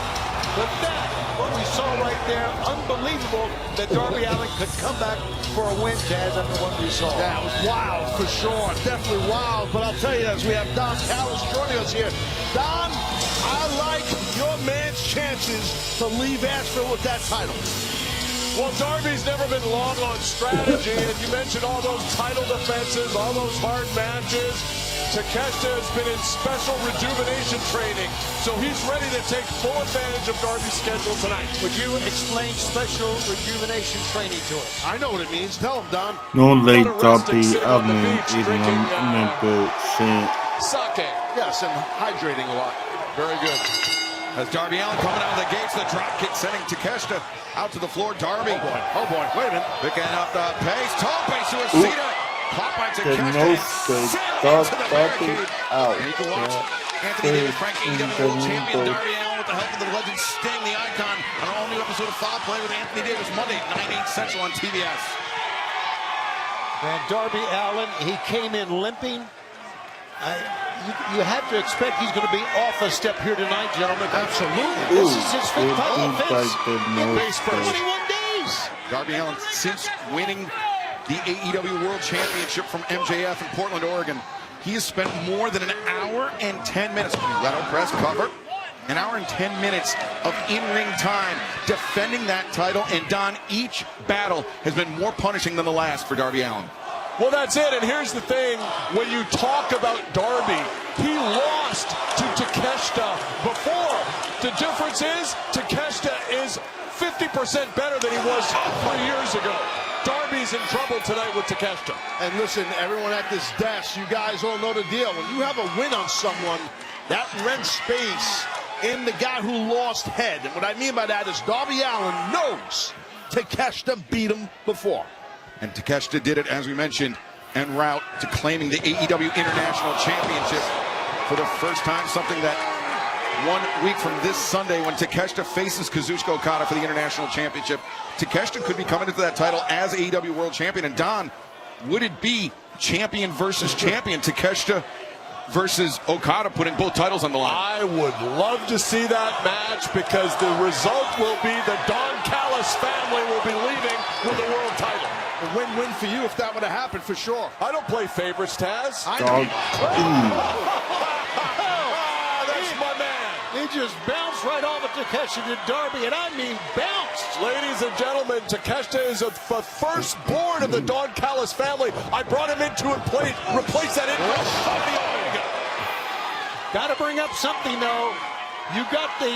But that, what we saw right there, unbelievable that Darby Allin could come back for a win, Taz, after what we saw. That was wild for sure. Definitely wild. But I'll tell you, as we have Don Callis joining us here. Don, I like your man's chances to leave Asheville with that title. Well, Darby's never been long on strategy, and you mentioned all those title defenses, all those hard matches. Takeshita has been in special rejuvenation training, so he's ready to take full advantage of Darby's schedule tonight. Would you explain special rejuvenation training to us? I know what it means. Tell him, Don. No late Darby Allin is number 10. Sake. Yes, and hydrating a lot. Very good. As Darby Allin coming out of the gates, the drop kick sending Takeshita out to the floor. Darby. Oh boy. Wait a minute. Picking up the pace. Tope suicida. Caught by Takeshita. Darby out. And you can watch Anthony Davis, Frank AEW World Champion Darby Allin with the help of the legend Sting, the icon, on an all-new episode of Foul Play with Anthony Davis, Monday, 9/8 Central on TBS. And Darby Allin, he came in limping. You have to expect he's going to be off a step here tonight, gentlemen. Absolutely. This is his fifth title defense in Base first. 21 days. Darby Allin, since winning the AEW World Championship from MJF in Portland, Oregon, he has spent more than an hour and 10 minutes. Let him press cover. An hour and 10 minutes of in-ring time defending that title. And Don, each battle has been more punishing than the last for Darby Allin. Well, that's it. And here's the thing. When you talk about Darby, he lost to Takeshita before. The difference is Takeshita is 50% better than he was 3 years ago. Darby's in trouble tonight with Takeshita. And listen, everyone at this desk, you guys all know the deal. When you have a win on someone, that rents space in the guy who lost head. And what I mean by that is Darby Allin knows Takeshita beat him before. And Takeshita did it, as we mentioned, en route to claiming the AEW International Championship for the first time, something that 1 week from this Sunday when Takeshita faces Kazuchika Okada for the International Championship, Takeshita could be coming into that title as AEW World Champion. And Don, would it be champion versus champion, Takeshita versus Okada putting both titles on the line? I would love to see that match because the result will be the Don Callis family will be leaving with the world title. A win-win for you if that would have happened, for sure. I don't play favorites, Taz. That's my man. He just bounced right off of Takeshita to Darby, and I mean bounced. Ladies and gentlemen, Takeshita is the firstborn of the Don Callis family. I brought him in to replace that injury. Got to bring up something, though. You got the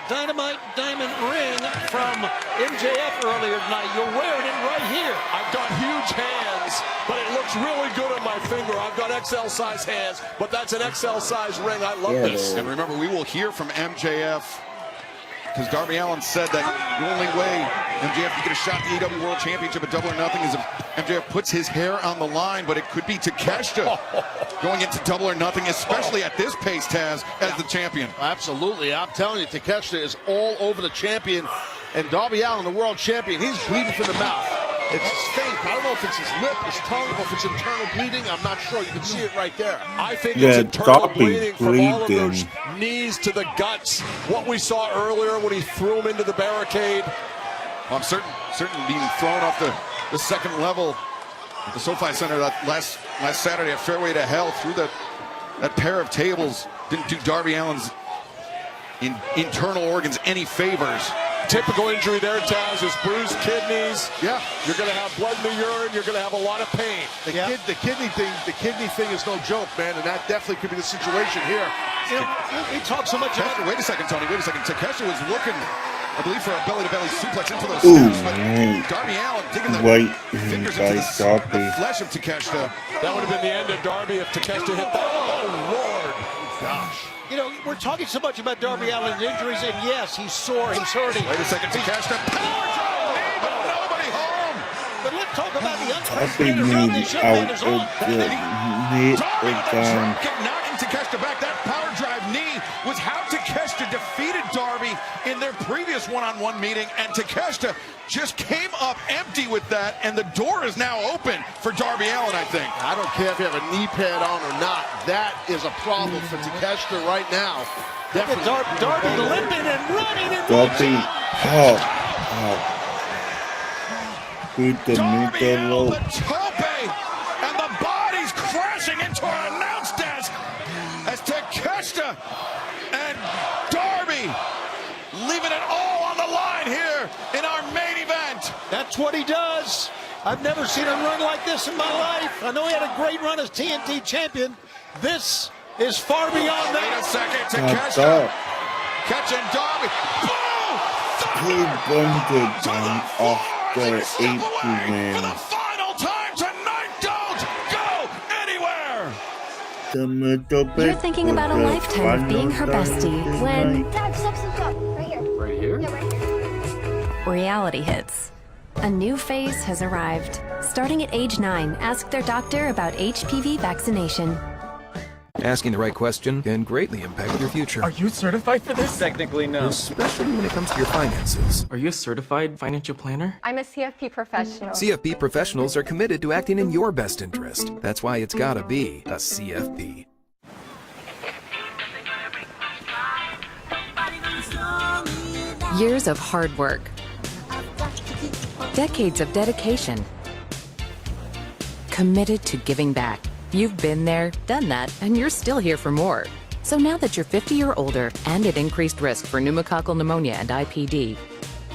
Dynamite Diamond ring from MJF earlier tonight. You're wearing it right here. I've got huge hands, but it looks really good on my finger. I've got XL size hands, but that's an XL size ring. I love this. And remember, we will hear from MJF because Darby Allin said that the only way MJF can get a shot at the AEW World Championship at Double or Nothing is if MJF puts his hair on the line, but it could be Takeshita going into Double or Nothing, especially at this pace, Taz, as the champion. Absolutely. I'm telling you, Takeshita is all over the champion. And Darby Allin, the world champion, he's bleeding from the mouth. It's his face. I don't know if it's his lip, his tongue, or if it's internal bleeding. I'm not sure. You can see it right there. I think it's internal bleeding from all of those knees to the guts. What we saw earlier when he threw him into the barricade. Well, I'm certain being thrown off the second level at the SoFi Center that last Saturday at Fairway to Hell through that pair of tables didn't do Darby Allin's internal organs any favors. Typical injury there, Taz, is bruised kidneys. Yeah. You're going to have blood in the urine. You're going to have a lot of pain. The kidney thing is no joke, man, and that definitely could be the situation here. You know, we talk so much about... Wait a second, Tony. Wait a second. Takeshita was looking, I believe, for a belly-to-belly suplex into those stairs, but Darby Allin digging the fingers into the flesh of Takeshita. That would have been the end of Darby if Takeshita hit that. Oh, Lord. Gosh. You know, we're talking so much about Darby Allin's injuries, and yes, he's sore, he's hurting. Wait a second, Takeshita. Power drive, but nobody home. But let's talk about the unprecedented run this young man is on. Knocking Takeshita back. That power drive knee was how Takeshita defeated Darby in their previous one-on-one meeting, and Takeshita just came up empty with that, and the door is now open for Darby Allin, I think. I don't care if you have a knee pad on or not. That is a problem for Takeshita right now. Definitely. Darby limping and running and Darby, with the middle The tope, and the body's crashing into our announce desk as Takeshita and Darby leaving it all on the line here in our main event. That's what he does. I've never seen him run like this in my life. I know he had a great run as TNT champion. This is far beyond that. Wait a second, Takeshita catching Darby. He bunted down off the apron. For the final time tonight, don't go anywhere. You're thinking about a lifetime of being her bestie when Dad, stop. Right here. Right here? Yeah, right here. reality hits. A new phase has arrived. Starting at age 9, ask their doctor about HPV vaccination. Asking the right question can greatly impact your future. Are you certified for this? Technically, no. Especially when it comes to your finances. Are you a certified financial planner? I'm a CFP professional. CFP professionals are committed to acting in your best interest. That's why it's gotta be a CFP. Years of hard work. Decades of dedication. Committed to giving back. You've been there, done that, and you're still here for more. So now that you're 50 or older and at increased risk for pneumococcal pneumonia and IPD,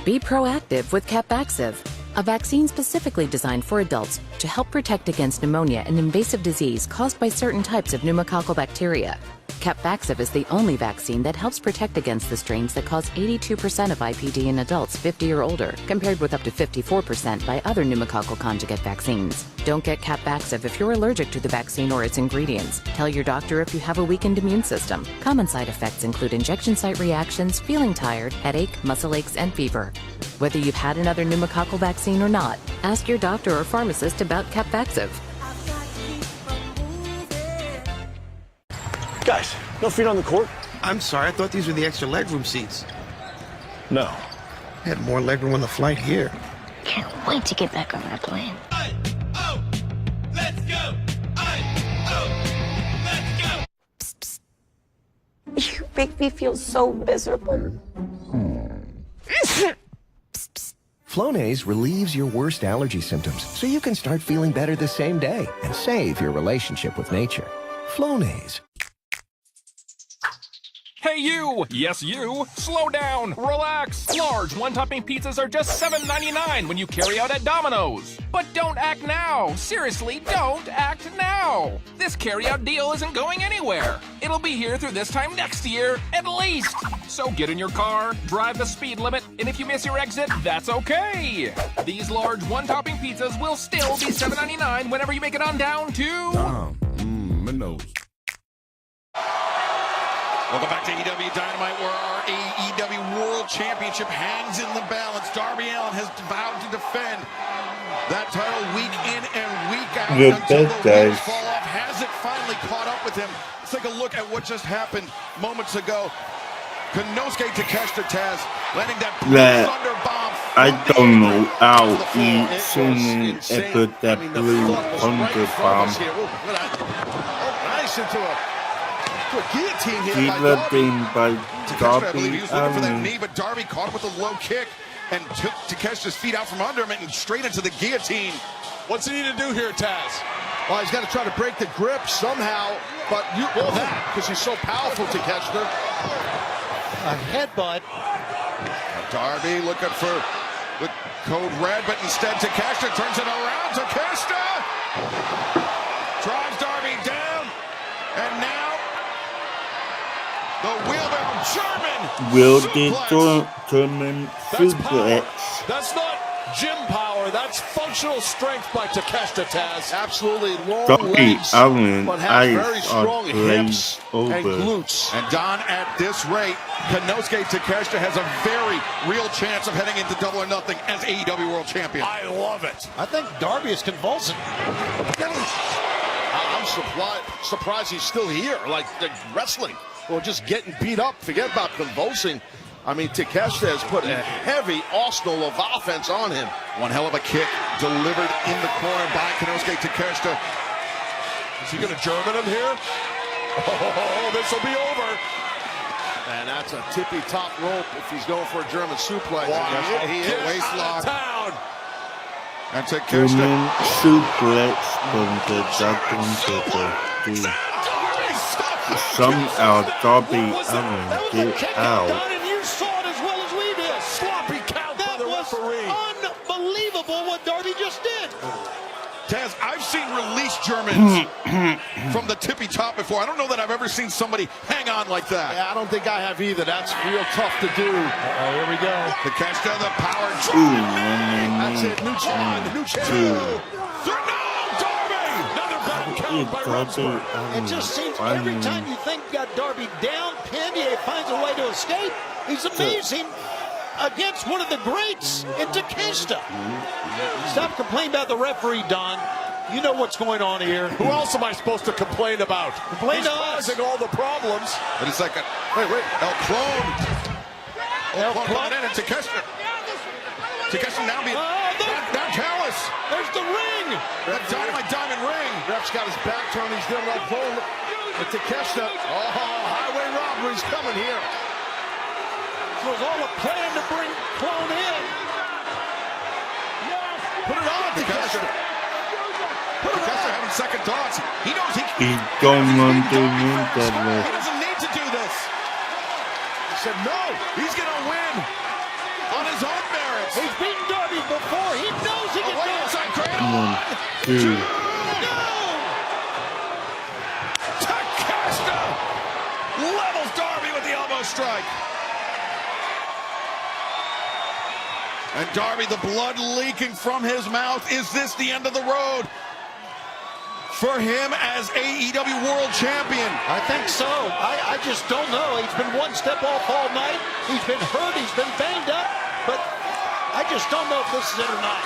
be proactive with Capvaxive, a vaccine specifically designed for adults to help protect against pneumonia, an invasive disease caused by certain types of pneumococcal bacteria. Capvaxive is the only vaccine that helps protect against the strains that cause 82% of IPD in adults 50 or older, compared with up to 54% by other pneumococcal conjugate vaccines. Don't get Capvaxive if you're allergic to the vaccine or its ingredients. Tell your doctor if you have a weakened immune system. Common side effects include injection site reactions, feeling tired, headache, muscle aches, and fever. Whether you've had another pneumococcal vaccine or not, ask your doctor or pharmacist about Capvaxive. Guys, no feet on the court. I'm sorry, I thought these were the extra legroom seats. No. Had more legroom on the flight here. Can't wait to get back on that plane. Let's go! Let's go! You make me feel so miserable. Flonase relieves your worst allergy symptoms so you can start feeling better the same day and save your relationship with nature. Flonase. Hey you! Yes you! Slow down! Relax! Large one-topping pizzas are just $7.99 when you carry out at Domino's. But don't act now! Seriously, don't act now! This carry-out deal isn't going anywhere. It'll be here through this time next year, at least! So get in your car, drive the speed limit, and if you miss your exit, that's okay! These large one-topping pizzas will still be $7.99 whenever you make it on down to... Minnows. Welcome back to AEW Dynamite, where our AEW World Championship hangs in the balance. Darby Allin has vowed to defend that title week in and week out until the wheels fall off. Has it finally caught up with him? Let's take a look at what just happened moments ago. Konosuke Takeshita Taz landing that thunder bomb. I don't know how he seen ever that blue thunder bomb. Nice into a guillotine here by Takeshita, I believe he Darby was looking for that Allin. knee, but Darby caught him with a low kick and took Takeshita's feet out from under him and straight into the guillotine. What's he need to do here, Taz? Well, he's got to try to break the grip somehow, but because he's so powerful, Takeshita. A headbutt. Darby looking for the code red, but instead Takeshita turns it around. Takeshita drives Darby down, and now the wheelbarrow German Will suplex. the German suplex? That's not gym power. That's functional strength by Takeshita, Taz. Absolutely long Darby legs, Allin but has very eyes strong are hips glazed over. and glutes. And Don, at this rate, Konosuke Takeshita has a very real chance of heading into Double or Nothing as AEW World Champion. I love it. I think Darby is convulsing. I'm surprised he's still here, like wrestling or just getting beat up. Forget about convulsing. I mean, Takeshita has put a heavy arsenal of offense on him. One hell of a kick delivered in the corner by Konosuke Takeshita. Is he going to German him here? Oh, this will be over. And that's a tippy top rope if he's going for a German suplex. Wow. He Get hit waist lock. Town. And Takeshita. German suplex konnte Darby somehow Darby Allin get out. And you saw it as well as we did. Sloppy count by the referee. Unbelievable what Darby just did. Taz, I've seen release Germans from the tippy top before. I don't know that I've ever seen somebody hang on like that. Yeah, I don't think I have either. That's real tough to do. Here we go. Takeshita, the power That's it. New champ. New champ. Another bad count by Remsburg. It just seems every time you think you got Darby down, pinned, he finds a way to escape. He's amazing against one of the greats in Takeshita. Stop complaining about the referee, Don. You know what's going on here. Who else am I supposed to complain about? Complain to us. Causing all the problems. But it's like a wait. El Clone. El Clone coming in and Takeshita. Takeshita now being down Callis. There's the ring. That Dynamite Diamond ring. Ref's got his back turned. He's doing that pull. And Takeshita. Oh, highway robbery's coming here. It was all a plan to bring Clone in. Put it on, Takeshita. Takeshita having second thoughts. He knows he don't want to win He that way. doesn't need to do this. He said no. He's going to win on his own merits. He's beaten Darby before. He knows he can do it. Inside cradle. 1, 2. Takeshita levels Darby with the elbow strike. And Darby, the blood leaking from his mouth. Is this the end of the road for him as AEW World Champion? I think so. I just don't know. He's been one step off all night. He's been hurt. He's been banged up. But I just don't know if this is it or not.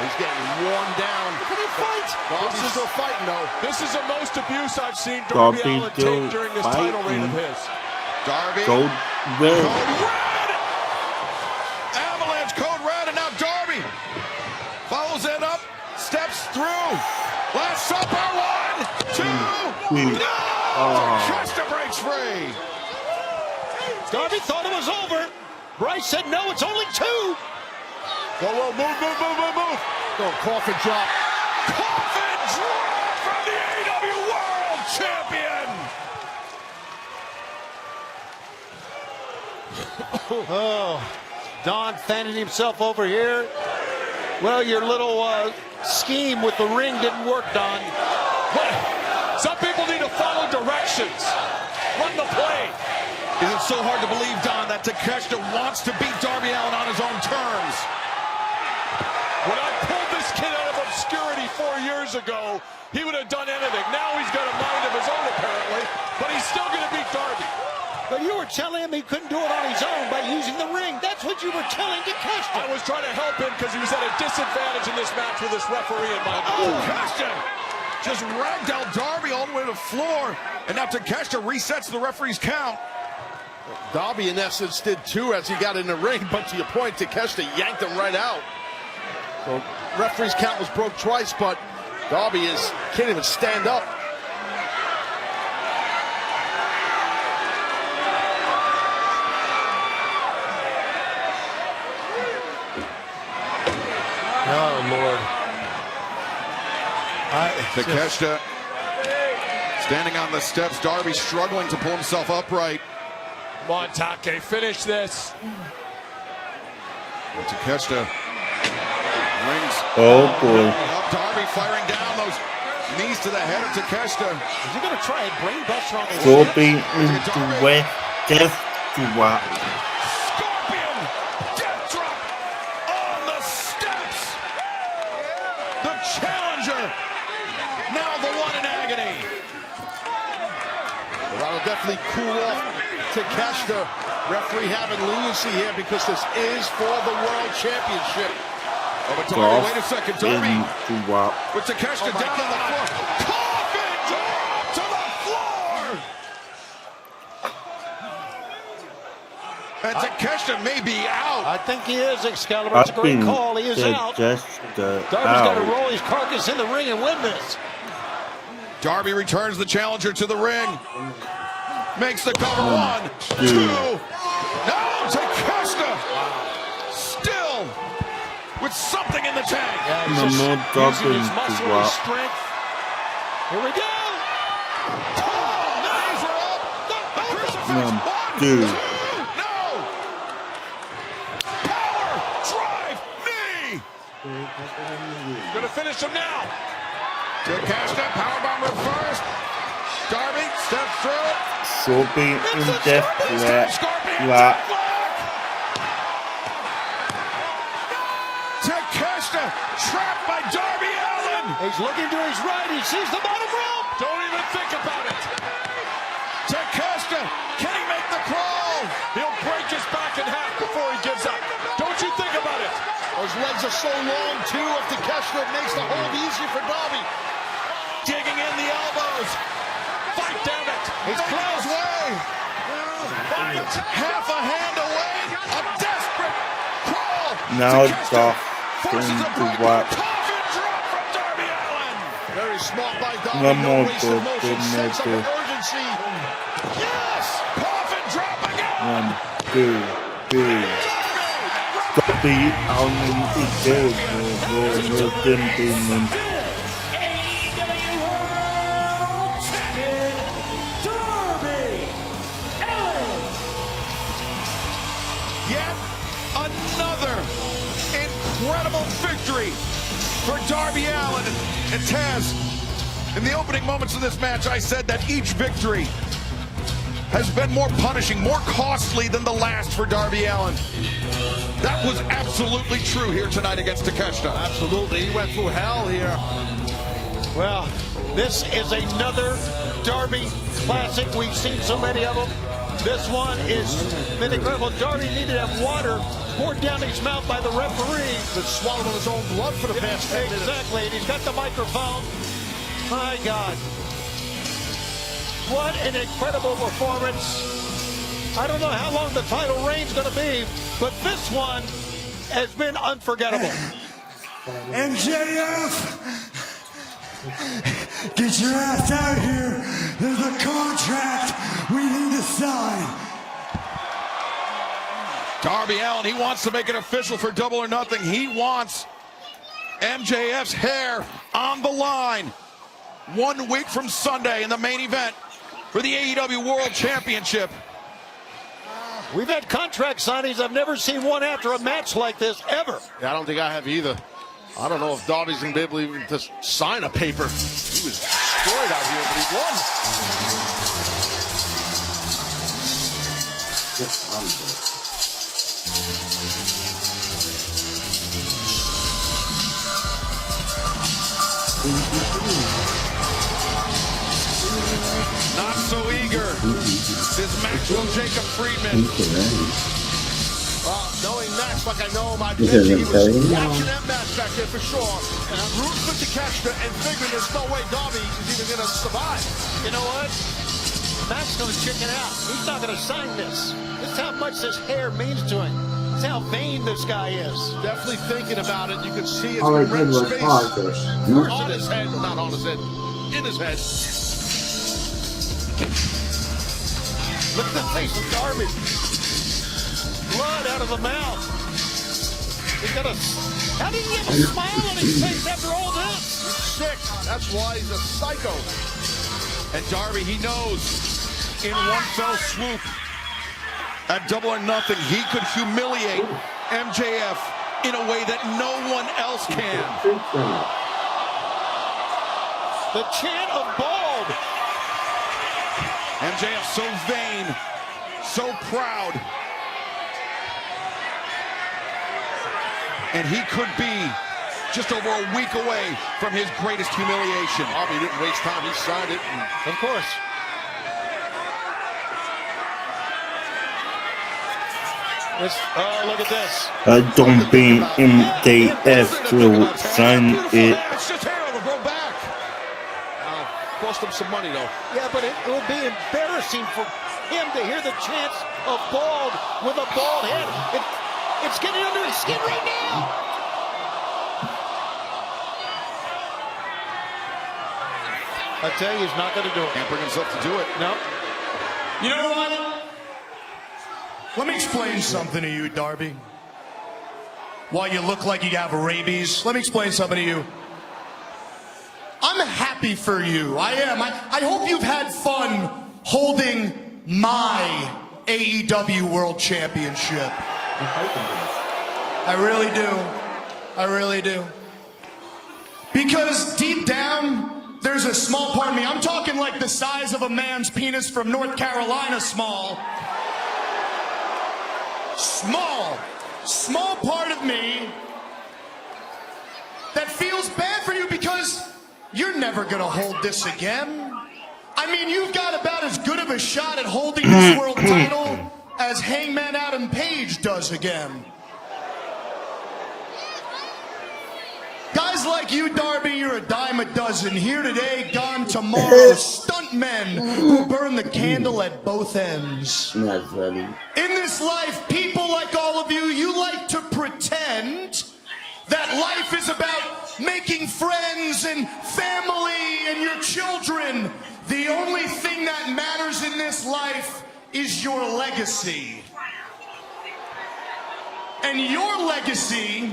He's getting worn down. Look at him fight. Darby's still fighting, though. This is the most abuse I've seen Darby Allin take during this title reign of his. Darby. Gold red. Avalanche code red, and now Darby follows it up, steps through. Last Supper, 1, 2, no! Takeshita breaks free. Darby thought it was over. Bryce said no, it's only 2. Whoa, move. Go, coffin drop. Coffin drop from the AEW World Champion. Oh, Don fanning himself over here. Well, your little scheme with the ring didn't work, Don. Some people need to follow directions. Run the play. Is it so hard to believe, Don, that Takeshita wants to beat Darby Allin on his own terms? When I pulled this kid out of obscurity 4 years ago, he would have done anything. Now he's got a mind of his own, apparently, but he's still going to beat Darby. But you were telling him he couldn't do it on his own by using the ring. That's what you were telling Takeshita. I was trying to help him because he was at a disadvantage in this match with this referee in mind. Takeshita just ragdolled Darby all the way to the floor, and now Takeshita resets the referee's count. Darby, in essence, did too as he got in the ring, but to your point, Takeshita yanked him right out. So referee's count was broke twice, but Darby can't even stand up. Oh, Lord. Takeshita standing on the steps. Darby struggling to pull himself upright. Come on, Take, finish this. But Takeshita rings. Oh, boy. Up Darby firing down those knees to the head of Takeshita. Is he going to try a brain buster on the Darby into wet death drop. Scorpion death drop on the steps. The challenger, now the one in agony. Well, that'll definitely cool off Takeshita. Referee having leniency here because this is for the World Championship. Oh, but Darby, wait a second, Darby. Drop. With Takeshita down on the floor. Coffin drop to the floor. Takeshita may be out. I think he is, Excalibur. It's a great call. He is out. Darby's got to roll his carcass in the ring and win this. Darby returns the challenger to the ring. Makes the cover. 1, 2. No, Takeshita still with something in the tank. Yeah, he's just using his muscle and his strength. Here we go. Oh, knees are up. The crucifix. 1, 2. No. Power drive knee. Gonna finish him now. Takeshita powerbomb reversed. Darby steps through. Scorpion in death flat. Takeshita trapped by Darby Allin. He's looking to his right. He sees the bottom rope. Don't even think about it. Takeshita, can he make the crawl? He'll break his back in half before he gives up. Don't you think about it. Those legs are so long, too. If Takeshita makes the hold easy for Darby. Digging in the elbows. Fight, damn it. He's close way. Half a hand away. A desperate crawl. Now it's off. Forces a break. Coffin drop from Darby Allin. Very smart by Darby. One more wasted motion. Sense of good. urgency. Yes. Coffin drop again. 1, 2, 3. Darby Allin is dead. Yet another incredible victory for Darby Allin and Taz. In the opening moments of this match, I said that each victory has been more punishing, more costly than the last for Darby Allin. That was absolutely true here tonight against Takeshita. Absolutely. He went through hell here. Well, this is another Darby classic. We've seen so many of them. This one is been incredible. Darby needed to have water poured down his mouth by the referee. Been swallowing his own blood for the past 10 minutes. Exactly, and he's got the microphone. My God. What an incredible performance. I don't know how long the title reign's going to be, but this one has been unforgettable. MJF, get your ass out here. There's a contract we need to sign. Darby Allin, he wants to make it official for Double or Nothing. He wants MJF's hair on the line. 1 week from Sunday in the main event for the AEW World Championship. We've had contract signings. I've never seen one after a match like this, ever. Yeah, I don't think I have either. I don't know if Darby's going to be able even to sign a paper. He was destroyed out here, but he won. Not so eager. This Maxwell Jacob Friedman. Knowing Max like I know him, I bet he was watching that match back there for sure. And I'm rooting for Takeshita and figuring there's no way Darby is even going to survive. You know what? Max going to chicken out. He's not going to sign this. This is how much this hair means to him. This is how vain this guy is. Definitely thinking about it. You can see his All I red did was space on his head. Not on his head. In his head. Look at the face of Darby. Blood out of the mouth. He's got a... How did he have a smile on his face after all this? He's sick. That's why he's a psycho. And Darby, he knows in one fell swoop at Double or Nothing, he could humiliate MJF in a way that no one else can. The chant of bald. MJF so vain, so proud. And he could be just over a week away from his greatest humiliation. Darby didn't waste time. He signed it. Of course. Oh, look at this. I don't think MJF will sign it. It's just hair. It'll grow back. Cost him some money, though. Yeah, but it will be embarrassing for him to hear the chants of bald with a bald head. It's getting under his skin right now. I tell you, he's not going to do it. Can't bring himself to do it. No. You know what? Let me explain something to you, Darby. While you look like you have rabies, let me explain something to you. I'm happy for you. I am. I hope you've had fun holding my AEW World Championship. I really do. I really do. Because deep down, there's a small part of me. I'm talking like the size of a man's penis from North Carolina small. Small part of me that feels bad for you because you're never gonna hold this again. I mean, you've got about as good of a shot at holding this world title as Hangman Adam Page does again. Guys like you, Darby, you're a dime a dozen. Here today, gone tomorrow. Stuntmen who burn the candle at both ends. Not funny. In this life, people like all of you, you like to pretend that life is about making friends and family and your children. The only thing that matters in this life is your legacy. And your legacy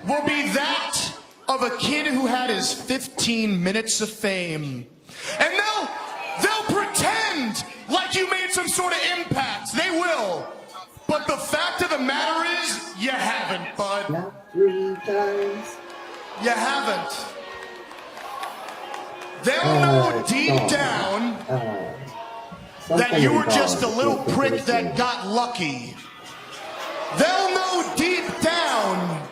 will be that of a kid who had his 15 minutes of fame. And they'll pretend like you made some sort of impact. They will. But the fact of the matter is, you haven't, bud. Not 3 times. You haven't. They'll know deep down that you were just a little prick that got lucky. They'll know deep down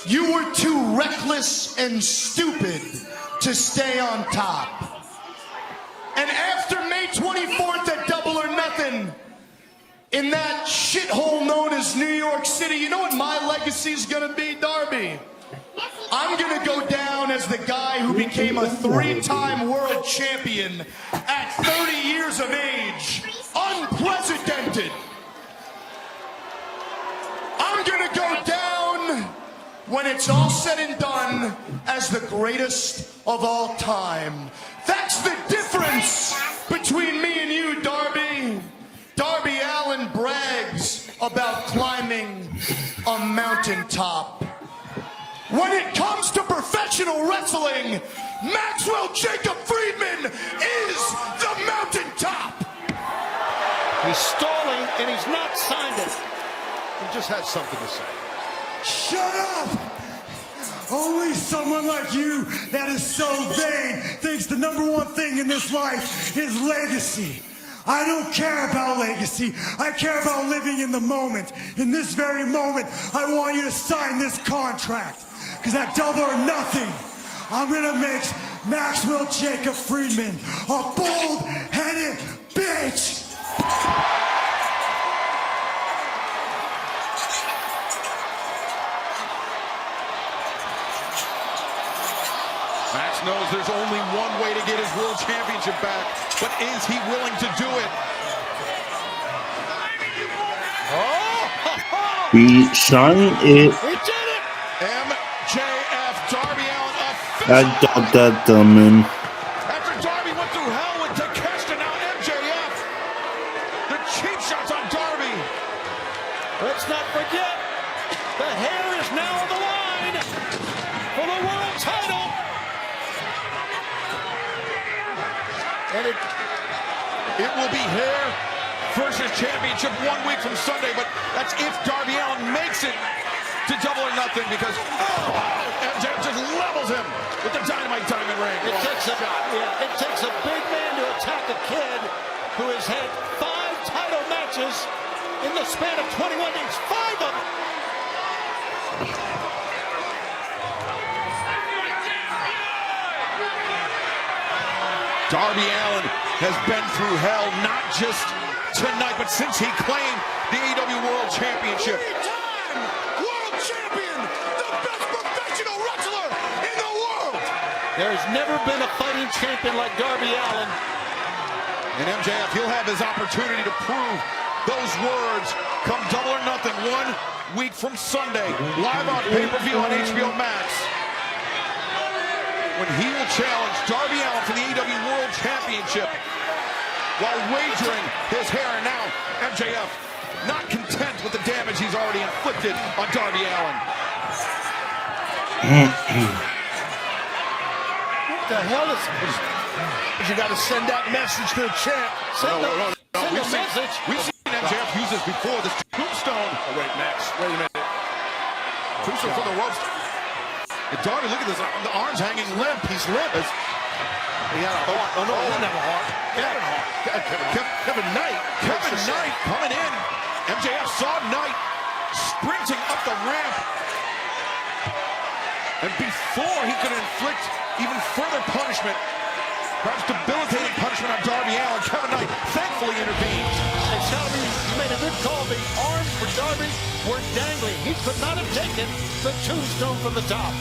you were too reckless and stupid to stay on top. And after May 24th at Double or Nothing, in that shithole known as New York City, you know what my legacy's gonna be, Darby? I'm gonna go down as the guy who became a 3-time world champion at 30 years of age. Unprecedented. I'm gonna go down when it's all said and done as the greatest of all time. That's the difference between me and you, Darby. Darby Allin brags about climbing a mountaintop. When it comes to professional wrestling, Maxwell Jacob Friedman is the mountaintop. He's stalling and he's not signed it. He just has something to say. Shut up! Only someone like you that is so vain thinks the #1 thing in this life is legacy. I don't care about legacy. I care about living in the moment. In this very moment, I want you to sign this contract. Because at Double or Nothing, I'm going to make Maxwell Jacob Friedman a bald-headed bitch. Max knows there's only one way to get his world championship back, but is he willing to do it? He signed it. He did it! MJF, Darby Allin, I got that dumbin. after Darby went through hell with Takeshita, now MJF. The cheap shots on Darby. Let's not forget, the hair is now on the line for the world title. And it will be hair versus championship 1 week from Sunday, but that's if Darby Allin makes it to Double or Nothing, because MJF just levels him with the Dynamite Diamond Ring. It takes a big man to attack a kid who has had 5 title matches in the span of 21 days. 5 of them. Darby Allin has been through hell, not just tonight, but since he claimed the AEW World Championship. 3-time world champion, the best professional wrestler in the world. There's never been a fighting champion like Darby Allin. And MJF, he'll have his opportunity to prove those words come Double or Nothing 1 week from Sunday, live on pay-per-view on HBO Max, when he will challenge Darby Allin for the AEW World Championship while wagering his hair. And now MJF, not content with the damage he's already inflicted on Darby Allin. What the hell is this? You got to send that message to the champ. Send a We've message. seen MJF use this before. This tombstone. Oh, wait, Max. Wait a minute. Tombstone from the ropes. And Darby, look at this. The arm's hanging limp. He's limp. He had a heart. Oh, no, he didn't have a heart. Kevin Knight. Kevin Knight coming in. MJF saw Knight sprinting up the ramp. And before he could inflict even further punishment, perhaps debilitating punishment on Darby Allin, Kevin Knight thankfully intervened. And Shelby made a good call. The arms for Darby were dangling. He could not have taken the tombstone from the top.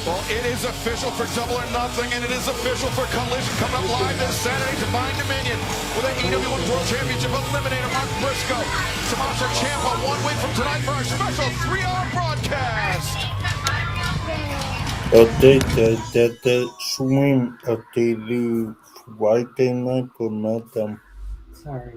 Well, it is official for Double or Nothing, and it is official for Collision coming up live this Saturday. Divine Dominion with an AEW World Championship Eliminator Mark Briscoe. Tommaso Ciampa 1 week from tonight for our special 3-hour broadcast. Update stream update Friday night for Madam. Sorry.